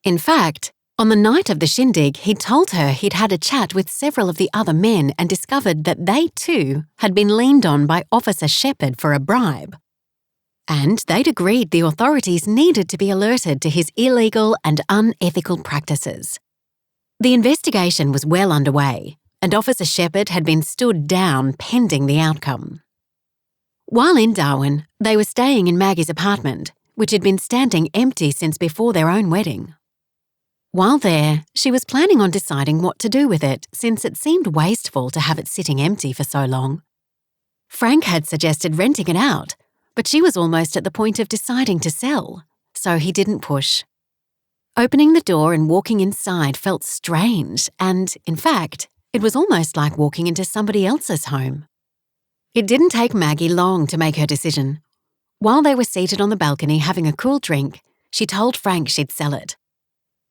In fact, on the night of the shindig, he'd told her he'd had a chat with several of the other men and discovered that they too had been leaned on by Officer Shepherd for a bribe. And they'd agreed the authorities needed to be alerted to his illegal and unethical practices. The investigation was well underway, and Officer Shepherd had been stood down pending the outcome. While in Darwin, they were staying in Maggie's apartment, which had been standing empty since before their own wedding. While there, she was planning on deciding what to do with it, since it seemed wasteful to have it sitting empty for so long. Frank had suggested renting it out, but she was almost at the point of deciding to sell, so he didn't push. Opening the door and walking inside felt strange, and, in fact, it was almost like walking into somebody else's home. It didn't take Maggie long to make her decision. While they were seated on the balcony having a cool drink, she told Frank she'd sell it.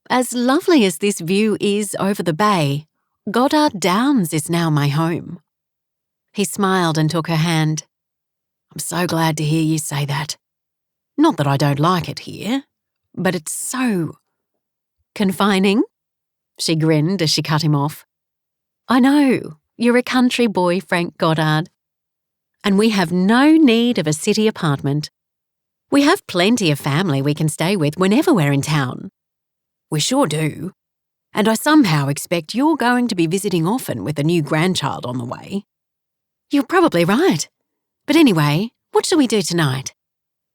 As lovely as this view is over the bay, Goddard Downs is now my home. He smiled and took her hand. I'm so glad to hear you say that. Not that I don't like it here, but it's so confining. She grinned as she cut him off. I know, you're a country boy, Frank Goddard. And we have no need of a city apartment. We have plenty of family we can stay with whenever we're in town. We sure do. And I somehow expect you're going to be visiting often with a new grandchild on the way. You're probably right. But anyway, what shall we do tonight?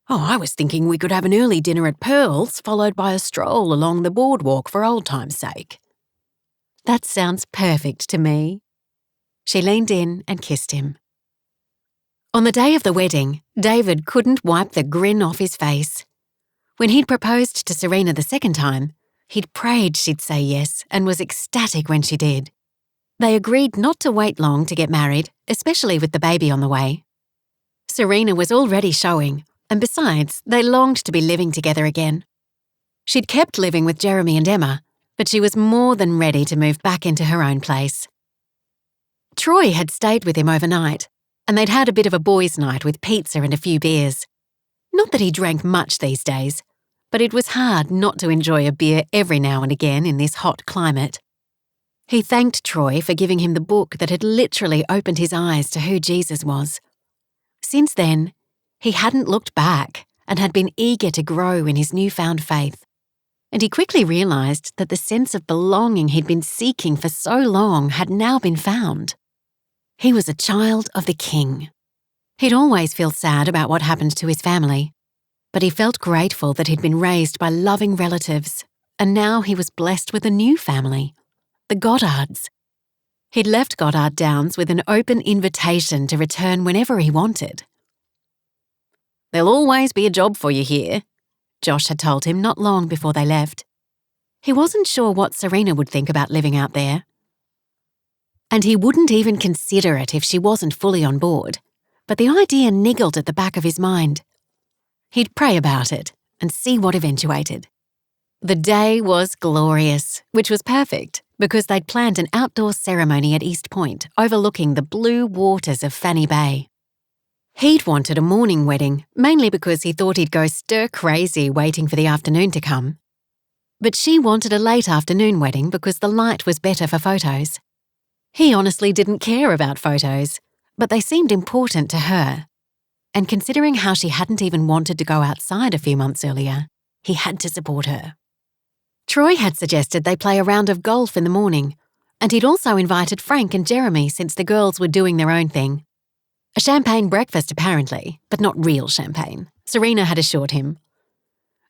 Oh, I was thinking we could have an early dinner at Pearl's, followed by a stroll along the boardwalk for old time's sake. That sounds perfect to me. She leaned in and kissed him. On the day of the wedding, David couldn't wipe the grin off his face. When he'd proposed to Serena the second time, he'd prayed she'd say yes and was ecstatic when she did. They agreed not to wait long to get married, especially with the baby on the way. Serena was already showing, and besides, they longed to be living together again. She'd kept living with Jeremy and Emma, but she was more than ready to move back into her own place. Troy had stayed with him overnight, and they'd had a bit of a boys' night with pizza and a few beers. Not that he drank much these days, but it was hard not to enjoy a beer every now and again in this hot climate. He thanked Troy for giving him the book that had literally opened his eyes to who Jesus was. Since then, he hadn't looked back and had been eager to grow in his newfound faith. And he quickly realised that the sense of belonging he'd been seeking for so long had now been found. He was a child of the King. He'd always feel sad about what happened to his family, but he felt grateful that he'd been raised by loving relatives, and now he was blessed with a new family, the Goddards, He'd left Goddard Downs with an open invitation to return whenever he wanted. "There'll always be a job for you here," Josh had told him not long before they left. He wasn't sure what Serena would think about living out there. And he wouldn't even consider it if she wasn't fully on board, but the idea niggled at the back of his mind. He'd pray about it and see what eventuated. The day was glorious, which was perfect because they'd planned an outdoor ceremony at East Point overlooking the blue waters of Fanny Bay. He'd wanted a morning wedding, mainly because he thought he'd go stir-crazy waiting for the afternoon to come. But she wanted a late afternoon wedding because the light was better for photos. He honestly didn't care about photos, but they seemed important to her. And considering how she hadn't even wanted to go outside a few months earlier, he had to support her. Troy had suggested they play a round of golf in the morning, and he'd also invited Frank and Jeremy since the girls were doing their own thing. A champagne breakfast apparently, but not real champagne, Serena had assured him.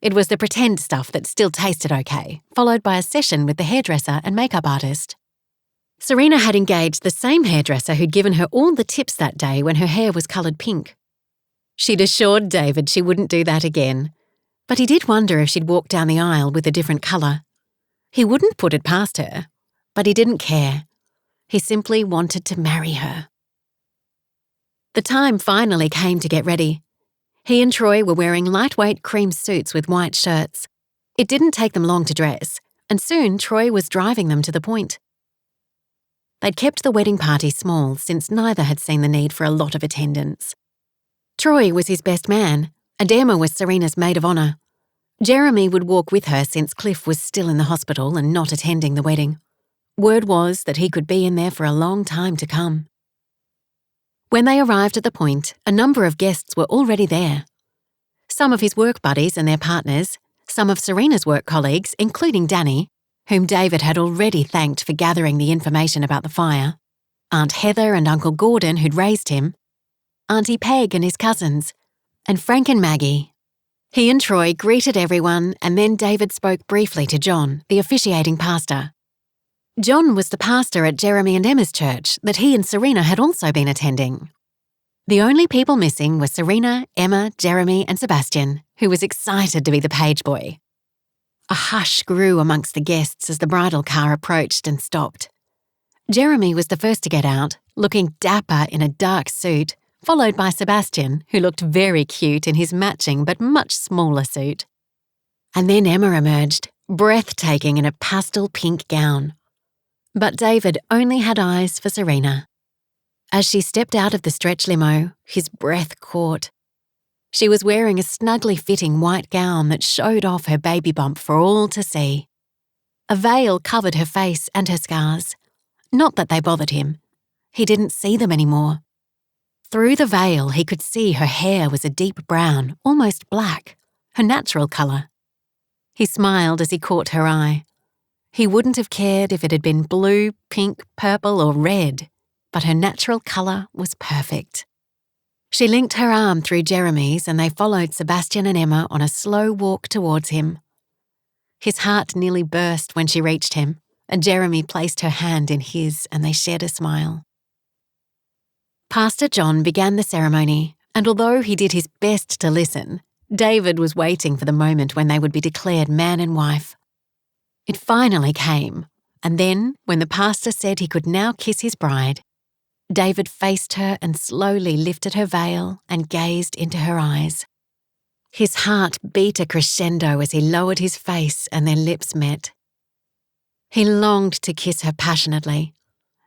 It was the pretend stuff that still tasted okay, followed by a session with the hairdresser and makeup artist. Serena had engaged the same hairdresser who'd given her all the tips that day when her hair was coloured pink. She'd assured David she wouldn't do that again, but he did wonder if she'd walk down the aisle with a different colour. He wouldn't put it past her, but he didn't care. He simply wanted to marry her. The time finally came to get ready. He and Troy were wearing lightweight cream suits with white shirts. It didn't take them long to dress, and soon Troy was driving them to the point. They'd kept the wedding party small since neither had seen the need for a lot of attendance. Troy was his best man, and Emma was Serena's maid of honour. Jeremy would walk with her since Cliff was still in the hospital and not attending the wedding. Word was that he could be in there for a long time to come. When they arrived at the point, a number of guests were already there. Some of his work buddies and their partners, some of Serena's work colleagues, including Danny, whom David had already thanked for gathering the information about the fire, Aunt Heather and Uncle Gordon who'd raised him, Auntie Peg and his cousins, and Frank and Maggie. He and Troy greeted everyone, and then David spoke briefly to John, the officiating pastor. John was the pastor at Jeremy and Emma's church that he and Serena had also been attending. The only people missing were Serena, Emma, Jeremy and Sebastian, who was excited to be the page boy. A hush grew amongst the guests as the bridal car approached and stopped. Jeremy was the first to get out, looking dapper in a dark suit, followed by Sebastian, who looked very cute in his matching but much smaller suit. And then Emma emerged, breathtaking in a pastel pink gown. But David only had eyes for Serena. As she stepped out of the stretch limo, his breath caught. She was wearing a snugly fitting white gown that showed off her baby bump for all to see. A veil covered her face and her scars. Not that they bothered him. He didn't see them anymore. Through the veil, he could see her hair was a deep brown, almost black, her natural colour. He smiled as he caught her eye. He wouldn't have cared if it had been blue, pink, purple or red, but her natural colour was perfect. She linked her arm through Jeremy's and they followed Sebastian and Emma on a slow walk towards him. His heart nearly burst when she reached him, and Jeremy placed her hand in his and they shared a smile. Pastor John began the ceremony, and although he did his best to listen, David was waiting for the moment when they would be declared man and wife. It finally came, and then, when the pastor said he could now kiss his bride, David faced her and slowly lifted her veil and gazed into her eyes. His heart beat a crescendo as he lowered his face and their lips met. He longed to kiss her passionately,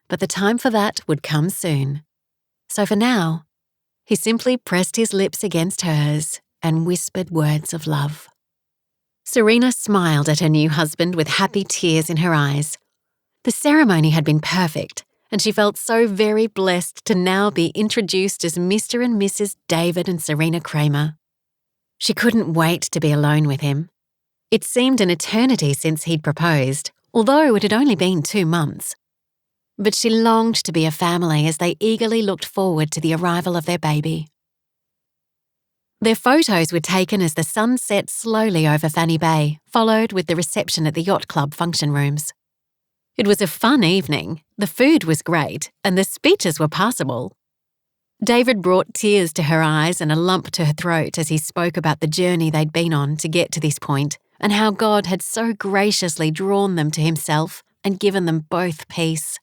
but the time for that would come soon. So for now, he simply pressed his lips against hers and whispered words of love. Serena smiled at her new husband with happy tears in her eyes. The ceremony had been perfect, and she felt so very blessed to now be introduced as Mr. and Mrs. David and Serena Kramer. She couldn't wait to be alone with him. It seemed an eternity since he'd proposed, although it had only been 2 months. But she longed to be a family as they eagerly looked forward to the arrival of their baby. Their photos were taken as the sun set slowly over Fanny Bay, followed with the reception at the yacht club function rooms. It was a fun evening, the food was great, and the speeches were passable. David brought tears to her eyes and a lump to her throat as he spoke about the journey they'd been on to get to this point and how God had so graciously drawn them to himself and given them both peace.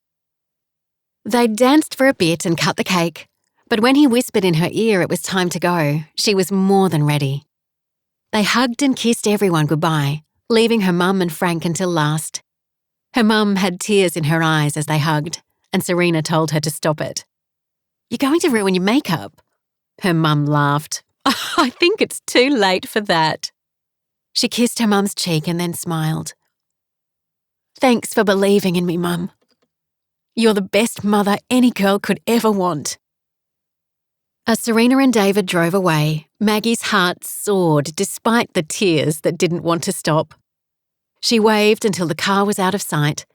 They danced for a bit and cut the cake, but when he whispered in her ear it was time to go, she was more than ready. They hugged and kissed everyone goodbye, leaving her mum and Frank until last. Her mum had tears in her eyes as they hugged, and Serena told her to stop it. "You're going to ruin your makeup." Her mum laughed. "I think it's too late for that." She kissed her mum's cheek and then smiled. "Thanks for believing in me, Mum. You're the best mother any girl could ever want." As Serena and David drove away, Maggie's heart soared despite the tears that didn't want to stop. She waved until the car was out of sight,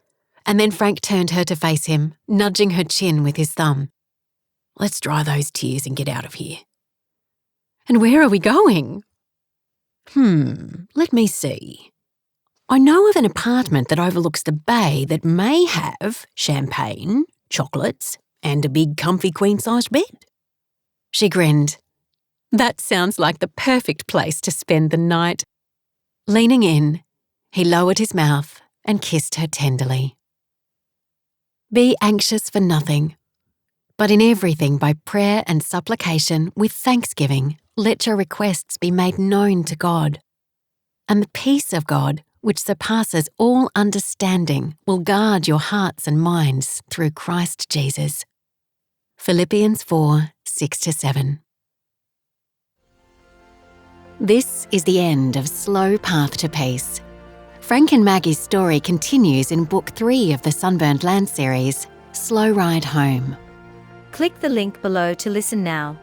and then Frank turned her to face him, nudging her chin with his thumb. "Let's dry those tears and get out of here." "And where are we going?" Let me see. I know of an apartment that overlooks the bay that may have champagne, chocolates, and a big comfy queen-sized bed." She grinned. "That sounds like the perfect place to spend the night." Leaning in, he lowered his mouth and kissed her tenderly. "Be anxious for nothing, but in everything by prayer and supplication with thanksgiving, let your requests be made known to God. And the peace of God, which surpasses all understanding, will guard your hearts and minds through Christ Jesus." Philippians 4:6-7. This is the end of Slow Path to Peace. Frank and Maggie's story continues in Book 3 of the Sunburned Land series, Slow Ride Home. Click the link below to listen now.